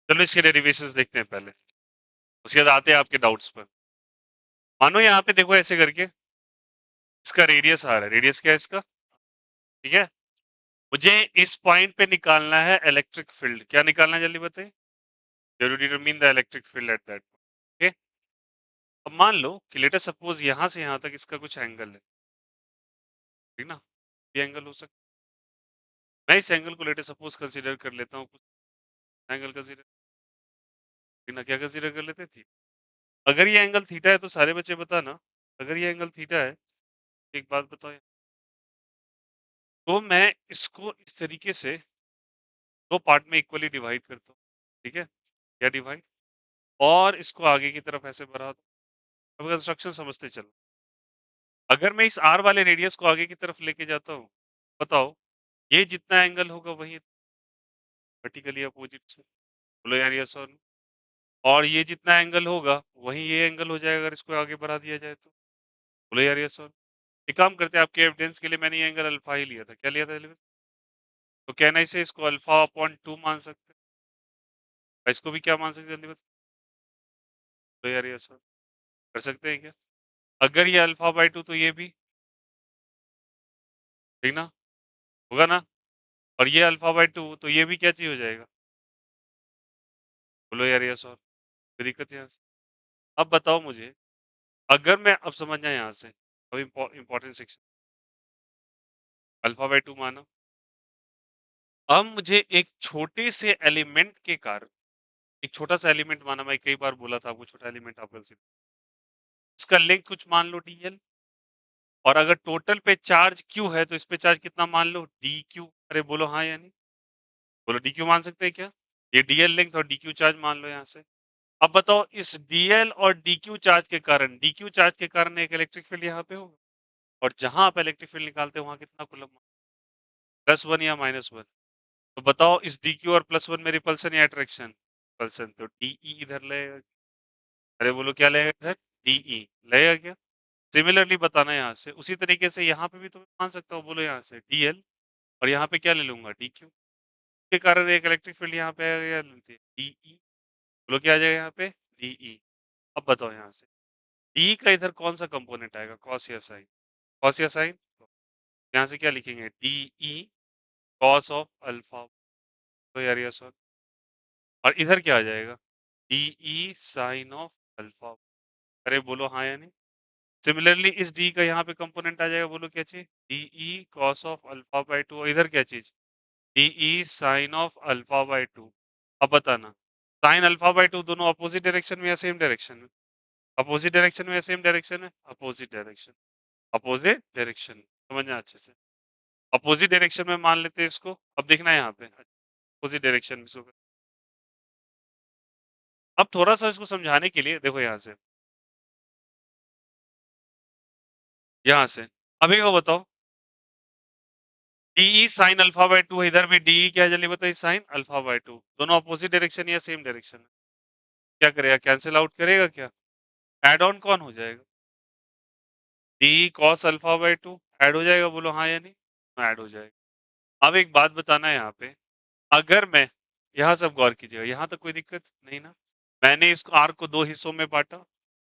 चलो इसके डेरिवेशंस देखते हैं पहले, उसके बाद आते हैं आपके डाउट्स पर। मानो यहाँ पे देखो ऐसे करके, इसका रेडियस आ रहा है, रेडियस क्या है इसका, ठीक है। मुझे इस पॉइंट पे निकालना है इलेक्ट्रिक फील्ड, क्या निकालना है जल्दी बताइए। You to determine the electric field at that, okay. अब मान लो कि लेटर सपोज यहाँ से यहाँ तक इसका कुछ एंगल है, ठीक ना, ये एंगल हो सकता है। मैं इस एंगल को लेटर सपोज कंसीडर कर लेता हूँ, कुछ एंगल कंसीडर, ठीक ना, क्या कंसीडर कर लेते थे। अगर ये एंगल थीटा है तो सारे बच्चे बताना, अगर ये एंगल थीटा है, एक बात बताओ, तो मैं इसको इस तरीके से दो पार्ट में इक्वली डिवाइड करता हूँ, ठीक है, या डिवाइड, और इसको आगे की तरफ ऐसे बढ़ा दो। अब कंस्ट्रक्शन समझते चलो, अगर मैं इस आर वाले रेडियस को आगे की तरफ लेके जाता हूँ, बताओ ये जितना एंगल होगा वही वर्टिकली अपोजिट से, बोलो यार यस और नो। और ये जितना एंगल होगा वही ये एंगल हो जाएगा अगर इसको आगे बढ़ा दिया जाए तो, बोलो यार यस और नो। एक काम करते हैं, आपके एविडेंस के लिए मैंने ये एंगल अल्फा ही लिया था, क्या लिया था एलिमेंट, तो कहना इसे इसको अल्फा अपॉन 2 मान सकते हैं, इसको भी क्या मान सकते हैं जल्दी बताओ, बोलो यार यस और नो। कर सकते हैं क्या, अगर ये अल्फा बाई 2 तो ये भी, ठीक ना, होगा ना, और ये अल्फा बाई 2 तो ये भी क्या चीज हो जाएगा, बोलो यार यस और, कोई दिक्कत है यहाँ से। अब बताओ मुझे, अगर मैं अब समझना यहाँ से, अब इम्पोर्टेंट सेक्शन, अल्फा बाई 2 माना, अब मुझे एक छोटे से एलिमेंट के कारण, एक छोटा सा एलिमेंट माना, मैं कई बार बोला था आपको छोटा एलिमेंट आप कंसीडर, उसका लेंथ कुछ मान लो dl, और अगर टोटल पे चार्ज q है तो इस पे चार्ज कितना मान लो dq, अरे बोलो हाँ या नहीं, बोलो dq मान सकते हैं क्या, ये dl लेंथ और dq चार्ज मान लो यहाँ से। अब बताओ इस dl और dq चार्ज के कारण, dq चार्ज के कारण एक इलेक्ट्रिक फील्ड यहाँ पे होगा, और जहां आप इलेक्ट्रिक फील्ड निकालते हो वहां कितना कूलम, +1 या -1, तो बताओ इस dq और +1 में रिपल्सन या अट्रैक्शन, रिपल्सन, तो de इधर लगेगा, अरे बोलो क्या लगेगा इधर, de लगेगा क्या। सिमिलरली बताना यहाँ से, उसी तरीके से यहाँ पे भी तो मान सकता हूँ, बोलो यहाँ से dl, और यहाँ पे क्या ले लूंगा dq, के कारण एक इलेक्ट्रिक फील्ड यहाँ पे आएगा, de, बोलो क्या आ जाएगा यहाँ पे de। अब बताओ यहाँ से d का इधर कौन सा कंपोनेंट आएगा, cos या sin, cos या sin, यहाँ से क्या लिखेंगे de cos ऑफ अल्फा, तो यार ये सर, और इधर क्या आ जाएगा de sin ऑफ अल्फा, अरे बोलो हाँ या नहीं। सिमिलरली इस d का यहाँ पे कंपोनेंट आ जाएगा, बोलो क्या चीज de cos of alpha by 2, और इधर क्या चीज de sin of alpha by 2। अब बताना sin अल्फा बाई 2 दोनों अपोजिट डायरेक्शन में या सेम डायरेक्शन में, अपोजिट डायरेक्शन में या सेम डायरेक्शन है, अपोजिट डायरेक्शन, अपोजिट डायरेक्शन, समझना अच्छे से, अपोजिट डायरेक्शन में मान लेते हैं इसको। अब देखना है यहाँ पे अपोजिट डायरेक्शन में इसको, अब थोड़ा सा इसको समझाने के लिए देखो यहाँ से अभी को बताओ डी साइन अल्फा बाई 2 है, इधर भी डी क्या है जल्दी बताइए, साइन अल्फा बाई 2, दोनों अपोजिट डायरेक्शन या सेम डायरेक्शन है, क्या करेगा कैंसिल आउट करेगा क्या, एड ऑन कौन हो जाएगा, D cos alpha by 2 add हो जाएगा, बोलो हाँ या नहीं, ऐड हो जाएगा। अब एक बात बताना है यहाँ पे, अगर मैं यहाँ सब गौर कीजिएगा, यहाँ तक कोई दिक्कत नहीं ना, मैंने इस आर्क को दो हिस्सों में बांटा,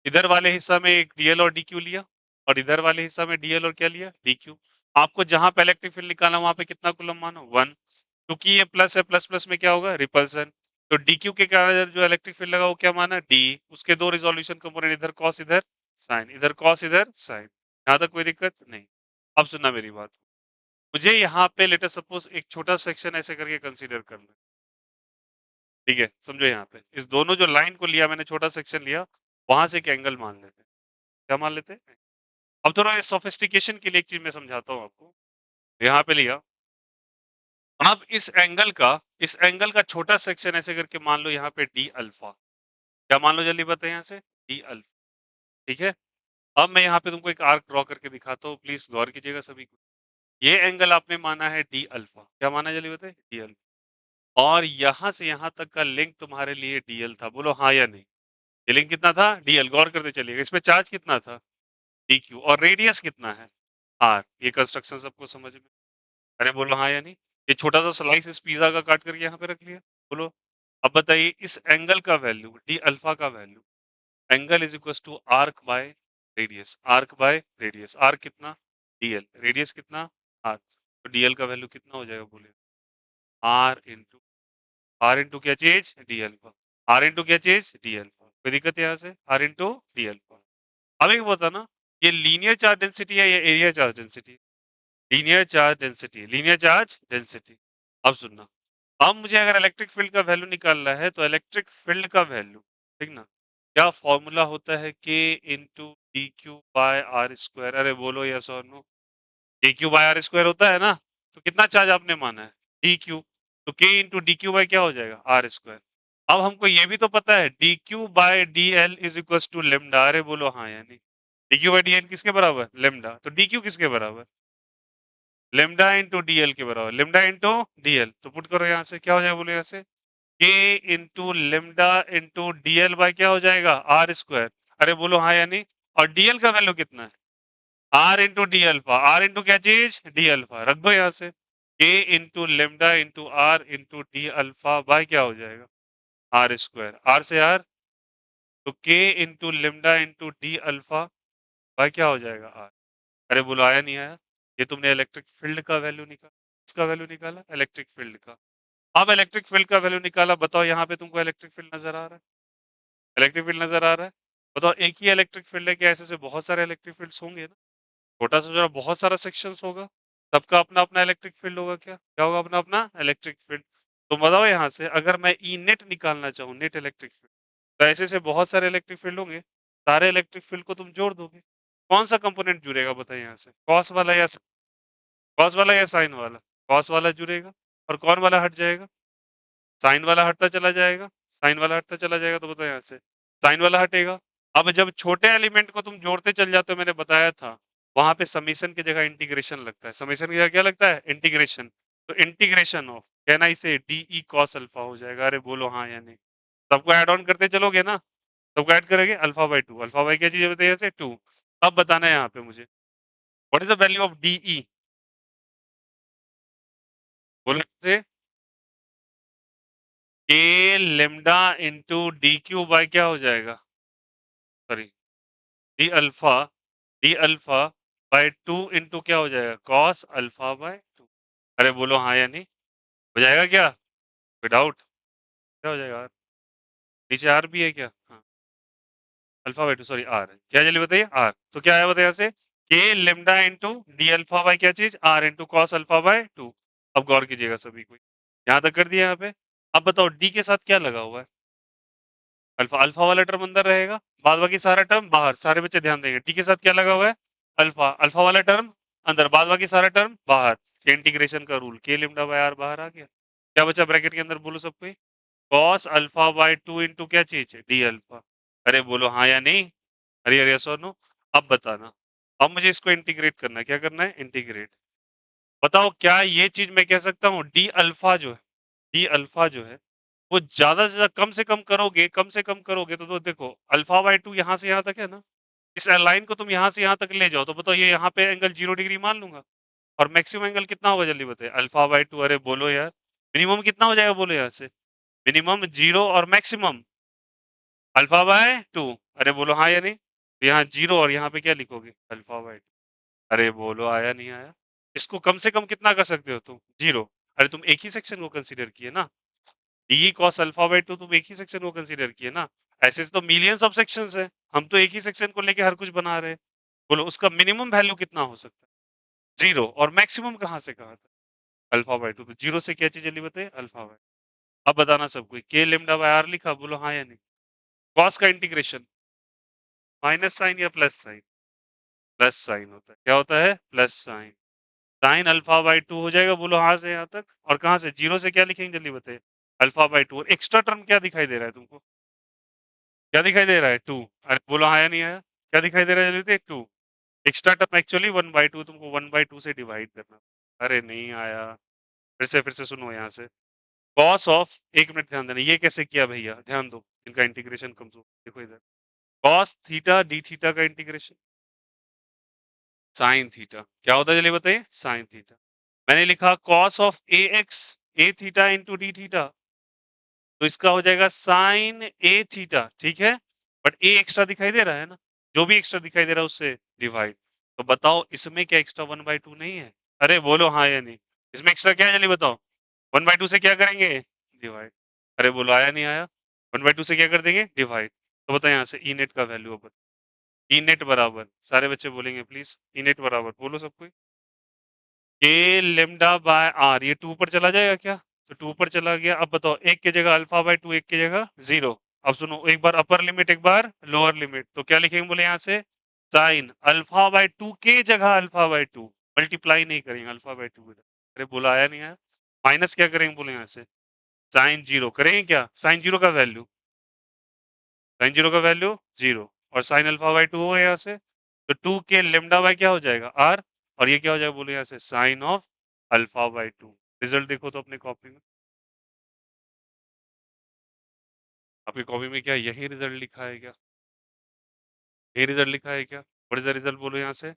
इधर वाले हिस्सा में एक डीएल और डीक्यू लिया, और इधर वाले हिस्सा में डीएल और क्या लिया डीक्यू। आपको जहां पे इलेक्ट्रिक फील्ड निकालना वहां पे कितना कूलम मानो 1, क्योंकि ये प्लस है, प्लस प्लस में क्या होगा रिपल्सन, तो डीक्यू के कारण जो इलेक्ट्रिक फील्ड लगा वो क्या माना डी, उसके दो रिजोल्यूशन कंपोनेंट, इधर कॉस इधर साइन, इधर कॉस इधर साइन, यहाँ तक कोई दिक्कत नहीं। अब सुनना मेरी बात, मुझे यहाँ पे लेटर सपोज एक छोटा सेक्शन ऐसे करके कंसीडर कर ले, ठीक है, समझो यहाँ पे इस दोनों जो लाइन को लिया मैंने छोटा सेक्शन लिया, वहां से एक एंगल मान लेते हैं, क्या मान लेते हैं। अब थोड़ा सोफिस्टिकेशन के लिए एक चीज मैं समझाता हूँ आपको, यहाँ पे लिया, अब इस एंगल का छोटा सेक्शन ऐसे करके मान लो यहाँ पे डी अल्फा, क्या मान लो जल्दी बताए यहाँ से डी अल्फा, ठीक है। अब मैं यहाँ पे तुमको एक आर्क ड्रॉ करके दिखाता हूँ, प्लीज गौर कीजिएगा सभी को, ये एंगल आपने माना है डी अल्फा, क्या माना जल्दी बताए डी अल्फा, और यहाँ से यहाँ तक का लिंक तुम्हारे लिए डीएल था, बोलो हाँ या नहीं, ये लिंक कितना था डीएल, गौर करते चलिएगा, इसमें चार्ज कितना था डी क्यू, और रेडियस कितना है आर, ये कंस्ट्रक्शन सबको समझ में, अरे बोलो हाँ या नहीं, ये छोटा सा स्लाइस इस पिज्जा का काट करके यहाँ पे रख लिया, बोलो अब बताइए इस एंगल का वैल्यू डी अल्फा का value, angle is equal to arc by radius, arc by radius, arc कितना डीएल, रेडियस कितना आर, तो डीएल का वैल्यू कितना हो जाएगा बोले, आर इंटू क्या चीज डी अल्फा, आर इंटू क्या चीज डी अल्फा, कोई दिक्कत है यहाँ से, आर इंटू डी अल्फा। अब एक बता ना, ये लीनियर चार्ज डेंसिटी है या area charge density, linear charge density, linear charge density. अब सुनना, अब मुझे अगर इलेक्ट्रिक फील्ड का वैल्यू निकालना है तो इलेक्ट्रिक फील्ड का वैल्यू, ठीक ना, क्या फॉर्मूला होता है, K into D Q by R square, अरे बोलो यस और no, D Q by R square होता है ना, तो कितना चार्ज आपने माना है डी क्यू, तो K into D Q bye क्या हो जाएगा आर स्क्वायर। अब हमको ये भी तो पता है D Q by D L is equal to lambda, अरे बोलो हाँ यानी D Q by D L किसके बराबर लेमडा, तो डी क्यू किसके बराबर लेमडा इंटू डी एल के बराबर, लेमडा इंटू डी एल, तो पुट करो यहाँ से क्या हो जाएगा बोलो यहाँ से, K into lambda into D L by क्या हो जाएगा आर स्क्वायर, अरे बोलो हाँ यानी, और डीएल का वैल्यू कितना है R into D alpha, R into क्या चीज डी अल्फा, रख दो यहाँ से, K into lambda into R into D alpha by क्या हो जाएगा आर स्क्वायर, आर से आर, तो K into lambda into D alpha by क्या हो जाएगा आर, अरे बोलो आया नहीं आया, ये तुमने इलेक्ट्रिक फील्ड का वैल्यू निकाला, इसका वैल्यू निकाला इलेक्ट्रिक फील्ड का। अब इलेक्ट्रिक फील्ड का वैल्यू निकाला, बताओ यहाँ पे तुमको इलेक्ट्रिक फील्ड नजर आ रहा है, इलेक्ट्रिक फील्ड नजर आ रहा है, बताओ एक ही इलेक्ट्रिक फील्ड है कि ऐसे से बहुत सारे इलेक्ट्रिक फील्ड्स होंगे ना, छोटा सा जरा बहुत सारा सेक्शंस होगा, सबका अपना अपना इलेक्ट्रिक फील्ड होगा, क्या क्या होगा अपना अपना इलेक्ट्रिक फील्ड। तो बताओ यहाँ से अगर मैं ई नेट निकालना चाहूँ, नेट इलेक्ट्रिक फील्ड, तो ऐसे से बहुत सारे इलेक्ट्रिक फील्ड होंगे, सारे इलेक्ट्रिक फील्ड को तुम जोड़ दोगे, कौन सा कंपोनेंट जुड़ेगा बताइए यहाँ से, कॉस वाला या साइन वाला, कॉस वाला जुड़ेगा, और कौन वाला हट जाएगा, साइन वाला हटता चला जाएगा, साइन वाला हटता चला जाएगा, तो बताओ यहाँ से साइन वाला हटेगा। अब जब छोटे एलिमेंट को तुम जोड़ते चल जाते हो, मैंने बताया था वहां पे समीशन की जगह इंटीग्रेशन लगता है, समीशन की जगह क्या लगता है इंटीग्रेशन, तो इंटीग्रेशन ऑफ कहना इसे डी ई कॉस अल्फा हो जाएगा, अरे बोलो हाँ या नहीं, सबको ऐड ऑन करते चलोगे ना, सबको ऐड करेंगे alpha by to, alpha by क्या चीज बताइए से टू। अब बताना है यहाँ पे मुझे what is the value of D E, बोलो से K lambda into D Q by क्या हो जाएगा, sorry D alpha, D alpha by two into क्या हो जाएगा कॉस अल्फा बाय टू, अरे बोलो हाँ या नहीं, हो जाएगा क्या विदाउट, क्या हो जाएगा, नीचे आर भी है क्या, हाँ alpha by two, sorry R क्या जल्दी बताइए आर, तो क्या आया बताइए यहाँ से K lambda into D alpha by क्या चीज R into cos alpha by two. अब गौर कीजिएगा सभी को, यहाँ तक कर दिया यहाँ पे। अब बताओ डी के साथ क्या लगा हुआ है, अल्फा, अल्फा वाला टर्म अंदर रहेगा, बाद बाकी सारा टर्म बाहर, सारे बच्चे ध्यान देंगे टी के साथ क्या लगा हुआ है अल्फा, अल्फा वाला टर्म अंदर, बाद बाकी सारा टर्म बाहर, इंटीग्रेशन का रूल के लिमडा बाय आर बाहर आ गया, क्या बचा ब्रैकेट के अंदर बोलो सब कोई, cos alpha by two into क्या चीज डी अल्फा, अरे बोलो हाँ या नहीं, अरे अरे यस और नो। अब बताना, अब मुझे इसको इंटीग्रेट करना है, क्या करना है इंटीग्रेट, बताओ क्या ये चीज मैं कह सकता हूँ डी अल्फा जो है, डी अल्फा जो है वो ज्यादा से ज्यादा कम से कम करोगे, कम से कम करोगे तो देखो अल्फा बाय टू यहाँ से यहाँ तक है ना, इस लाइन को तुम यहाँ से यहाँ तक ले जाओ तो बताओ ये यहाँ पे एंगल 0 डिग्री मान लूंगा, और मैक्सिमम एंगल कितना होगा जल्दी बताइए अल्फा बाय टू, अरे बोलो यार मिनिमम कितना हो जाएगा बोलो यहाँ से, मिनिमम जीरो और मैक्सिमम अल्फा बाय टू, अरे बोलो हाँ या नहीं, तो यहाँ जीरो और यहाँ पे क्या लिखोगे अल्फा बाय टू, अरे बोलो आया नहीं आया, इसको कम से कम कितना कर सकते हो तुम जीरो, अरे तुम एक ही सेक्शन को कंसीडर किए ना, D cos alpha by to तुम एक ही सेक्शन को कंसीडर किए ना, ऐसे तो मिलियंस ऑफ सेक्शंस है, हम तो एक ही सेक्शन को लेके हर कुछ बना रहे हैं, बोलो उसका मिनिमम वैल्यू कितना हो सकता है जीरो, और मैक्सिमम कहाँ से कहा था अल्फा बाय टू, तो जीरो से क्या चीज जल्दी बताइए अल्फा बाय, अब बताना सबको के लेमडा बाय आर लिखा, बोलो हाँ या नहीं, कॉस का इंटीग्रेशन माइनस साइन या प्लस साइन, प्लस साइन होता है, क्या होता है plus sign, sine alpha by to हो जाएगा, बोलो हाँ से यहाँ तक, और कहाँ से जीरो से क्या लिखेंगे जल्दी बताइए अल्फा बाई टू, और एक्स्ट्रा टर्म क्या दिखाई दे रहा है तुमको, क्या दिखाई दे रहा है टू, अरे बोलो हाँ या नहीं आया, क्या दिखाई दे रहा है जल्दी बताइए two, extra term actually one by two, तुमको वन बाई टू से डिवाइड करना, अरे नहीं आया, फिर से सुनो यहाँ से, कॉस ऑफ, एक मिनट ध्यान देना ये कैसे किया भैया ध्यान दो, इनका इंटीग्रेशन कमजोर, देखो इधर कॉस थीटा डी थीटा का इंटीग्रेशन साइन थीटा, क्या होता है चलिए बताइए साइन थीटा, मैंने लिखा cos of A x A theta into D theta, तो इसका हो जाएगा साइन ए थीटा, ठीक है? बट ए एक्स्ट्रा दिखाई दे रहा है ना? जो भी एक्स्ट्रा दिखाई दे रहा है उससे डिवाइड। तो बताओ इसमें क्या एक्स्ट्रा 1/2 नहीं है? अरे बोलो हाँ या नहीं? इसमें एक्स्ट्रा क्या है जल्दी बताओ? 1/2 से क्या करेंगे? डिवाइड। अरे बोलो आया नहीं आया? 1/2 से क्या कर देंगे? डिवाइड। तो बताओ यहाँ से ई नेट का वैल्यू अब ई नेट बराबर, सारे बच्चे बोलेंगे प्लीज, ई नेट बराबर बोलो सब कोई। के लेमडा बाय आर, ये 2 पर चला जाएगा क्या? तो 2 पर चला गया। अब बताओ एक की जगह अल्फा बाय 2, एक की जगह 0। अब सुनो, एक बार अपर लिमिट एक बार लोअर लिमिट, तो क्या लिखेंगे बोले यहाँ से? साइन अल्फा बाय 2 के जगह अल्फा बाय 2, मल्टीप्लाई नहीं करेंगे अल्फा बाय 2। अरे बोला आया नहीं आया? माइनस क्या करेंगे बोले यहाँ से? साइन 0 करेंगे क्या? साइन 0 का वैल्यू, साइन 0 का वैल्यू 0, और साइन अल्फा बाय 2 होगा यहाँ से। तो 2 के लेमडा बाय क्या हो जाएगा? आर, और ये क्या हो जाएगा बोले यहाँ से? Sine of alpha by 2। Result देखो तो अपने कॉपी में, आपकी कॉपी में क्या यही रिजल्ट लिखा है क्या? यही रिजल्ट लिखा है क्या? व्हाट इज द रिजल्ट बोलो यहाँ से?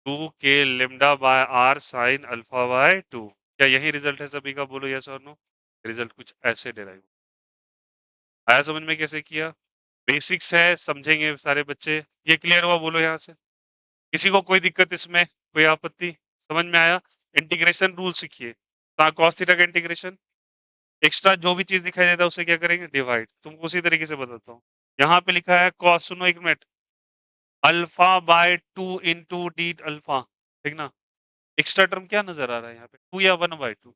2 K lambda by R sine alpha by 2। क्या यही रिजल्ट है सभी का? बोलो यस और नो। रिजल्ट कुछ ऐसे डिराइव आया समझ में? कैसे किया? बेसिक्स है, समझेंगे सारे बच्चे। ये क्लियर हुआ बोलो यहाँ से? किसी को कोई दिक्कत इसमें, कोई आपत्ति? समझ में आया? इंटीग्रेशन रूल सीखिए। cos थीटा का इंटीग्रेशन, एक्स्ट्रा जो भी चीज दिखाई देता है उसे क्या करेंगे? डिवाइड। तुमको उसी तरीके से बताता हूँ। यहाँ पे लिखा है cos, सुनो एक minute, alpha by 2 into D alpha, ठीक ना? एक्स्ट्रा टर्म क्या नजर आ रहा है यहाँ पे? 2 या 1/2?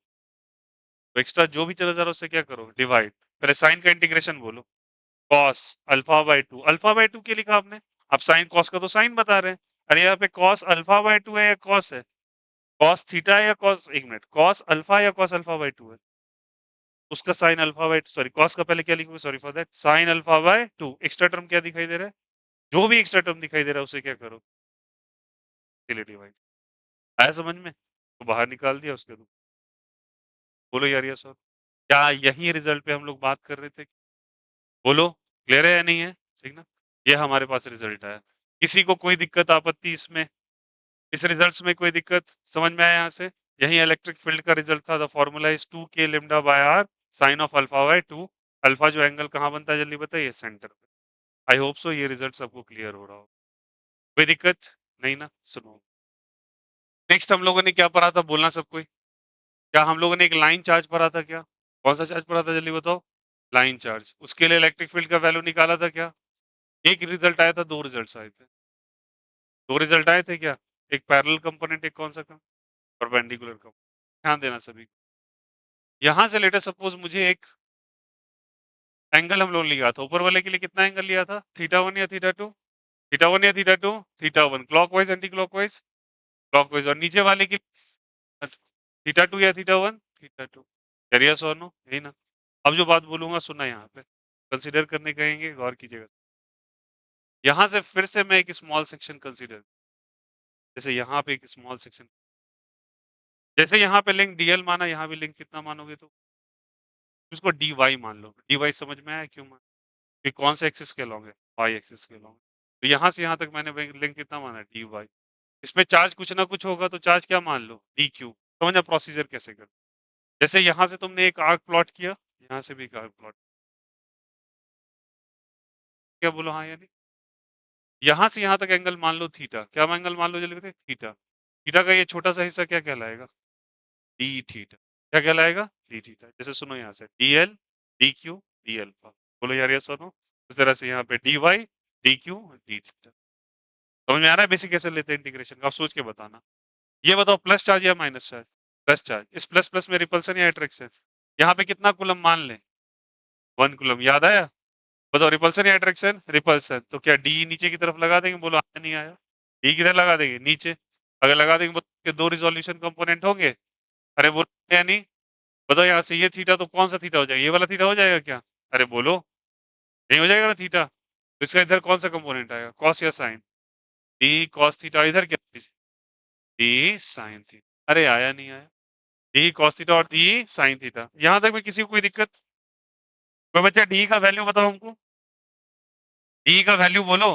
तो एक्स्ट्रा जो भी नजर आ रहा है उससे क्या करो? डिवाइड। पहले साइन का इंटीग्रेशन बोलो। cos alpha by 2, alpha by 2 क्या लिखा आपने? आप साइन cos का तो साइन बता रहे हैं। अरे यहाँ पे cos अल्फा बाय 2 है या cos है? cos थीटा है या cos, एक मिनट, cos अल्फा या cos अल्फा बाय 2 है? उसका sign alpha bye, sorry cos का पहले क्या लिखूंगा, sorry for that, sign alpha by 2। Extra term क्या दिखाई दे रहा है? जो भी एक्स्ट्रा टर्म दिखाई दे रहा है उसे क्या करो? डिवाइड। आया समझ में? तो बाहर निकाल दिया उसके, तो बोलो यार यस सर। क्या यही रिजल्ट पे हम लोग बात कर रहे थे? बोलो क्लियर है या नहीं है? ठीक ना? ये हमारे पास रिजल्ट आया। किसी को कोई दिक्कत आपत्ति इसमें? इस रिजल्ट्स में कोई दिक्कत समझ में आया यहाँ से? यही इलेक्ट्रिक फील्ड का रिजल्ट था। The formula is 2 K lambda by R sine of alpha by 2। Alpha जो एंगल कहाँ बनता है जल्दी बताइए? सेंटर पे। आई होप सो ये रिजल्ट सबको क्लियर हो रहा हो। कोई दिक्कत नहीं ना? सुनो, नेक्स्ट हम लोगों ने क्या पढ़ा था, बोलना सब कोई। क्या हम लोगों ने एक लाइन चार्ज पढ़ा था क्या? कौन सा चार्ज पढ़ा था जल्दी बताओ? Line charge. उसके लिए इलेक्ट्रिक फील्ड का वैल्यू निकाला था क्या? एक रिजल्ट आया था, दो रिजल्ट आए थे? दो रिजल्ट आए थे क्या? एक पैरेलल कंपोनेंट, एक कौन सा का? परपेंडिकुलर का। ध्यान देना सभी। यहां से लेटर सपोज मुझे एक एंगल हम लोग लिया था, ऊपर वाले के लिए कितना एंगल लिया था? थीटा 1 या थीटा 2? थीटा 1 या theta 2? Theta 1 clockwise anti clockwise? Clockwise. और नीचे वाले की थीटा 2 या थीटा 1? थीटा 2। यस और नो? यही ना? अब जो बात बोलूंगा सुनना यहाँ पे, कंसीडर करने कहेंगे, गौर कीजिएगा। यहाँ से फिर से मैं एक स्मॉल सेक्शन कंसीडर, जैसे यहाँ पे एक स्मॉल सेक्शन, जैसे यहाँ पे लिंक डीएल माना, यहाँ भी लिंक कितना मानोगे? तो उसको डी वाई मान लो। डी वाई समझ में आया क्यों मान? कि कौन से एक्सिस के लॉन्ग है? वाई एक्सिस के लॉन्ग। तो यहाँ से यहाँ तक मैंने लिंक कितना माना? D Y. इसमें चार्ज कुछ ना कुछ होगा, तो चार्ज क्या मान लो? D Q. समझना प्रोसीजर कैसे कर? जैसे यहाँ से तुमने एक आर्क प्लॉट किया, यहाँ से भी एक आर्क प्लॉट, क्या बोलो हाँ या नहीं? यहाँ से यहाँ तक एंगल मान लो थीटा। क्या एंगल मान लो जल्दी बताइए? थीटा। थीटा का ये छोटा सा हिस्सा क्या कहलाएगा? D theta. क्या कहलाएगा? D theta. जैसे सुनो यहाँ से D L, D Q, D alpha. बोलो यार ये सुनो। इस तरह से यहाँ पे D Y, D Q, D theta. समझ में आ रहा है बेसिक कैसे लेते हैं इंटीग्रेशन का? आप सोच के बताना। ये बताओ प्लस चार्ज या माइनस चार्ज? Plus charge. इस प्लस प्लस में रिपल्सन या अट्रैक्शन? यहाँ पे कितना कूलम मान लें? 1 कूलम। याद आया? बताओ रिपल्सन या अट्रैक्शन? रिपल्सन। तो क्या डी नीचे की तरफ लगा देंगे? बोलो आया नहीं आया? डी किधर लगा देंगे? नीचे। अगर लगा देंगे तो दो रिजोल्यूशन कंपोनेंट होंगे। अरे वो या नहीं? बताओ यहाँ से ये थीटा तो कौन सा थीटा हो जाएगा? ये वाला थीटा हो जाएगा क्या? अरे बोलो, नहीं हो जाएगा ना थीटा? तो इसका इधर कौन सा कंपोनेंट आएगा? कॉस या साइन? D cos theta. इधर क्या? D sign theta. अरे आया नहीं आया? डी कॉस थीटा और डी साइन थीटा। यहां तक में किसी को कोई दिक्कत? कोई बच्चा डी का वैल्यू बताओ हमको। डी का वैल्यू बोलो।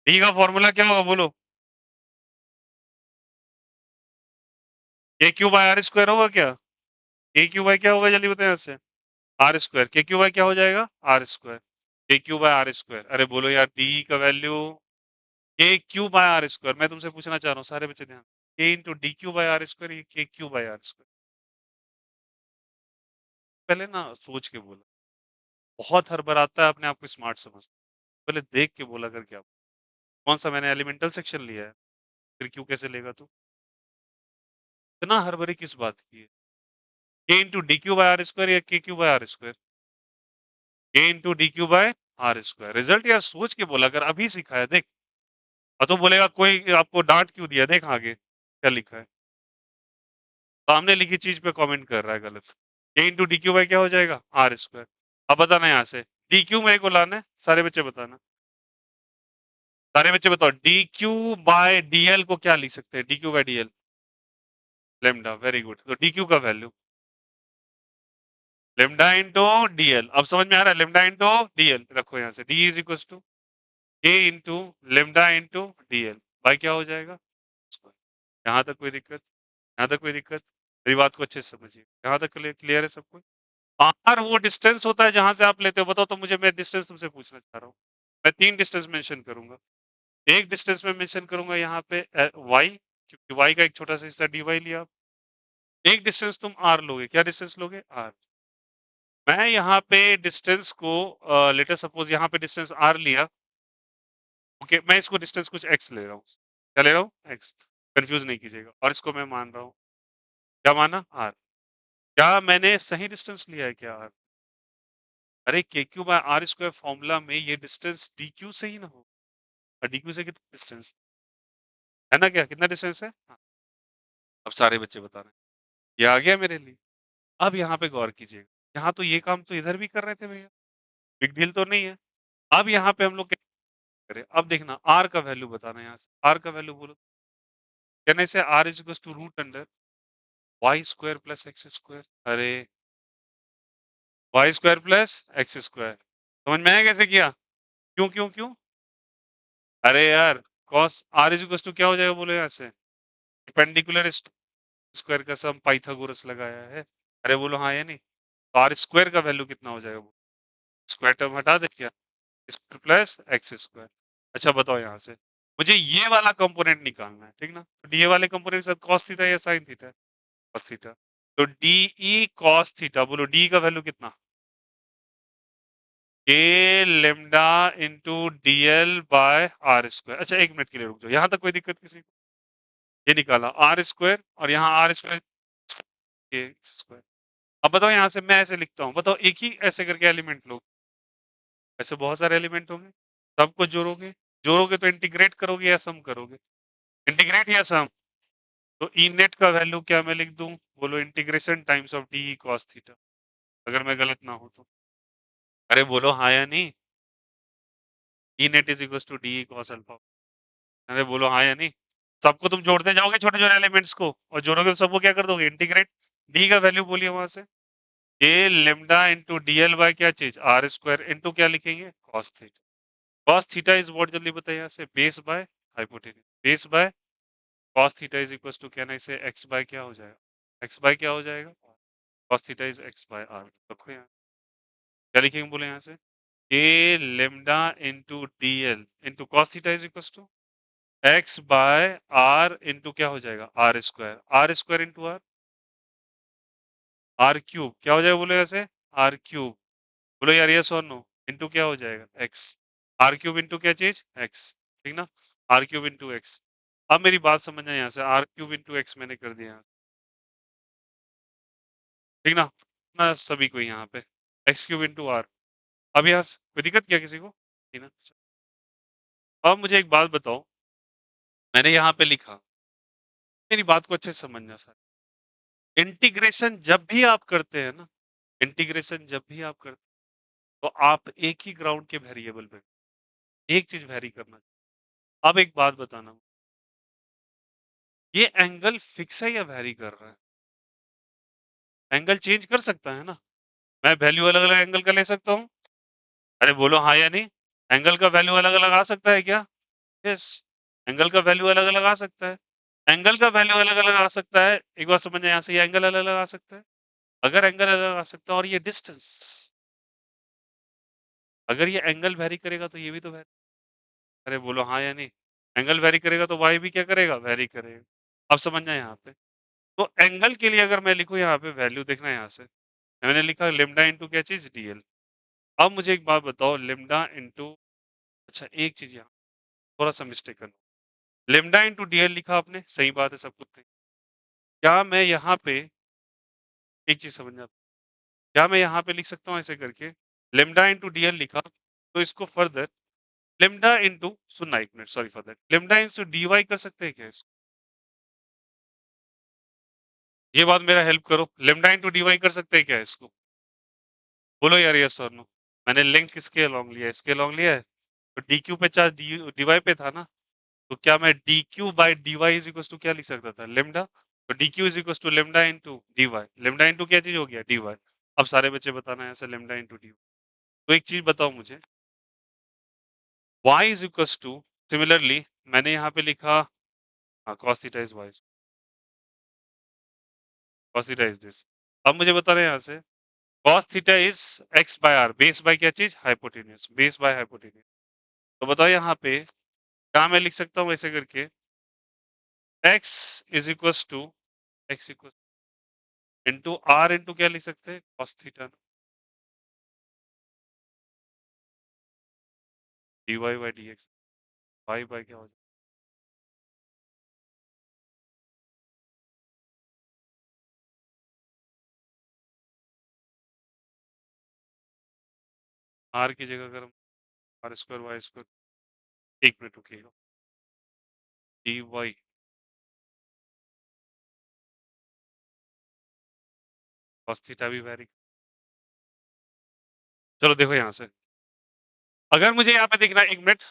डी का फॉर्मूला क्या होगा बोलो? A Q by R square होगा क्या? ए क्यू बाय क्या होगा जल्दी बताए यहाँ से? आर स्क्वायर, के क्यू बाय क्या हो जाएगा, आर स्क्वायर, के क्यू बाय आर स्क्वायर। अरे बोलो यार, डी का वैल्यू के क्यू बाय आर स्क्वायर। मैं तुमसे पूछना चाह रहा हूँ, सारे बच्चे ध्यान, K into D Q by R square, ये K Q by R square. पहले ना सोच के बोला, बहुत हड़बड़ाता है अपने आप को स्मार्ट समझता, पहले देख के बोला कर क्या। कौन सा मैंने एलिमेंटल सेक्शन लिया है, फिर क्यू कैसे लेगा तू, इतना हड़बड़ी किस बात की है। K into D Q by R square या K Q by R square, K into D Q by R square. Result यार सोच के बोला कर, अभी सिखाया देख। और तो बोलेगा कोई आपको डांट क्यों दिया, देख आगे क्या लिखा है, सामने लिखी चीज पे कमेंट कर रहा है गलत। के इंटू डी क्यू बाय क्या हो जाएगा, आर स्क्वायर। अब बताना यहाँ से, डी क्यू मेरे को लाना है, सारे बच्चे बताना, सारे बच्चे बताओ, डी क्यू बाय डीएल को क्या लिख सकते हैं, D Q bye DL, lambda, very good. तो डी क्यू का वैल्यू लेमडा इंटू डीएल, अब समझ में आ रहा है, लेमडा इंटू डीएल रखो यहाँ से, D is equal to K into lambda into DL by क्या हो जाएगा। यहाँ तक कोई दिक्कत, यहाँ तक कोई दिक्कत, मेरी बात को अच्छे से समझिए, यहाँ तक क्लियर है सबको। आर वो डिस्टेंस होता है जहां से आप लेते हो, बताओ तो मुझे, मैं डिस्टेंस तुमसे पूछना चाह रहा हूँ। मैं 3 डिस्टेंस मेंशन करूंगा, एक डिस्टेंस में मेंशन करूंगा यहाँ पे वाई, क्योंकि वाई का एक छोटा सा हिस्सा डी वाई लिया। एक डिस्टेंस तुम आर लोगे, क्या डिस्टेंस लोगे, आर। मैं यहाँ पे डिस्टेंस को लेटर सपोज यहाँ पे डिस्टेंस आर लिया, ओके, मैं इसको डिस्टेंस कुछ एक्स ले रहा हूँ, क्या ले रहा हूँ, एक्स, कंफ्यूज नहीं कीजिएगा, और इसको मैं मान रहा हूँ, क्या माना, आर। क्या मैंने सही डिस्टेंस लिया है क्या, आर। अरे K Q by R square formula में ये डिस्टेंस डी क्यू से ही ना हो, और डी क्यू से कितना डिस्टेंस है ना, क्या कितना डिस्टेंस है, हाँ। अब सारे बच्चे बता रहे हैं, ये आ गया मेरे लिए। अब यहाँ पे गौर कीजिएगा, यहाँ तो ये काम तो इधर भी कर रहे थे भैया, बिग डील तो नहीं है। अब यहाँ पे हम लोग क्या करें, अब देखना आर का वैल्यू बताना, यहाँ से आर का वैल्यू बोलो, कहने से R is equal to root under Y square plus X square. अरे Y square plus X square, समझ में आया कैसे किया, क्यों क्यों क्यों, अरे यार cos R is equal to क्या हो जाएगा बोलो यहाँ से, परपेंडिकुलर स्क्वायर का सम पाइथागोरस लगाया है। अरे बोलो हाँ या नहीं, तो आर स्क्वायर का वैल्यू कितना हो जाएगा, स्क्वायर टर्म हटा दे क्या, स्क्वायर प्लस एक्स स्क्वायर। अच्छा बताओ यहाँ से, मुझे ये वाला कंपोनेंट निकालना है, ठीक ना, तो ये वाले कंपोनेंट के साथ कॉस थीटा या साइन थीटा, कॉस थीटा, तो डी ई कॉस थीटा, बोलो डी का वैल्यू कितना, K lambda into DL by R square. अच्छा एक मिनट के लिए रुक जाओ, यहाँ तक कोई दिक्कत किसी को, ये निकाला आर स्क्वायर और यहाँ आर स्क्वायर के स्क्वायर। अब बताओ यहाँ से मैं ऐसे लिखता हूँ, बताओ एक ही ऐसे करके एलिमेंट लो, ऐसे बहुत सारे एलिमेंट होंगे, सबको जोड़ोगे, जोड़ोगे तो इंटीग्रेट करोगे या सम करोगे, इंटीग्रेट या सम, तो ई नेट का वैल्यू क्या मैं लिख दूं, बोलो integration times of D cos theta, अगर मैं गलत ना हो तो। अरे बोलो हाँ या नहीं, E net is equal to D cos alpha, अरे बोलो हाँ या नहीं। सबको तुम जोड़ते जाओगे छोटे छोटे एलिमेंट्स को, और जोड़ोगे तो सबको क्या कर दोगे, इंटीग्रेट। डी का वैल्यू बोलिए वहां से, A lambda into DL by क्या चीज, आर स्क्वायर इंटू क्या लिखेंगे, cos theta. Cos theta is what, जल्दी बताइए यहाँ से, base by hypotenuse, base by cos theta is equal to, कहना इसे x बाय क्या हो जाएगा, x बाय क्या हो जाएगा, cos theta is x by r। रखो यहाँ, क्या लिखेंगे बोले यहाँ से, a lambda into D L into cos theta is equal to x by r into क्या हो जाएगा, R square into R cube क्या हो जाएगा बोले यहाँ से, आर क्यूब, बोलो यार यस और नो, इंटू क्या हो जाएगा, x, आर क्यूब इंटू क्या चीज, x, ठीक ना, आर क्यूब इंटू एक्स। अब मेरी बात समझना, यहाँ से आर क्यूब इंटू एक्स मैंने कर दिया, ठीक ना, ना सभी को यहाँ पे एक्स क्यूब इंटू आर। अब यहाँ कोई दिक्कत क्या किसी को, ठीक ना। अब मुझे एक बात बताओ, मैंने यहाँ पे लिखा, मेरी बात को अच्छे से समझना सर, इंटीग्रेशन जब भी आप करते हैं ना, इंटीग्रेशन जब भी आप करते हैं, तो आप एक ही ग्राउंड के वेरिएबल पे एक चीज वेरी करना। अब एक बात बताना, ये एंगल फिक्स है या वेरी कर रहा है, एंगल चेंज कर सकता है ना, मैं वैल्यू अलग अलग एंगल का ले सकता हूँ। अरे बोलो हाँ या नहीं, एंगल का वैल्यू अलग अलग आ सकता है क्या, यस, एंगल का वैल्यू अलग अलग आ सकता है, एंगल का वैल्यू अलग अलग आ सकता है, एक बार समझ यहाँ से, ये एंगल अलग अलग आ सकता है, अगर एंगल अलग आ सकता है और ये डिस्टेंस, अगर ये एंगल वेरी करेगा तो ये भी तो वेरी, अरे बोलो हाँ या नहीं? एंगल वेरी करेगा तो वाई भी क्या करेगा? वेरी करेगा। अब समझना यहाँ पे। तो एंगल के लिए अगर मैं लिखूँ यहाँ पे वैल्यू देखना यहाँ से, मैंने लिखा लैम्ब्डा इंटू क्या चीज़? डीएल। अब मुझे एक बात बताओ लैम्ब्डा इंटू, अच्छा एक चीज़ यहाँ थोड़ा-सा मिस्टेकन, लैम्ब्डा इंटू डीएल लिखा आपने, सही बात है सब कुछ सही। क्या मैं यहाँ पे एक चीज़ समझना, क्या मैं यहाँ पे लिख सकता हूँ ऐसे करके लैम्ब्डा इंटू डीएल लिखा, तो इसको फर्दर लैम्ब्डा इंटू, सुनना एक minute sorry for that, lambda into DY कर सकते हैं क्या इसको? ये बात मेरा हेल्प करो, लैम्ब्डा इंटू डीवाई कर सकते हैं क्या इसको? बोलो यार यस और नो। मैंने लेंथ किसके अलोंग लिया है? इसके अलोंग लिया है। तो डी क्यू पे चार्ज डी डीवाई पे था ना, तो क्या मैं D Q by D Y is equal to क्या लिख सकता था? लेमडा। तो D Q is equal to lambda into D Y, lambda into क्या चीज हो गया? D Y. अब सारे बच्चे बताना है ऐसे लेमडा इंटू डी। तो एक चीज बताओ मुझे, y is equal to, similarly मैंने यहाँ पे लिखा cos theta is y, cos theta is this. अब मुझे बताना है यहाँ से cos theta is x by r, base by क्या चीज? Hypotenuse, base by hypotenuse. तो बताओ यहाँ पे क्या मैं लिख सकता हूँ ऐसे करके, x is equal to x equal into R into क्या लिख सकते हैं? cos theta D Y by D X, Y by क्या हो जाए? आर की जगह अगर हम आर स्क्वायर वाई स्क्वायर, एक मिनट रुकिएगा, डी वाई cos थीटा भी वेरी, चलो देखो यहाँ से, अगर मुझे यहाँ पे देखना, एक मिनट,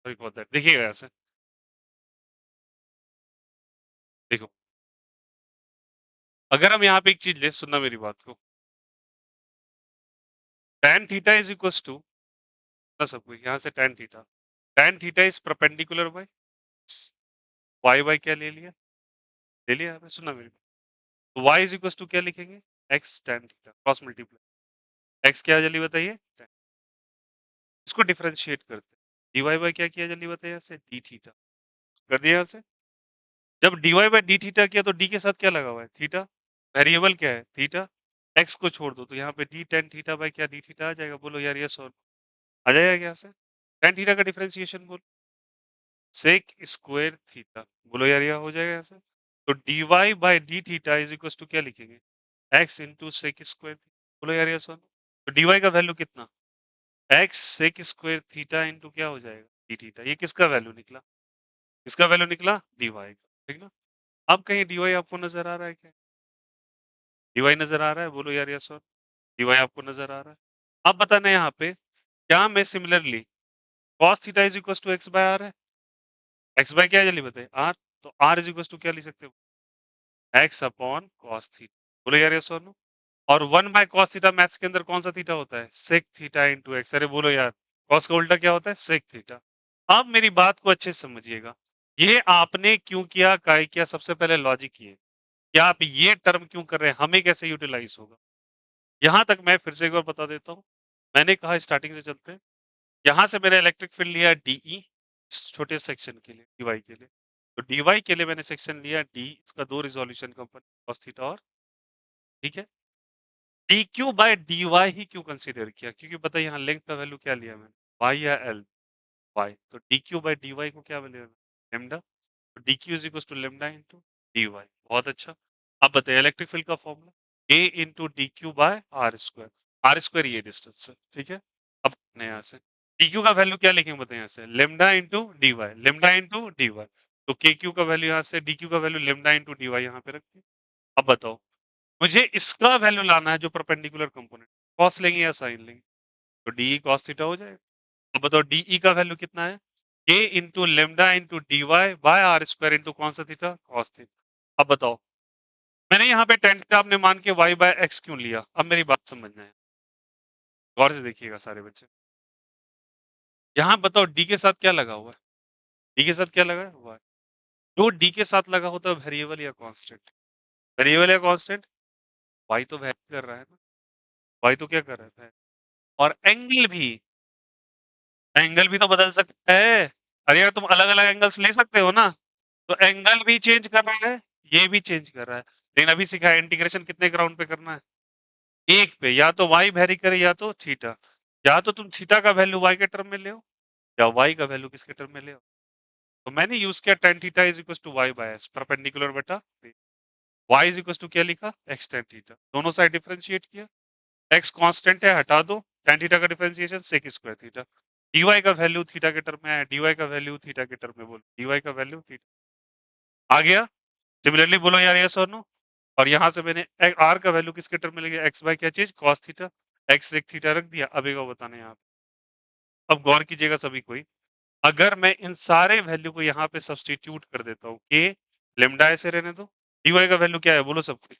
सॉरी फॉर दैट, देखिएगा यहाँ से, देखो अगर हम यहाँ पे एक चीज ले, सुनना मेरी बात को, tan theta is equal to ना सब कुछ यहाँ से tan theta is perpendicular by Y by क्या ले लिया आपने, सुनना मेरी बात, तो y इज इक्वल टू क्या लिखेंगे? x tan theta cross multiply, x क्या जल्दी बताइए? tan। इसको डिफरेंशिएट करते हैं, डी वाई बाई क्या किया जल्दी बताइए यहाँ से? डी थीटा कर दिया यहाँ से। जब dy बाई डी थीटा किया तो d के साथ क्या लगा हुआ है? थीटा। वेरिएबल क्या है? थीटा। x को छोड़ दो तो यहाँ पे d tan थीटा बाई क्या डी थीटा आ जाएगा? बोलो यार यस और आ जाएगा क्या से? tan थीटा का डिफरेंशिएशन बोलो, सेक स्क्वायर थीटा, बोलो यार यह हो जाएगा यहाँ से। तो dy by D theta is equal to क्या लिखेंगे? x इंटू सेक स्क्वायर, बोलो यार यस और, तो dy का वैल्यू कितना? x sec square theta into क्या हो जाएगा? D theta. ये किसका वैल्यू निकला? किसका वैल्यू निकला? dy का, ठीक ना? अब कहीं dy आपको नजर आ रहा है क्या? dy नजर आ रहा है? बोलो यार यस और, dy आपको नजर आ रहा है? अब बताना यहाँ पे क्या मैं similarly cos theta is equal to X by R है, एक्स बाय क्या है जल्दी बताइए? आर। तो आर इज इक्वल टू क्या लिख सकते हो? एक्स अपॉन cos थीटा, बोलो यार यस और नो। और 1 बाय cos थीटा मैथ्स के अंदर कौन सा थीटा होता है? sec थीटा इंटू एक्स, अरे बोलो यार cos का उल्टा क्या होता है? sec theta. अब मेरी बात को अच्छे से समझिएगा, ये आपने क्यों किया, काय किया, सबसे पहले लॉजिक ये कि आप ये टर्म क्यों कर रहे हैं, हमें कैसे यूटिलाइज होगा। यहां तक मैं फिर से एक बार बता देता हूं, मैंने कहा स्टार्टिंग से चलते हैं, यहां से मैंने इलेक्ट्रिक फील्ड लिया डीई छोटे सेक्शन के लिए, डीवाई के लिए, तो डीवाई के लिए मैंने सेक्शन लिया डी, इसका दो रिजोल्यूशन कंपोनेंट cos थीटा और, ठीक है, D Q by D Y ही क्यों कंसीडर किया? क्योंकि पता है यहाँ लेंथ का वैल्यू क्या लिया मैंने? वाई या एल? वाई। तो D Q by D Y को क्या वैल्यू है? लेमडा। तो D Q is equal to lambda into D Y. बहुत अच्छा। अब बताइए इलेक्ट्रिक फील्ड का formula, a into D Q by R square ये डिस्टेंस है, ठीक है। अब यहाँ से डी क्यू का वैल्यू क्या लिखेंगे बताए यहाँ से, lambda into D Y, lambda into D Y. तो के क्यू का वैल्यू यहाँ से, डी क्यू का value lambda into D Y यहाँ पे रखिए। अब बताओ मुझे इसका वैल्यू लाना है जो परपेंडिकुलर कंपोनेंट, कॉस लेंगे या साइन लेंगे, तो डी कॉस थीटा हो जाएगा। अब बताओ डीई का वैल्यू कितना है, K into lambda into D Y by R square into कौन सा थीटा, कॉस थीटा। अब बताओ मैंने यहाँ पे टेन थीटा आपने मान के वाई बाय एक्स क्यों लिया, अब मेरी बात समझना है, गौर से देखिएगा सारे बच्चे। यहाँ बताओ डी के साथ क्या लगा हुआ है, डी के साथ क्या लगा हुआ है, जो डी के साथ लगा होता है वेरिएबल या कांस्टेंट, वेरिएबल या कांस्टेंट, वाई तो वेरी कर रहा है ना, वाई तो क्या कर रहा है, और एंगल भी तो बदल सकता है। अरे यार तुम अलग अलग एंगल्स ले सकते हो ना, तो एंगल भी चेंज कर रहा है, ये भी चेंज कर रहा है, लेकिन अभी सीखा है इंटीग्रेशन कितने ग्राउंड पे करना है, एक पे, या तो वाई वेरी करे या तो थीटा, या तो तुम थीटा का वैल्यू वाई के टर्म में ले, या वाई का वैल्यू किसके टर्म में ले। तो मैंने यूज किया tan theta is equal to Y by S, perpendicular बटा वाई इज इक्वल टू क्या लिखा, x tan थीटा, दोनों साइड डिफरेंशिएट किया, x कांस्टेंट है हटा दो, tan थीटा का differentiation sec square theta, dy का वैल्यू थीटा के टर्म में आया, dy का वैल्यू थीटा के टर्म में बोलो, dy का वैल्यू थीटा आ गया। सिमिलरली बोलो यार यस और नो, और यहां से मैंने r का वैल्यू किसके टर्म में ले गया, x बाय क्या चीज, cos theta, x sec theta रख दिया। अब एक और बताना यहाँ पे, अब गौर कीजिएगा सभी कोई, अगर मैं इन सारे वैल्यू को यहाँ पे सब्सटीट्यूट कर देता हूँ, के लेमडा ऐसे रहने दो, dy का वैल्यू क्या है बोलो सब कोई,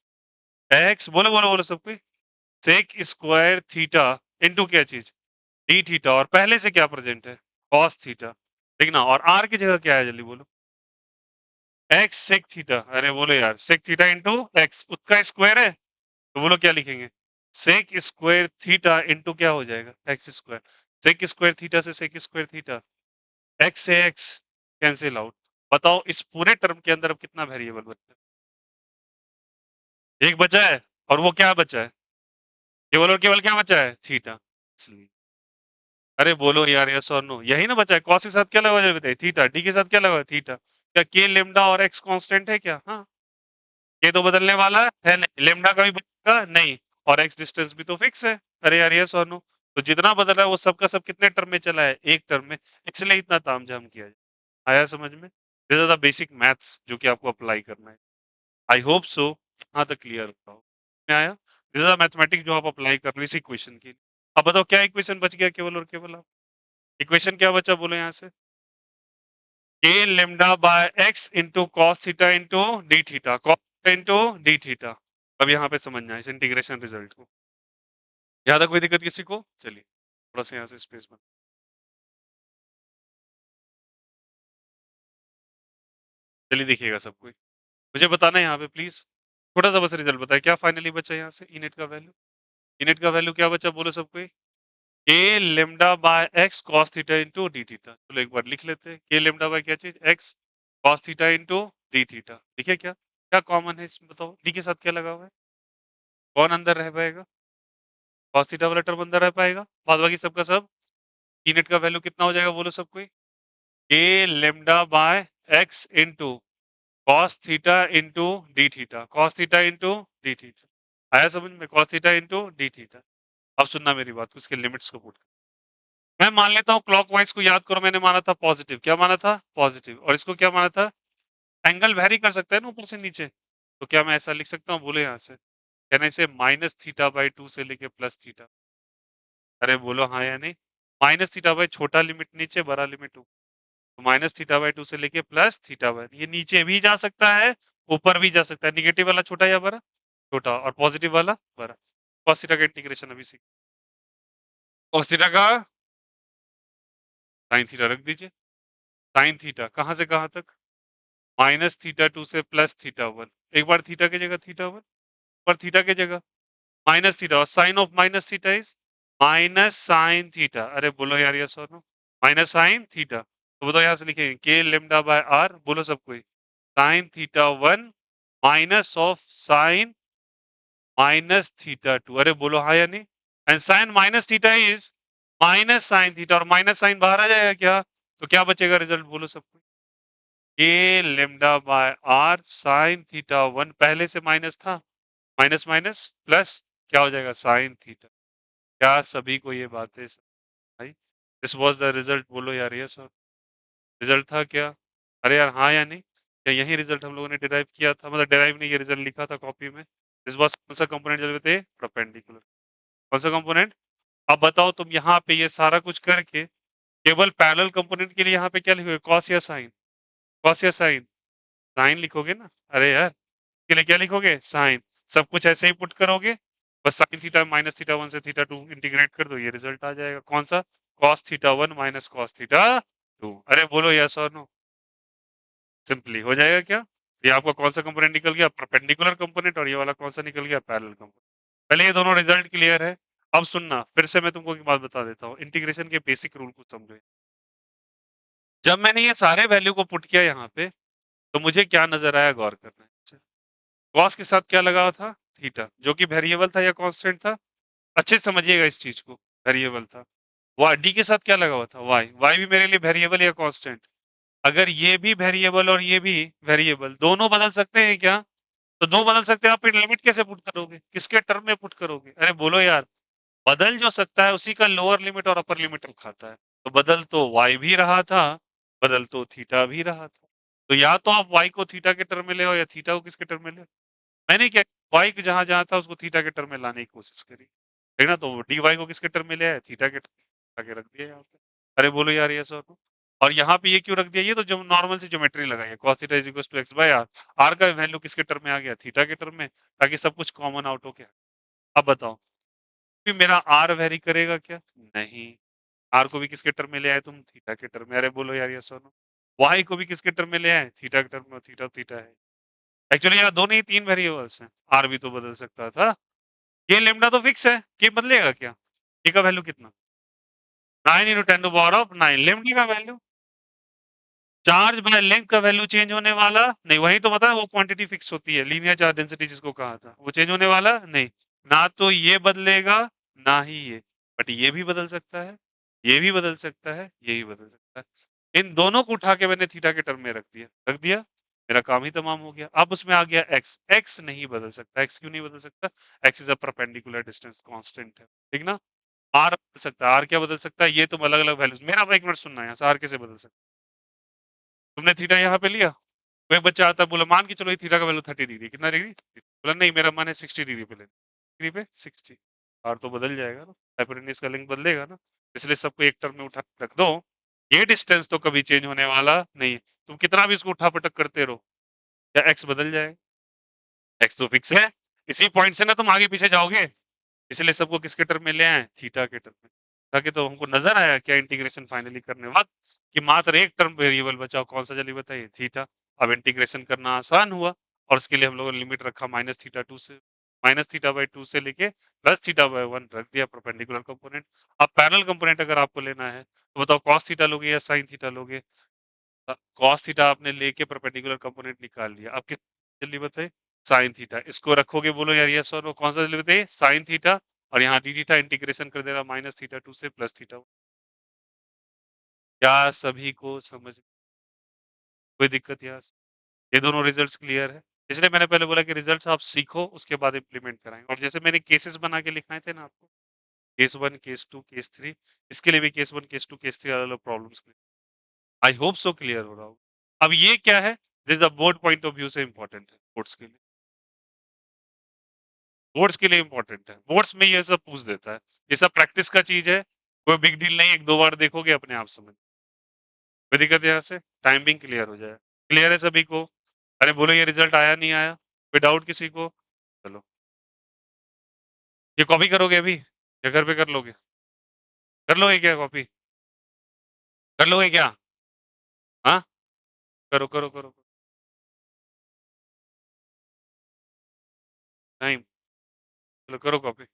x बोलो बोलो बोलो सब कोई, सेक स्क्वायर थीटा इनटू क्या चीज, डी थीटा, और पहले से क्या प्रेजेंट है, cos थीटा, ठीक ना, और r की जगह क्या है जल्दी बोलो, x सेक थीटा, अरे बोलो यार सेक थीटा इंटू एक्स, उसका स्क्वायर है, तो बोलो क्या लिखेंगे, सेक स्क्वायर थीटा इंटू क्या हो जाएगा, X square, sec square theta से सेक स्क्वायर थीटा, एक्स से एक्स कैंसिल आउट। बताओ इस पूरे टर्म के अंदर अब कितना वेरिएबल बचा है, एक बचा है, और वो क्या बचा है, केवल और केवल क्या बचा है, थीटा। इसलिए अरे बोलो यार यस और नो, यही ना बचा है, कॉस के साथ क्या लगा हुआ है थीटा, डी के साथ क्या लगा हुआ है थीटा, क्या के लेमडा और एक्स कांस्टेंट है क्या, हाँ, के तो बदलने वाला है नहीं, लेमडा का भी बदलेगा नहीं, और एक्स डिस्टेंस भी तो फिक्स है। अरे यार यस और नो, तो जितना बदल रहा है वो सबका सब कितने टर्म में चला है, एक टर्म में, इसलिए इतना तामझाम किया जाए। आया समझ में, this is the basic maths जो कि आपको अप्लाई करना है। आई होप सो यहाँ तक क्लियर हो आया, दिस इज द मैथमेटिक्स जो आप अप्लाई कर रहे हो इसी क्वेश्चन के लिए। अब बताओ क्या इक्वेशन बच गया केवल और केवल, आप इक्वेशन क्या बचा बोलो यहाँ से, K lambda bye x into cos theta into D theta, cos into D theta. अब यहाँ पे समझना है इस इंटीग्रेशन रिजल्ट को, यहाँ तक कोई दिक्कत किसी को, चलिए थोड़ा सा यहाँ से स्पेस बन, चलिए देखिएगा सब कोई, मुझे बताना है यहाँ पे प्लीज, छोटा सा बस रिजल्ट बताए क्या फाइनली बचा यहाँ से, इनेट का वैल्यू, इनेट का वैल्यू क्या बचा बोलो सब कोई, K lambda bye x cos theta into D theta. चलो एक बार लिख लेते हैं, के लेमडा बाय क्या चीज, x cos theta into D theta, देखिए क्या क्या कॉमन है इसमें, बताओ डी के साथ क्या लगा हुआ है, कौन अंदर रह पाएगा, कॉस थीटा वाला टर्म अंदर रह पाएगा, बाद बाकी सबका सब, इनेट का वैल्यू कितना हो जाएगा बोलो सब कोई, K lambda bye x into cos theta into D theta, cos theta into D theta, आया समझ में, cos theta into D theta. अब सुनना मेरी बात, उसके लिमिट्स को पुट, मैं मान लेता हूँ क्लॉकवाइज को याद करो, मैंने माना था पॉजिटिव, क्या माना था पॉजिटिव, और इसको क्या माना था, एंगल वेरी कर सकता है ना ऊपर से नीचे, तो क्या मैं ऐसा लिख सकता हूँ बोले यहाँ से, कहना इसे माइनस थीटा बाई टू से लेके प्लस थीटा, अरे बोलो हाँ या नहीं, माइनस थीटा बाई छोटा लिमिट नीचे बड़ा लिमिट ऊपर, तो माइनस थीटा बाई टू से लेके प्लस थीटा बाई, ये नीचे भी जा सकता है ऊपर भी जा सकता है, निगेटिव वाला छोटा या बड़ा, छोटा, और पॉजिटिव वाला बड़ा। कॉस थीटा का इंटीग्रेशन अभी सीख, कॉस थीटा का साइन थीटा रख दीजिए, साइन थीटा कहाँ से कहाँ तक, माइनस थीटा टू से प्लस थीटा वन, एक बार थीटा की जगह थीटा वन, पर थीटा की जगह माइनस थीटा, और sine of minus theta is minus sine theta, अरे बोलो यार यस और नो, माइनस साइन थीटा, तो बताओ यहाँ से लिखेंगे के लेमडा बाय आर, बोलो सब कोई, sine theta one minus of sine minus theta two, अरे बोलो हाँ या नहीं, and sine minus theta is minus sine theta, और माइनस साइन बाहर आ जाएगा क्या, तो क्या बचेगा रिजल्ट बोलो सब कोई, K lambda by R sine theta one, पहले से माइनस था, माइनस माइनस प्लस क्या हो जाएगा साइन थीटा। क्या सभी को ये बातें भाई दिस वाज द रिजल्ट बोलो यार यस और रिजल्ट था क्या? अरे यार हाँ या नहीं? क्या यही रिजल्ट हम लोगों ने डिराइव किया था? मतलब डिराइव नहीं ये रिजल्ट लिखा था कॉपी में। दिस वाज कौन सा कंपोनेंट चल रहे थे? परपेंडिकुलर। कौन सा कंपोनेंट? अब बताओ तुम यहाँ पे ये सारा कुछ करके केवल पैरेलल कंपोनेंट के लिए यहाँ पे क्या लिखोगे? कॉस या साइन? कॉस या साइन? साइन लिखोगे ना? अरे यार के लिए क्या लिखोगे? साइन। सब कुछ ऐसे ही पुट करोगे, बस sine theta minus theta one से थीटा टू इंटीग्रेट कर दो, ये रिजल्ट आ जाएगा। कौन सा? Cos theta one minus cos theta two. अरे बोलो यस और नो। सिंपली हो जाएगा क्या? ये आपका कौन सा कंपोनेंट निकल गया? Perpendicular component. और ये वाला कौन सा निकल गया? Parallel component. पहले ये दोनों रिजल्ट क्लियर है। अब सुनना फिर से मैं तुमको एक बात बता देता हूँ, इंटीग्रेशन के बेसिक रूल को समझो। जब मैंने ये सारे वैल्यू को पुट किया यहाँ पे, तो मुझे क्या नजर आया गौर करना है। कॉस के साथ क्या लगा हुआ था? थीटा, जो कि वेरिएबल था या कांस्टेंट था? अच्छे से समझिएगा इस चीज को। वेरिएबल था। वाई डी के साथ क्या लगा हुआ था? वाई। वाई भी मेरे लिए वेरिएबल या कांस्टेंट? अगर ये भी वेरिएबल और ये भी वेरिएबल, दोनों बदल सकते हैं क्या? तो दो बदल सकते हैं, आप फिर लिमिट कैसे पुट करोगे? किसके टर्म में पुट करोगे? अरे बोलो यार। बदल जो सकता है उसी का लोअर लिमिट और अपर लिमिट खाता है। तो बदल तो y भी रहा था, बदल तो थीटा भी रहा था। तो या तो आप y को थीटा के टर्म में ले आओ या थीटा को किसके टर्म में ले आओ। मैंने क्या, y को जहां जहां था उसको थीटा के टर्म में लाने की कोशिश करी, ठीक ना? तो dy को किसके टर्म में ले आया? थीटा के टर्म आगे रख दिया यहाँ पे। अरे बोलो यार ये सर। और यहाँ पे ये क्यों रख दिया? ये तो जो नॉर्मल सी ज्योमेट्री लगाई है, cos theta is equal to X by R. R का वैल्यू किसके टर्म में आ गया? थीटा के टर्म में, ताकि सब कुछ कॉमन आउट हो गया। अब बताओ भी मेरा आर वेरी करेगा क्या? नहीं। आर को भी किसके टर्म में ले आए तुम? थीटा के टर्म में। अरे बोलो यार ये सुनो। वाई को भी किसके टर्म में ले आए? थीटा के टर्म में। थीटा थीटा है। एक्चुअली यहाँ दोनों ही तीन वेरिएबल्स हैं। आर भी तो बदल सकता था। ये लेमडा तो फिक्स है, ये बदलेगा क्या? ये का वैल्यू कितना? 9 into 10 to power of 9। Lambda का वैल्यू चार्ज बाय लेंथ का वैल्यू चेंज होने वाला नहीं। वही तो बता, वो क्वांटिटी फिक्स होती है, लीनियर चार्ज डेंसिटी जिसको कहा था, वो चेंज होने वाला नहीं। ना तो ये बदलेगा, ना ही ये। बट ये भी बदल सकता है, ये भी बदल सकता है, ये भी बदल सकता है। इन दोनों को उठा के मैंने थीटा के टर्म में रख दिया, रख दिया। मेरा काम ही तमाम हो गया। अब उसमें आ गया एक्स। एक्स नहीं बदल सकता। एक्स क्यों नहीं बदल सकता? X is a perpendicular distance constant है, ठीक ना? आर बदल सकता है। आर क्या बदल सकता है? ये तुम अलग अलग वैल्यूज, मेरा एक मिनट सुनना है, यहाँ से आर कैसे बदल सकता है? तुमने थीटा यहाँ पे लिया, कोई बच्चा आता है, बोला मान के चलो ये थीटा का वैल्यू 30 डिग्री, कितना डिग्री? बोला नहीं मेरा मन है 60 डिग्री पे ले, डिग्री पे 60। आर तो बदल जाएगा ना, हाइपोटेन्यूज का लिंक बदलेगा ना। इसलिए सबको एक टर्म में उठा के रख दो। ये डिस्टेंस तो कभी चेंज होने वाला नहीं है। तुम कितना भी इसको उठा पटक करते रहो, क्या एक्स बदल जाएगा? एक्स तो फिक्स है। इसी पॉइंट से ना तुम आगे पीछे जाओगे। इसलिए सबको किसके टर्म में ले आए? थीटा के टर्म में। ताकि तो हमको नजर आया क्या इंटीग्रेशन फाइनली करने वक्त कि मात्र एक टर्म वेरिएबल बचा, कौन सा? चलिए बताइए, थीटा। अब इंटीग्रेशन करना आसान हुआ, और उसके लिए हम लोगों ने लिमिट रखा माइनस थीटा टू से, माइनस थीटा बाई टू से लेके प्लस थीटा बाई वन रख दिया परपेंडिकुलर कंपोनेंट। अब पैरेलल कंपोनेंट अगर आपको लेना है तो बताओ कॉस थीटा लोगे या साइन थीटा लोगे? कॉस थीटा आपने लेके परपेंडिकुलर कंपोनेंट निकाल लिया, अब किस? जल्दी बताइए। Sine theta. इसको रखोगे, बोलो यार यस और नो। कौन सा? जल्दी बताइए। Sign theta. और यहाँ डी थीटा इंटीग्रेशन कर दे रहा माइनस थीटा टू से प्लस थीटा। क्या सभी को समझ कोई दिक्कत यहाँ से? ये दोनों रिजल्ट्स क्लियर है। इसलिए मैंने पहले बोला कि रिजल्ट्स आप सीखो, उसके बाद इम्प्लीमेंट कराएंगे। और जैसे मैंने केसेस बना के लिखाए थे ना आपको, case one case two case three, इसके लिए भी case one case two case three अलग अलग problems. I hope so clear हो रहा हो। अब ये क्या है? This the board point of view से इंपॉर्टेंट है, बोर्ड्स के लिए। बोर्ड्स के लिए इंपॉर्टेंट है, बोर्ड्स में ये सब पूछ देता है। ये सब प्रैक्टिस का चीज है, कोई बिग डील नहीं, एक दो बार देखोगे अपने आप समझ। कोई दिक्कत यहाँ से? टाइमिंग क्लियर हो जाए। क्लियर है सभी को? अरे बोलो ये रिजल्ट आया नहीं आया? कोई डाउट किसी को? चलो, ये कॉपी करोगे अभी या घर पे कर लोगे? कर लोगे क्या कॉपी? कर लोगे क्या? हाँ, करो करो करो। टाइम। चलो करो कॉपी।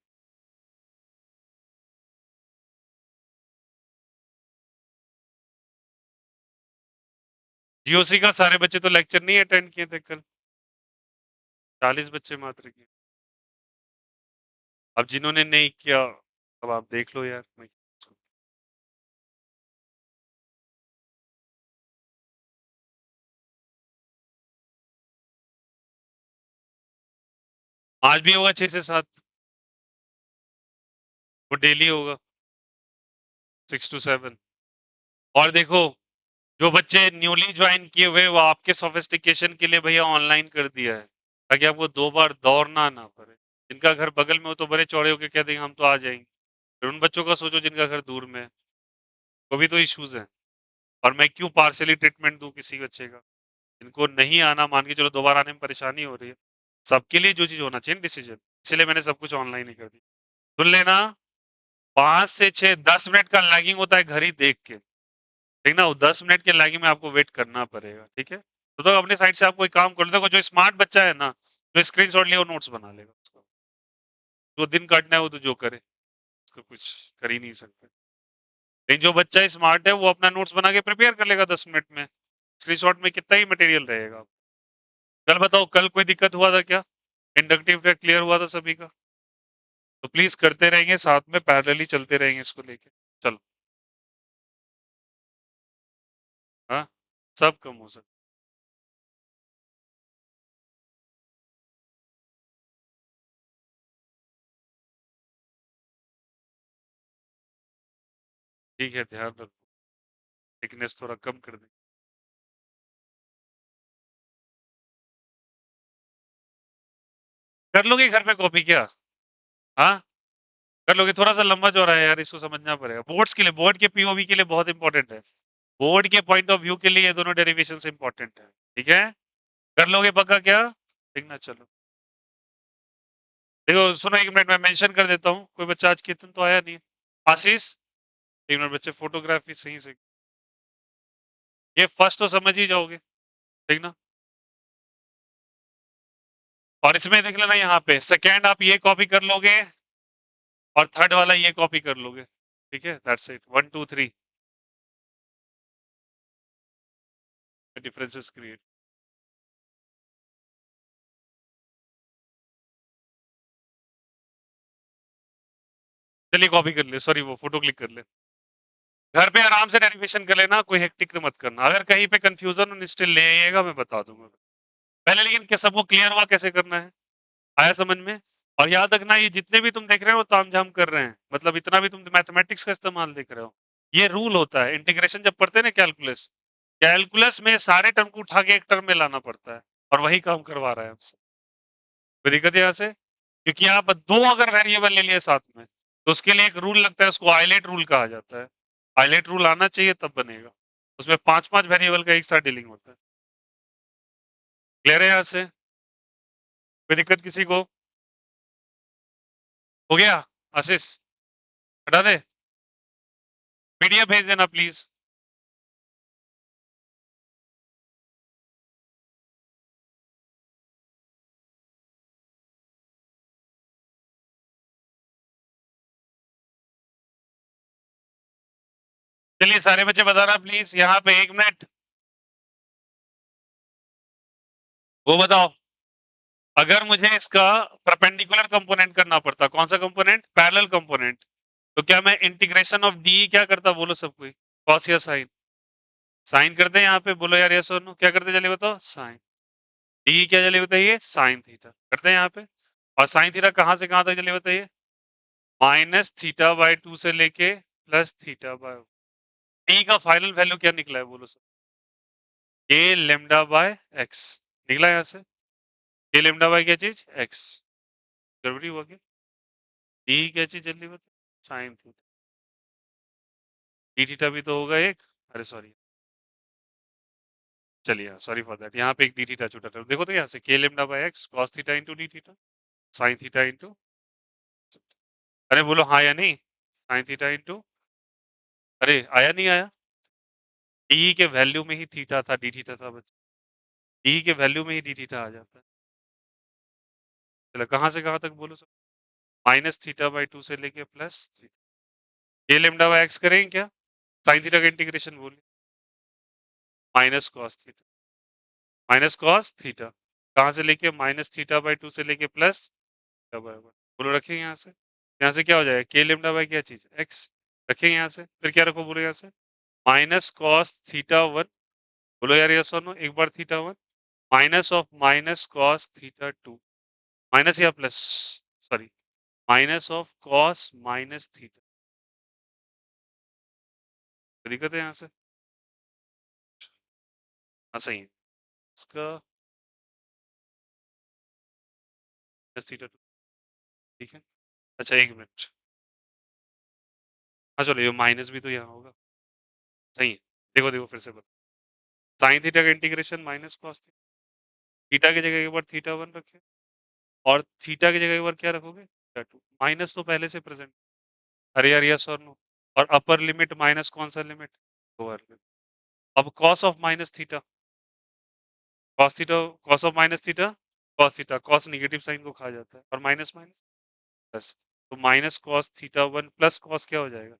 जीओसी का सारे बच्चे तो लेक्चर नहीं अटेंड किए थे कल, 40 बच्चे मात्र किए। अब जिन्होंने नहीं किया, अब आप देख लो यार। मैं आज भी होगा 6 से 7। वो डेली होगा 6 to 7। और देखो, जो बच्चे न्यूली ज्वाइन किए हुए, वो आपके सोफिस्टिकेशन के लिए भैया ऑनलाइन कर दिया है, ताकि आपको 2 बार दौड़ना ना पड़े। जिनका घर बगल में हो तो बड़े चौड़े होके कह देंगे हम तो आ जाएंगे। फिर उन बच्चों का सोचो जिनका घर दूर में है, वो भी तो इश्यूज हैं। और मैं क्यों पार्शियली ट्रीटमेंट दूं किसी बच्चे का? इनको नहीं आना, मान के चलो 2 बार आने में परेशानी हो रही है, सबके लिए जो चीज होना चाहिए डिसीजन, इसलिए मैंने सब कुछ ऑनलाइन ही कर दिया। सुन लेना, 5 से 6 10 मिनट का लैगिंग होता है घर ही देख के, ठीक ना? वो 10 मिनट के लैगिंग में आपको वेट करना पड़ेगा, ठीक है? तो अपने साइड से आप कोई काम कर लो। देखो जो स्मार्ट बच्चा है ना, जो स्क्रीनशॉट लिया वो नोट्स बना लेगा उसका। जो दिन काटना है वो तो जो करे, उसको कुछ कर ही नहीं सकते। लेकिन जो बच्चा स्मार्ट है वो अपना नोट्स बना के प्रिपेयर कर लेगा 10 मिनट में। स्क्रीनशॉट में कितना ही मटेरियल रहेगा। कल बताओ, कल कोई दिक्कत हुआ था क्या? इंडक्टिव टेस्ट क्लियर हुआ था सभी का? तो प्लीज करते रहेंगे साथ में, पैरेलली चलते रहेंगे इसको लेके। चलो। हाँ, सब कम हो सकता। ठीक है, ध्यान रखो, थिकनेस थोड़ा कम कर दे। कर लोगे घर पे कॉपी क्या? हाँ, कर लोगे। थोड़ा सा लंबा चौड़ा है यार, इसको समझना पड़ेगा। बोर्ड्स के लिए, बोर्ड के पीओवी के लिए बहुत इंपॉर्टेंट है। बोर्ड के पॉइंट ऑफ व्यू के लिए ये दोनों डेरिवेशन इंपॉर्टेंट है। ठीक है, कर लोगे पक्का क्या? ठीक ना, चलो। देखो सुनो, 1 मिनट में मेंशन कर देता हूँ, कोई बच्चा आज कीर्तन तो आया नहीं है। आशीष, 1 मिनट बच्चे, फोटोग्राफी सही से। ये फर्स्ट तो समझ ही जाओगे, ठीक ना? और इसमें देख लेना, यहाँ पे सेकेंड आप ये कॉपी कर लोगे, और थर्ड वाला ये कॉपी कर लोगे। ठीक है, दैट्स इट, 1 2 3 डिफरेंसेस क्रिएट। चलिए कॉपी कर ले, सॉरी वो फोटो क्लिक कर ले। घर पे आराम से डेरिवेशन कर लेना, कोई हेक्टिक मत करना। अगर कहीं पे कंफ्यूजन स्टिल ले आइएगा, मैं बता दूंगा पहले। लेकिन क्या सबको क्लियर हुआ कैसे करना है? आया समझ में? और याद रखना, ये जितने भी तुम देख रहे हो तामझाम कर रहे हैं, मतलब इतना भी तुम मैथमेटिक्स का इस्तेमाल देख रहे हो, ये रूल होता है। इंटीग्रेशन जब पढ़ते हैं ना, कैलकुलस, कैलकुलस में सारे टर्म को उठा के एक टर्म में लाना पड़ता है, और वही काम करवा रहा है हमसे। कोई दिक्कत है यहाँ से? क्योंकि आप दो अगर वेरिएबल ले लिए साथ में, तो उसके लिए एक रूल लगता है, उसको आइलेट रूल कहा जाता है। आइलेट रूल आना चाहिए तब बनेगा। उसमें 5 5 वेरिएबल का एक साथ डीलिंग होता है। क्लियर है यहाँ से? कोई दिक्कत किसी को? हो गया? आशीष, हटा दे, पीडीएफ भेज देना प्लीज। चलिए सारे बच्चे बताना प्लीज, यहाँ पे 1 मिनट। वो बताओ, अगर मुझे इसका परपेंडिकुलर कंपोनेंट करना पड़ता, कौन सा कंपोनेंट? पैरेलल कंपोनेंट, तो क्या मैं इंटीग्रेशन ऑफ डी क्या करता? बोलो सब कोई, कॉस या साइन? साइन करते हैं यहाँ पे, बोलो यार यस और नो, क्या करते चलिए बताओ? साइन। डी क्या चलिए बताइए? साइन थीटा करते हैं यहाँ पे। और साइन थीटा कहाँ से कहाँ तक चलिए बताइए? -θ/2 से लेके +θ/, डी का फाइनल वैल्यू क्या निकला है बोलो सब? के λ/x निकला यहाँ से। के λ क्या चीज? x। गड़बड़ी हुआ क्या? डी क्या चीज जल्दी बता? Sine theta. डी थीटा भी तो होगा एक, अरे सॉरी, चलिए सॉरी फॉर दैट, यहाँ पे एक डी थीटा छूटा था। देखो तो यहाँ से के λ/x cos theta into D theta, sine theta into, अरे बोलो हाँ या नहीं? साइन थीटा इंटू, अरे आया नहीं आया? डी के वैल्यू में ही थीटा था, डी थीटा था बच्चा। डी के वैल्यू में ही डी थीटा आ जाता है। चलो कहाँ से कहाँ तक बोलो सब? -θ/2 से लेके प्लस के λ/x करेंगे क्या? साइन थीटा का इंटीग्रेशन बोलिए। Minus cos theta, minus cos theta, कहाँ से लेके? -θ/2 से लेके प्लस थीटा/1। बोलो रखेंगे यहाँ से, यहाँ से क्या हो जाएगा? के λ क्या चीज? x। रखेंगे यहाँ से, फिर क्या रखो बोलो यहाँ से? -cos θ1, बोलो यार यस और नो, एक बार θ1, माइनस ऑफ -cos θ2, माइनस या plus, sorry, minus of cos minus theta, कोई दिक्कत है यहाँ से? हाँ सही है इसका, माइनस थीटा 2, ठीक है। अच्छा एक मिनट, हाँ चलो ये माइनस भी तो यहाँ होगा, सही है। देखो देखो फिर से बता, साइन थीटा का integration minus cos theta, theta की जगह एक बार थीटा 1 रखे, और थीटा की जगह एक बार क्या रखोगे, थीटा 2, माइनस तो पहले से प्रेजेंट, अरे यार यस और नो, और अपर लिमिट माइनस कौन सा लिमिट, लोअर लिमिट। अब cos of minus theta, cos theta, cos of minus theta, cos theta, cos negative sign को खा जाता है, और माइनस माइनस प्लस, तो minus cos theta 1 plus cos क्या हो जाएगा,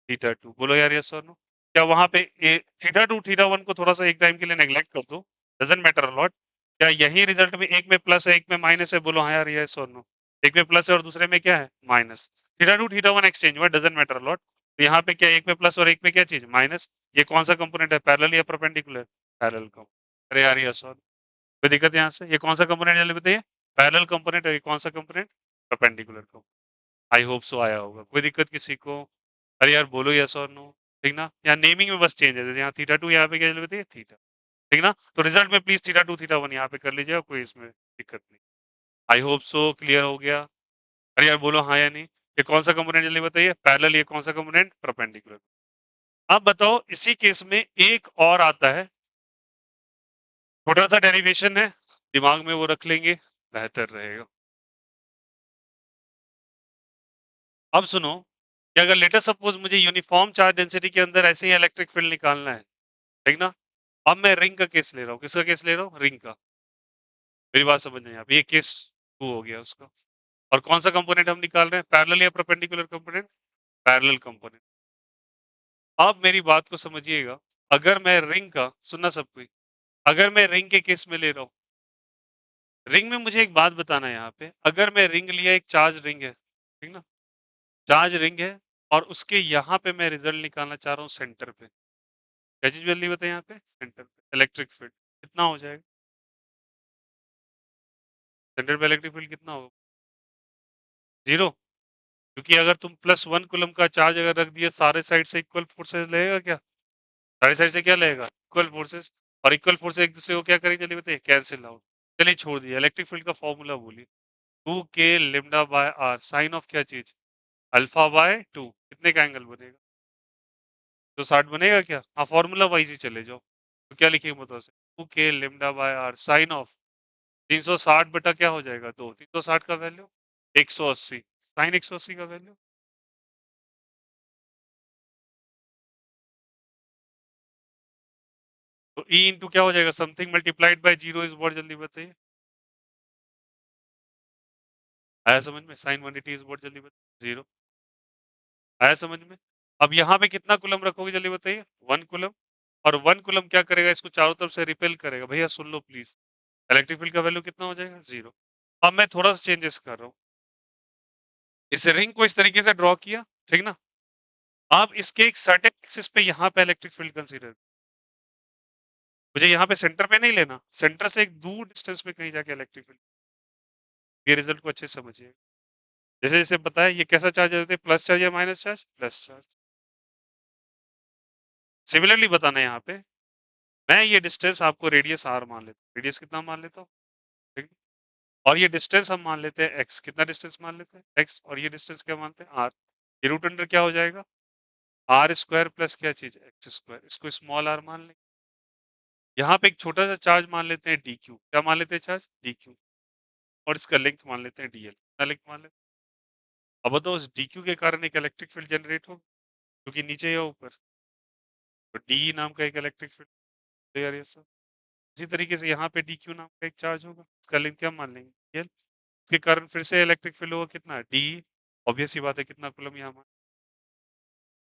थीटा 2, बोलो यार यस और नो। क्या वहां पे थीटा 2 थीटा 1 को थोड़ा सा एक टाइम के लिए नेग्लेक्ट कर दो, डजंट मैटर अलॉट, क्या यही रिजल्ट में एक में प्लस है एक में माइनस है, बोलो हाँ यार यस और नो। एक में प्लस है और दूसरे में क्या है, माइनस, थीटा 2 थीटा 1 एक्सचेंज हुआ, डजंट मैटर अलॉट, तो यहाँ पे क्या एक में प्लस और एक में क्या चीज माइनस, ये कौन सा कंपोनेंट है, पैरेलल या परपेंडिकुलर, पैरेलल का, अरे यार यस और, कोई दिक्कत है यहाँ से, ये कौन सा कंपोनेंट जल्दी बताइए, पैरेलल कंपोनेंट है, ये कौन सा कंपोनेंट, परपेंडिकुलर कंपोनेंट, आई होप सो आया होगा, कोई दिक्कत किसी को, अरे यार बोलो यस और नो, ठीक ना, यहाँ नेमिंग में बस चेंज है, जैसे यहाँ थीटा 2 यहाँ पे क्या जल्दी बताइए, थीटा, ठीक ना, तो रिजल्ट में प्लीज थीटा 2 थीटा 1 यहाँ पे कर लीजिएगा, कोई इसमें दिक्कत नहीं, आई होप सो क्लियर हो गया। अरे यार बोलो हाँ या नहीं, ये कौन सा कंपोनेंट जल्दी बताइए, पैरेलल, ये कौन सा कंपोनेंट, परपेंडिकुलर। अब बताओ इसी केस में एक और आता है, छोटा सा डेरिवेशन है, दिमाग में वो रख लेंगे, बेहतर रहेगा। अब सुनो कि अगर लेटर सपोज मुझे यूनिफॉर्म चार्ज डेंसिटी के अंदर ऐसे ही इलेक्ट्रिक फील्ड निकालना है, ठीक ना, अब मैं रिंग का केस ले रहा हूँ, किसका केस ले रहा हूँ, रिंग का, मेरी बात समझ नहीं, आप ये केस 2 हो गया उसका, और कौन सा कंपोनेंट हम निकाल रहे हैं, पैरेलल या परपेंडिकुलर कंपोनेंट, पैरेलल कंपोनेंट। अब मेरी बात को समझिएगा, अगर मैं रिंग का, सुनना सब कोई, अगर मैं रिंग के केस में ले रहा हूँ, रिंग में मुझे एक बात बताना है यहाँ पे, अगर मैं रिंग लिया, एक चार्ज रिंग है, ठीक ना, चार्ज रिंग है, और उसके यहाँ पे मैं रिजल्ट निकालना चाह रहा हूँ सेंटर पे, क्या चीज जल्दी बताए, यहाँ पे सेंटर पे इलेक्ट्रिक फील्ड कितना हो जाएगा, सेंटर पे इलेक्ट्रिक फील्ड कितना होगा, जीरो, क्योंकि अगर तुम +1 कूलम का चार्ज अगर रख दिया, सारे साइड से इक्वल फोर्सेस लेगा क्या, सारी साइड से क्या लेगा, इक्वल फोर्सेस, और इक्वल फोर्स एक दूसरे को क्या करेंगे चलिए बताइए, कैंसिल आउट, चलिए छोड़ दिया, इलेक्ट्रिक फील्ड का फॉर्मूला बोलिए, 2k λ/r, साइन ऑफ क्या चीज, अल्फा/2, कितने का एंगल बनेगा, तो 60 बनेगा क्या, हाँ फॉर्मूला वाइज ही चले जाओ, तो क्या लिखेंगे बताओ, 2k λ/r साइन ऑफ 360 बटा क्या हो जाएगा, 2, 360 का वैल्यू 180, साइन 180 का वैल्यू, तो ई इंटू क्या हो जाएगा, something multiplied by zero is what, जल्दी बताइए, आया समझ में, साइन 180 इज व्हाट, जल्दी बताइए, जीरो, आया समझ में। अब यहाँ पे कितना कूलम रखोगे जल्दी बताइए, 1 कूलम, और 1 कूलम क्या करेगा, इसको चारों तरफ से रिपेल करेगा, भैया सुन लो प्लीज, इलेक्ट्रिक फील्ड का वैल्यू कितना हो जाएगा, जीरो। अब मैं थोड़ा सा चेंजेस कर रहा हूँ, इस रिंग को इस तरीके से ड्रॉ किया, ठीक ना, आप इसके एक सर्टेन एक्सिस पे यहाँ पे इलेक्ट्रिक फील्ड कंसीडर, मुझे यहाँ पे सेंटर पे नहीं लेना, सेंटर से एक दूर डिस्टेंस पे कहीं जाके इलेक्ट्रिक फील्ड, ये रिजल्ट को अच्छे से समझिए, जैसे जैसे बताया ये कैसा चार्ज देते हैं, प्लस चार्ज या minus charge, plus charge, similarly बताना है यहाँ पे, मैं ये डिस्टेंस आपको रेडियस आर मान लेता हूँ, रेडियस कितना मान लेता हूँ, ठीक है? और ये डिस्टेंस हम मान लेते हैं एक्स, कितना डिस्टेंस मान लेते हैं एक्स, और ये डिस्टेंस क्या मानते हैं आर, ये रूट अंडर क्या हो जाएगा, आर स्क्वायर प्लस क्या चीज, एक्स स्क्वायर, इसको स्मॉल आर मान लेंगे, यहाँ पे एक छोटा सा चार्ज मान लेते हैं डी क्यू, क्या मान लेते हैं चार्ज डी क्यू, और इसका लेंथ मान लेते हैं डीएल, कितना लेंथ मान लेते हैं, अब तो उस डी क्यू के कारण एक इलेक्ट्रिक फील्ड जनरेट हो, क्योंकि नीचे या ऊपर, तो डी नाम का एक इलेक्ट्रिक फील्ड यार, ये सब उसी तरीके से यहाँ पे डी क्यू नाम का एक चार्ज होगा, इसका लेंथ क्या मान लेंगे डीएल, इसके कारण फिर से इलेक्ट्रिक फील्ड होगा कितना डी, ऑब्वियस सी बात है कितना कूलम यहाँ मान,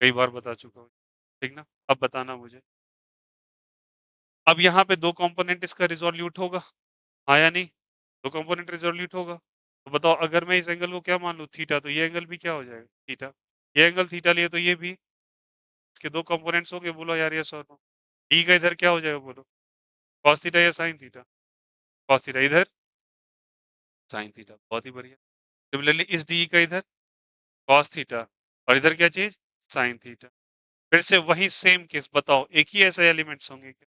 कई बार बता चुका हूँ, ठीक ना, अब बताना मुझे, अब यहाँ पे दो कंपोनेंट इसका रिजोल्यूट होगा, हाँ या नहीं, दो कंपोनेंट रिजोल्यूट होगा, तो बताओ अगर मैं इस एंगल को क्या मान लूँ थीटा, तो ये एंगल भी क्या हो जाएगा थीटा, ये एंगल थीटा लिए तो ये भी, इसके दो कंपोनेंट्स हो गए, बोलो यार यस और नो, डी का इधर क्या हो जाएगा बोलो, कॉस थीटा या साइन थीटा, कॉस थीटा, इधर साइन थीटा, बहुत ही बढ़िया। सिमिलरली इस डी का इधर कॉस थीटा और इधर क्या चीज, साइन थीटा। फिर से वही सेम केस, बताओ एक ही ऐसे एलिमेंट्स होंगे क्या?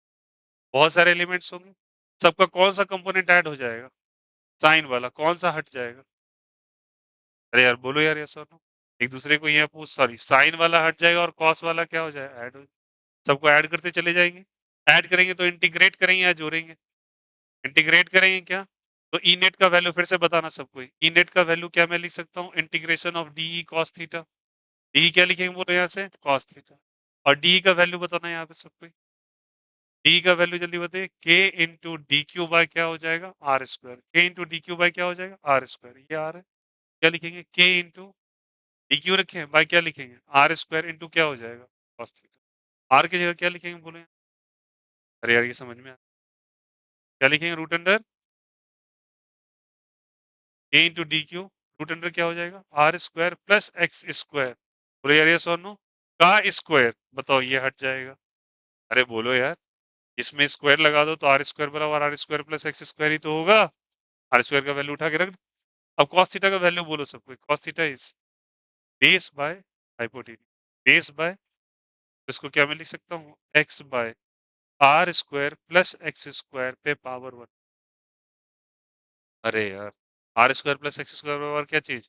बहुत सारे एलिमेंट्स होंगे, सबका कौन सा कंपोनेंट ऐड हो जाएगा? साइन वाला, कौन सा हट जाएगा? अरे यार बोलो यार, यस और नो। एक दूसरे को ये पूछ, सॉरी, साइन वाला हट जाएगा और कॉस वाला क्या हो जाएगा, ऐड हो। सबको ऐड करते चले जाएंगे। ऐड करेंगे तो इंटीग्रेट करेंगे या जोड़ेंगे? इंटीग्रेट करेंगे क्या? तो ई नेट का वैल्यू फिर से बताना सबको। ई नेट का वैल्यू क्या मैं लिख सकता हूँ, integration of D cos theta. D क्या लिखेंगे बोलो यहाँ से, कॉस थीटा। और डी का वैल्यू बताना यहाँ पे सबको। डी का वैल्यू जल्दी बताइए, के इंटू डी क्यू बाय क्या हो जाएगा, R square. K into D Q bye क्या हो जाएगा, आर स्क्वायर। ये आर है, क्या लिखेंगे, के इंटू डी क्यू रखे हैं, बाय क्या लिखेंगे, आर स्क्वायर इंटू क्या हो जाएगा, कॉस थीटा। आर की जगह क्या लिखेंगे बोले? अरे यार ये समझ में क्या लिखेंगे, root under A into D Q, root under क्या हो जाएगा, R square plus X square. बोलो यार यस और नो, का स्क्वायर, बताओ ये हट जाएगा। अरे बोलो यार, इसमें स्क्वायर लगा दो तो आर स्क्वायर बराबर R square plus X square ही तो होगा। आर स्क्वायर का वैल्यू उठा के रख दो। अब कॉस थीटा का वैल्यू बोलो सबको। Cos theta is base by hypotenuse, base by, इसको क्या मैं लिख सकता हूँ, X by R square plus X square पे पावर वन। अरे यार, R square plus X square बराबर क्या चीज,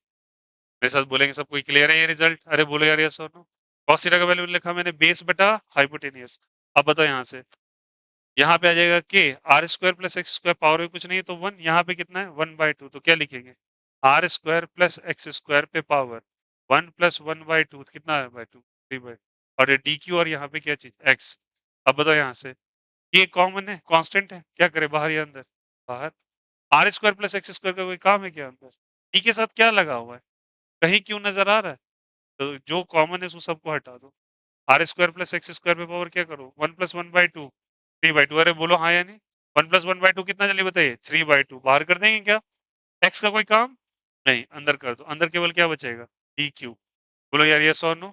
मेरे साथ बोलेंगे सब, कोई क्लियर है ये रिजल्ट? अरे बोलो यार यस और नो। कॉस थीटा का वैल्यू लिखा मैंने, बेस बटा हाइपोटेनियस। अब बताओ यहाँ से, यहाँ पे आ जाएगा के, R square plus X square, power में कुछ नहीं है तो वन, यहाँ पे कितना है, वन बाई टू, तो क्या लिखेंगे, R square plus X square पे power one plus one by two, कितना है, बाई टू, थ्री बाई। और ये डी क्यू और यहाँ पे क्या चीज, एक्स। अब बताओ यहाँ से, ये कॉमन है, कांस्टेंट है, क्या करे, बाहर या अंदर, बाहर। R square plus X square का कोई काम है क्या अंदर? डी के साथ क्या लगा हुआ है, कहीं क्यों नजर आ रहा है? तो जो कॉमन है उस सबको हटा दो। R square plus X square पे पावर क्या करो, one plus one by two, three by two. अरे बोलो हाँ या नहीं, one plus one by two कितना, जल्दी बताइए, थ्री बाई टू। बाहर कर देंगे क्या, एक्स का कोई काम नहीं, अंदर कर दो। अंदर केवल क्या बचेगा, डी क्यू। बोलो यार यस और नो,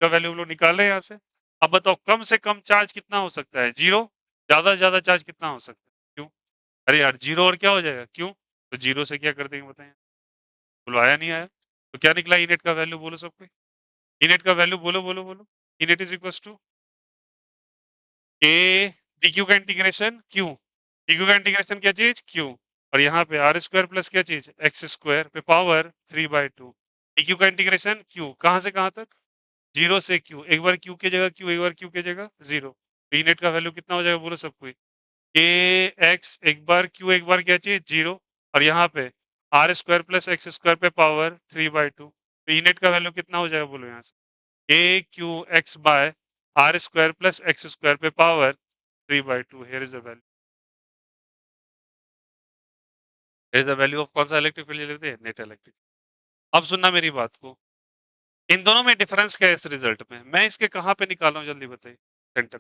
का वैल्यू हम लोग निकाल रहे हैं यहाँ से। अब बताओ कम से कम चार्ज कितना हो सकता है, जीरो। ज्यादा से ज्यादा चार्ज कितना हो सकता है, क्यों? अरे यार जीरो और क्या हो जाएगा, क्यों? तो जीरो से क्या कर देंगे बताएं, बोलो आया नहीं आया? तो क्या निकला इनेट का वैल्यू, बोलो सबको। इनेट का वैल्यू बोलो बोलो बोलो। इनेट इज इक्वल टू के डी क्यू का इंटीग्रेशन क्यू। डी क्यू का इंटीग्रेशन क्या चीज, क्यू। और यहाँ पे आर स्क्वायर प्लस क्या चीज, एक्स स्क्वायर पे power three by to. D Q का इंटीग्रेशन क्यू, कहाँ से कहाँ तक, जीरो से क्यू, एक बार क्यू की जगह क्यू, एक बार क्यू की जगह जीरो। तो इनेट का वैल्यू कितना हो जाएगा बोलो सबको, के एक्स एक बार क्यू, एक बार क्या चीज, जीरो। और यहाँ पे R square plus X square पे पावर थ्री बाई टू। तो इनेट का वैल्यू कितना हो जाएगा बोलो यहाँ से, A Q X by R square plus X square पे power three by two. Here is the value, here is the value of कौन सा इलेक्ट्रिक फील्ड लिखते हैं, नेट इलेक्ट्रिक। अब सुनना मेरी बात को, इन दोनों में डिफरेंस क्या है इस रिजल्ट में, मैं इसके कहाँ पे निकाला हूँ जल्दी बताइए, सेंटर।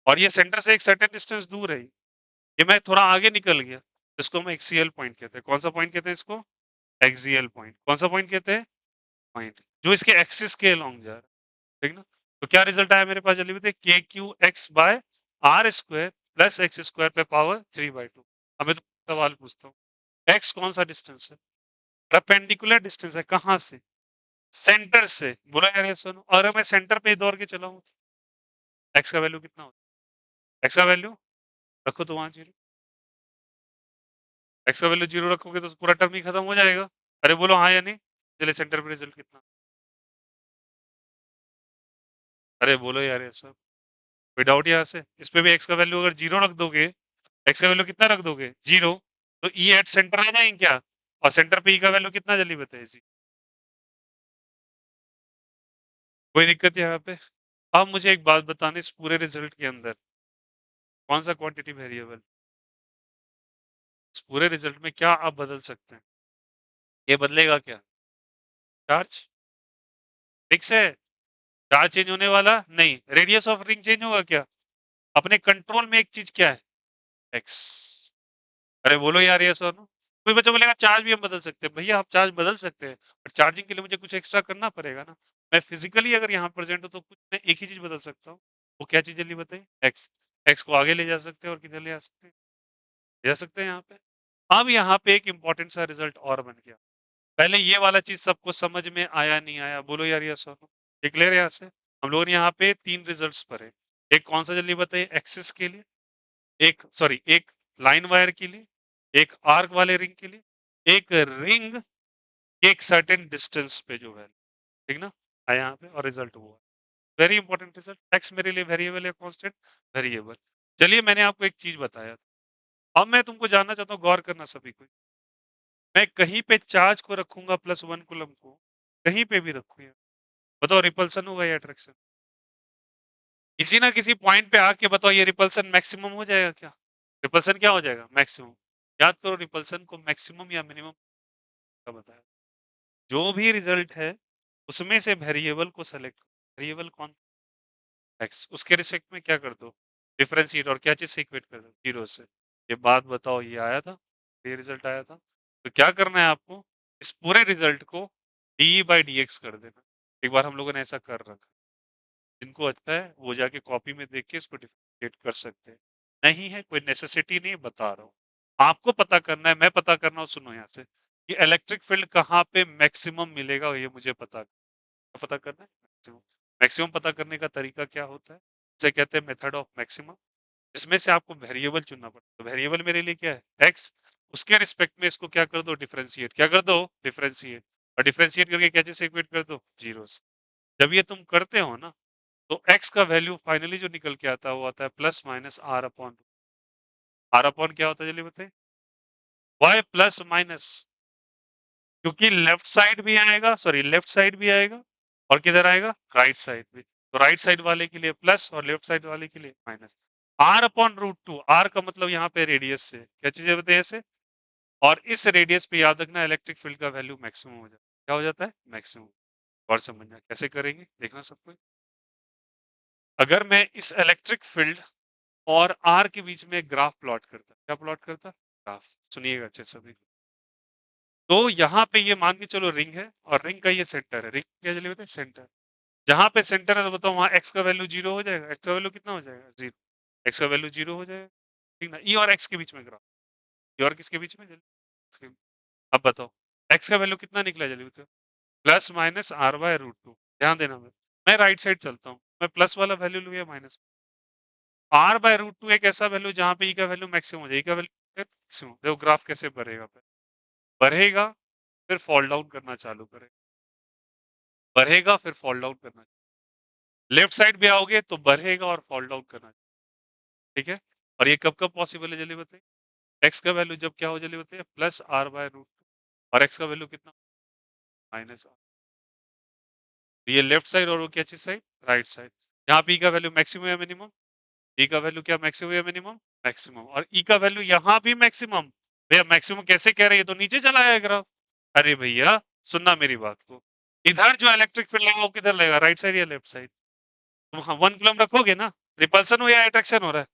और ये सेंटर से एक सर्टेन डिस्टेंस दूर है, ये मैं थोड़ा आगे निकल गया, इसको हम एक्सियल पॉइंट कहते हैं। कौन सा पॉइंट कहते हैं इसको, एक्सियल पॉइंट। कौन सा पॉइंट कहते हैं, पॉइंट जो इसके एक्सिस के अलोंग जा रहा है, ठीक ना। तो क्या रिजल्ट आया मेरे पास जल्दी बताइए, K Q X by R square plus X square पे पावर थ्री बाई टू। अब मैं तो सवाल पूछता हूँ, एक्स कौन सा डिस्टेंस है, परपेंडिकुलर डिस्टेंस है, कहाँ से, सेंटर से। बोला यार ये सुनो, और मैं सेंटर पे ही दौड़ के चला हूँ, एक्स का वैल्यू कितना होता है, एक्स का वैल्यू रखो तो वहां जीरो। एक्स का वैल्यू जीरो रखोगे तो पूरा टर्म ही खत्म हो जाएगा। अरे बोलो हाँ या नहीं, चलिए सेंटर पे रिजल्ट कितना, अरे बोलो यार ये सब, कोई डाउट यहाँ से, इस पे भी एक्स का वैल्यू अगर जीरो रख दोगे, एक्स का वैल्यू कितना रख दोगे, जीरो, तो ई एट सेंटर आ जाएंगे क्या? और सेंटर पे ई का वैल्यू कितना जल्दी बताइए जी, कोई दिक्कत है यहाँ पे? अब मुझे एक बात बतानी, इस पूरे रिजल्ट के अंदर कौन सा क्वांटिटी वेरिएबल, इस पूरे रिजल्ट में क्या आप बदल सकते हैं, ये बदलेगा क्या, चार्ज फिक्स है, चार्ज चेंज होने वाला नहीं, रेडियस ऑफ रिंग चेंज होगा क्या, अपने कंट्रोल में एक चीज क्या है, एक्स। अरे बोलो यार यस और नो। कोई बच्चा बोलेगा चार्ज भी हम बदल सकते हैं, भैया आप चार्ज बदल सकते हैं, पर चार्जिंग के लिए मुझे कुछ एक्स्ट्रा करना पड़ेगा ना। मैं फिजिकली अगर यहाँ प्रेजेंट हूँ तो कुछ मैं एक ही चीज बदल सकता हूँ, वो क्या चीज जल्दी बताइए, एक्स। एक्स को आगे ले जा सकते हैं और किधर ले जा सकते हैं, ले जा सकते हैं यहाँ पे, अब यहाँ पे एक इम्पोर्टेंट सा रिजल्ट और बन गया। पहले ये वाला चीज़ सबको समझ में आया, नहीं आया? बोलो यार यस और नो। ये क्लियर है यहाँ से? हम लोगों ने यहाँ पे 3 रिजल्ट्स पढ़े। एक कौन-सा जल्दी बताइए? एक्सिस के लिए, एक लाइन वायर के लिए, एक आर्क वाले रिंग के लिए, एक रिंग के एक सर्टेन डिस्टेंस पे जो है, ठीक ना? आया यहाँ पे और रिजल्ट वो है। Very important result. एक्स मेरे लिए वेरिएबल है, कांस्टेंट वेरिएबल। चलिए मैंने आपको एक चीज़ बताया। अब मैं तुमको जानना चाहता हूँ, गौर करना सभी कोई। मैं कहीं पे चार्ज को रखूंगा +1 कूलम को, कहीं पे भी रखूँ, बताओ रिपल्सन होगा या अट्रैक्शन? किसी ना किसी पॉइंट पे आके बताओ, ये रिपल्सन मैक्सिमम हो जाएगा क्या? रिपल्सन क्या हो जाएगा? मैक्सिमम। याद करो रिपल्सन को मैक्सिमम या मिनिमम का बताया। जो भी रिजल्ट है उसमें से वेरिएबल को सेलेक्ट करो। वेरिएबल कौन? एक्स। उसके रिस्पेक्ट में क्या कर दो? डिफरेंशिएट, और क्या चीज से इक्वेट कर दो? जीरो से। ये बात बताओ, ये आया था, ये रिजल्ट आया था। तो क्या करना है आपको? इस पूरे रिजल्ट को डी बाई डी एक्स कर देना। एक बार हम लोगों ने ऐसा कर रखा। जिनको अच्छा है वो जाके कॉपी में देख के इसको डिफरेंशिएट कर सकते हैं। नहीं है कोई नेसेसिटी नहीं, बता रहा हूँ। आपको पता करना है, मैं पता करना हूँ, सुनो यहाँ से। ये इलेक्ट्रिक फील्ड कहाँ पे मैक्सिमम मिलेगा ये मुझे पता करना है। मैक्सिमम। मैक्सिमम पता करने का तरीका क्या होता है? इसे कहते हैं मेथड ऑफ मैक्सिमम। इसमें से आपको वेरिएबल चुनना पड़ता है। वेरिएबल मेरे लिए क्या है? एक्स। उसके रिस्पेक्ट में इसको क्या कर दो? डिफरेंशिएट। क्या कर दो? डिफरेंशिएट। और डिफरेंशिएट करके क्या चीज से इक्वेट कर दो? जीरो से। जब ये तुम करते हो ना, तो x का वैल्यू फाइनली जो निकल के आता है वो आता है plus minus R upon. R upon क्या होता है जल्दी बताइए? y plus minus. क्योंकि लेफ्ट साइड भी आएगा, सॉरी लेफ्ट साइड भी आएगा, और किधर आएगा? राइट साइड भी। तो राइट साइड वाले के लिए प्लस और लेफ्ट साइड वाले के लिए minus. R upon root two. आर का मतलब यहाँ पे रेडियस से क्या चीजें बताइए ऐसे। और इस रेडियस पे याद रखना इलेक्ट्रिक फील्ड का वैल्यू मैक्सिमम हो जाता है। क्या हो जाता है? मैक्सिमम। और समझना कैसे करेंगे, देखना सबको। अगर मैं इस इलेक्ट्रिक फील्ड और आर के बीच में ग्राफ प्लॉट करता, क्या प्लॉट करता? ग्राफ। सुनिएगा अच्छे से सभी। तो यहाँ पे ये मान के चलो रिंग है, और रिंग का ये सेंटर है। रिंग क्या चलिए बताए? सेंटर। जहां पे सेंटर है तो बताओ वहां एक्स का वैल्यू जीरो हो जाएगा। एक्स का वैल्यू कितना हो जाएगा? जीरो। एक्स का वैल्यू जीरो हो जाएगा, ठीक ना? ई और एक्स के बीच में ग्राफ। ई और किसके बीच में? अब बताओ एक्स का वैल्यू कितना निकला जल्दी बताओ? Plus minus R by root two. ध्यान देना, मैं राइट साइड चलता हूँ, मैं प्लस वाला वैल्यू लूँ या minus? R by root two एक ऐसा वैल्यू जहां पे ई का वैल्यू मैक्सिमम हो जाए। ई का वैल्यू मैक्सिमम। देखो ग्राफ कैसे बढ़ेगा, बढ़ेगा फिर फॉल डाउन करना चालू करेगा, बढ़ेगा फिर फॉल डाउन करना। लेफ्ट साइड भी आओगे तो बढ़ेगा और फॉल डाउन करना, ठीक है? और ये कब कब पॉसिबल है जल्दी बताइए? एक्स का वैल्यू जब क्या हो जल्दी बताइए? Plus R by root. और एक्स का वैल्यू कितना? Minus R. ये लेफ्ट साइड और वो क्या चीज साइड? Right side. यहाँ पे ई का वैल्यू मैक्सिमम या मिनिमम? ई का वैल्यू क्या मैक्सिमम या मिनिमम? मैक्सिमम। और ई का वैल्यू यहाँ भी मैक्सिमम। भैया मैक्सिमम कैसे कह रहे हैं? ये तो नीचे चला है ग्राफ। अरे भैया सुनना मेरी बात को। इधर जो इलेक्ट्रिक फील्ड लगा वो किधर लगेगा? राइट साइड या लेफ्ट साइड? तुम हाँ 1 कूलम रखोगे ना, रिपल्सन हो या अट्रैक्शन हो रहा है?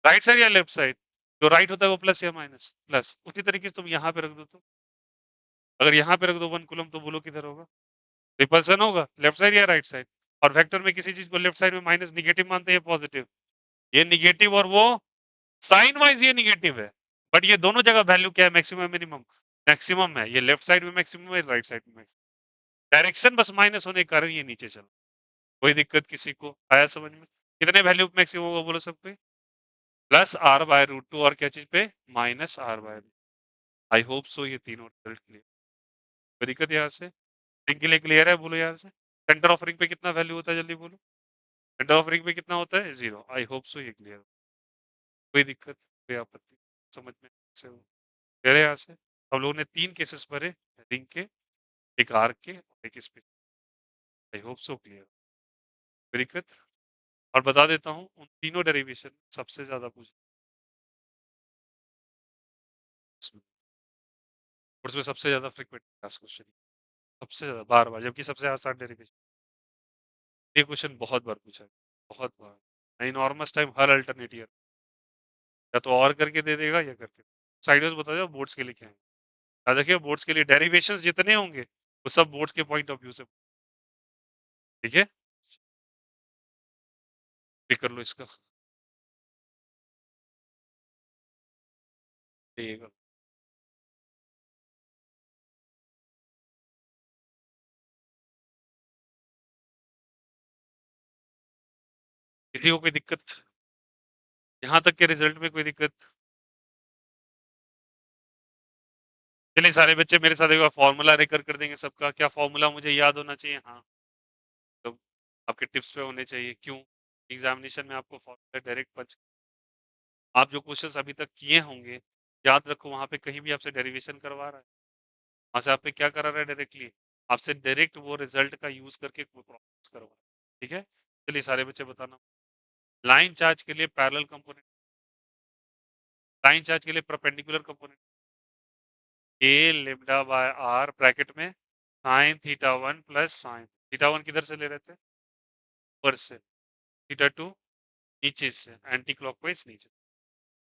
राइट साइड या लेफ्ट साइड? जो राइट होता है वो प्लस या माइनस? प्लस। उसी तरीके से तुम यहाँ पे रख दो तो, अगर यहाँ पे रख दो 1 कूलम तो बोलो किधर होगा? रिपल्सन होगा, लेफ्ट साइड या राइट साइड? और वेक्टर में किसी चीज को लेफ्ट साइड में माइनस निगेटिव मानते हैं पॉजिटिव? ये निगेटिव और वो साइन वाइज ये निगेटिव है। बट ये दोनों जगह वैल्यू क्या है? Maximum minimum? मैक्सिमम है। ये लेफ्ट साइड में मैक्सिमम है, राइट साइड में मैक्सिमम। डायरेक्शन बस माइनस होने के कारण ये नीचे चला। कोई दिक्कत किसी को आया समझ में? कितने वैल्यू मैक्सिमम होगा बोलो सबको? Plus R by root two, और क्या चीज पे? Minus R by. I hope so ये तीनों रिजल्ट क्लियर। कोई दिक्कत यहाँ से? रिंग के लिए क्लियर है? बोलो यार से। सेंटर ऑफ रिंग पे कितना वैल्यू होता है जल्दी बोलो? सेंटर ऑफ रिंग पे कितना होता है? जीरो। आई होप सो ये क्लियर। कोई दिक्कत, कोई आपत्ति समझ में से हो? क्लियर है यहाँ से? हम लोगों ने 3 केसेस भरे, रिंग के, एक आर्क के और एक स्पेस। आई होप सो क्लियर। कोई दिक्कत? और बता देता हूँ उन तीनों डेरिवेशन सबसे ज्यादा पूछ, और उसमें सबसे ज्यादा फ्रीक्वेंट क्वेश्चन, सबसे ज्यादा बार बार, जबकि सबसे आसान डेरिवेशन। ये क्वेश्चन बहुत बार पूछा है, बहुत बार। इनॉर्मस टाइम हर अल्टरनेट ईयर, या तो और करके दे देगा या करके। साइड बता जाओ बोर्ड्स के लिए क्या है। याद रखिए बोर्ड्स के लिए डेरिवेशंस जितने होंगे वो सब बोर्ड्स के पॉइंट ऑफ व्यू से, ठीक है? क्लिक कर लो इसका, ठीक है। किसी को कोई दिक्कत? यहाँ तक के रिजल्ट में कोई दिक्कत? चलिए सारे बच्चे मेरे साथ एक बार फॉर्मूला रिकॉर्ड कर देंगे सबका। क्या फॉर्मूला मुझे याद होना चाहिए? हाँ, तो आपके टिप्स पे होने चाहिए। क्यों? एग्जामिनेशन में आपको फॉर्मूला डायरेक्ट पंच, आप जो क्वेश्चंस अभी तक किए होंगे, याद रखो वहां पे कहीं भी आपसे डेरिवेशन करवा रहा है, वहां से आप पे क्या करा रहा है डायरेक्टली, आपसे डायरेक्ट वो रिजल्ट का यूज करके प्रॉब्लम्स करवा रहा है। ठीक है, चलिए सारे बच्चे बताना। लाइन चार्ज के लिए पैरेलल कंपोनेंट, लाइन चार्ज के लिए perpendicular component, A lambda by R bracket में sine theta one plus sine theta one किधर से ले रहे थे? ऊपर से, थीटा टू नीचे से, एंटी क्लॉकवाइज नीचे।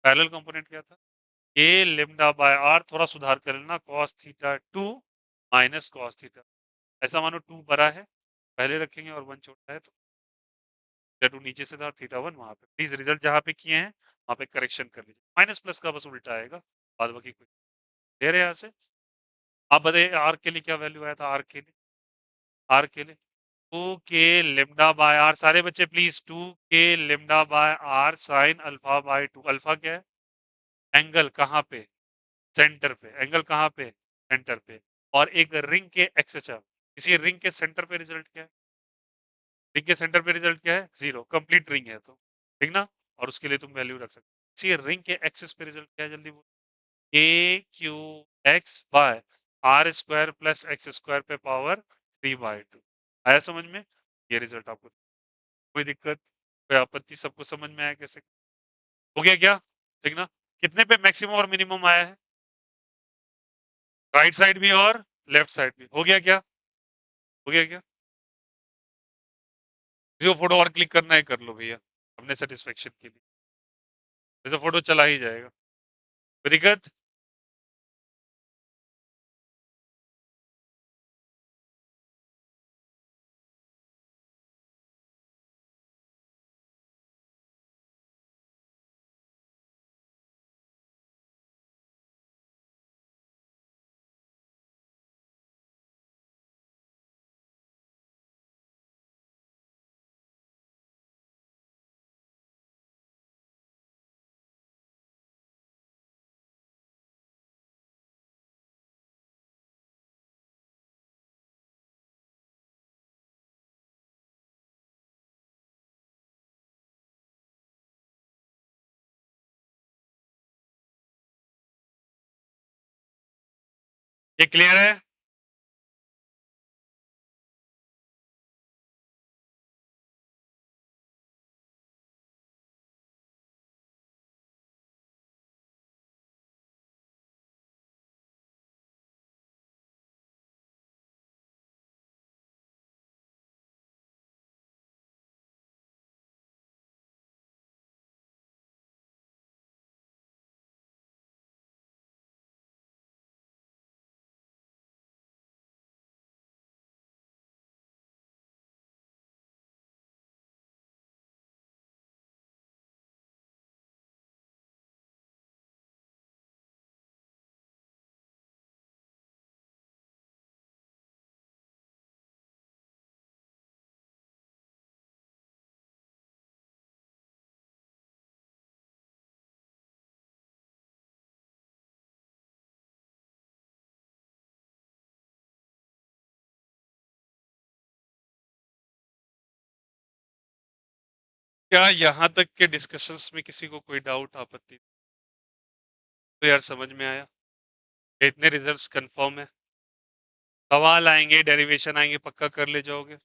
पैरेलल कंपोनेंट क्या था? ए लेमडा बाय आर, थोड़ा सुधार कर लेना, cos theta two minus cos theta. ऐसा मानो टू बड़ा है पहले रखेंगे और वन छोटा है, तो थीटा टू नीचे से था और थीटा वन वहां पे। प्लीज रिजल्ट जहां पे किए हैं वहां पे करेक्शन कर लीजिए। माइनस प्लस का बस उल्टा आएगा, बाद बाकी कुछ दे रहे यहाँ से। आप बताइए आर के लिए क्या वैल्यू आया था? आर के लिए, आर के लिए to K lambda by R. सारे बच्चे please, two K lambda by R sine alpha by two. Alpha क्या है? एंगल कहाँ पे? सेंटर पे। एंगल कहाँ पे? सेंटर पे। और एक रिंग के एक्सएचआर, इसी रिंग के सेंटर पे रिजल्ट क्या है? रिंग के सेंटर पे रिजल्ट क्या है? जीरो, कंप्लीट रिंग है तो, ठीक ना? और उसके लिए तुम वैल्यू रख सकते हो। इसी रिंग के एक्सिस पे रिजल्ट क्या है? जल्दी बोलो। A Q X by R square plus X square पे पावर 3/2। आया समझ में? ये रिजल्ट आपको, कोई दिक्कत, कोई आपत्ति? सबको समझ में आया कैसे? हो गया क्या? ठीक ना? कितने पे मैक्सिमम और मिनिमम आया है? राइट साइड भी और लेफ्ट साइड भी। हो गया क्या? हो गया क्या? जो फोटो और क्लिक करना है कर लो भैया, अपने सेटिस्फेक्शन के लिए, जैसे फोटो चला ही जाएगा। कोई दिक्कत? ये क्लियर है? क्या यहाँ तक के डिस्कशंस में किसी को कोई डाउट आपत्ति? तो यार समझ में आया? इतने रिजल्ट्स कंफर्म है? सवाल आएंगे, डेरिवेशन आएंगे, पक्का कर ले जाओगे?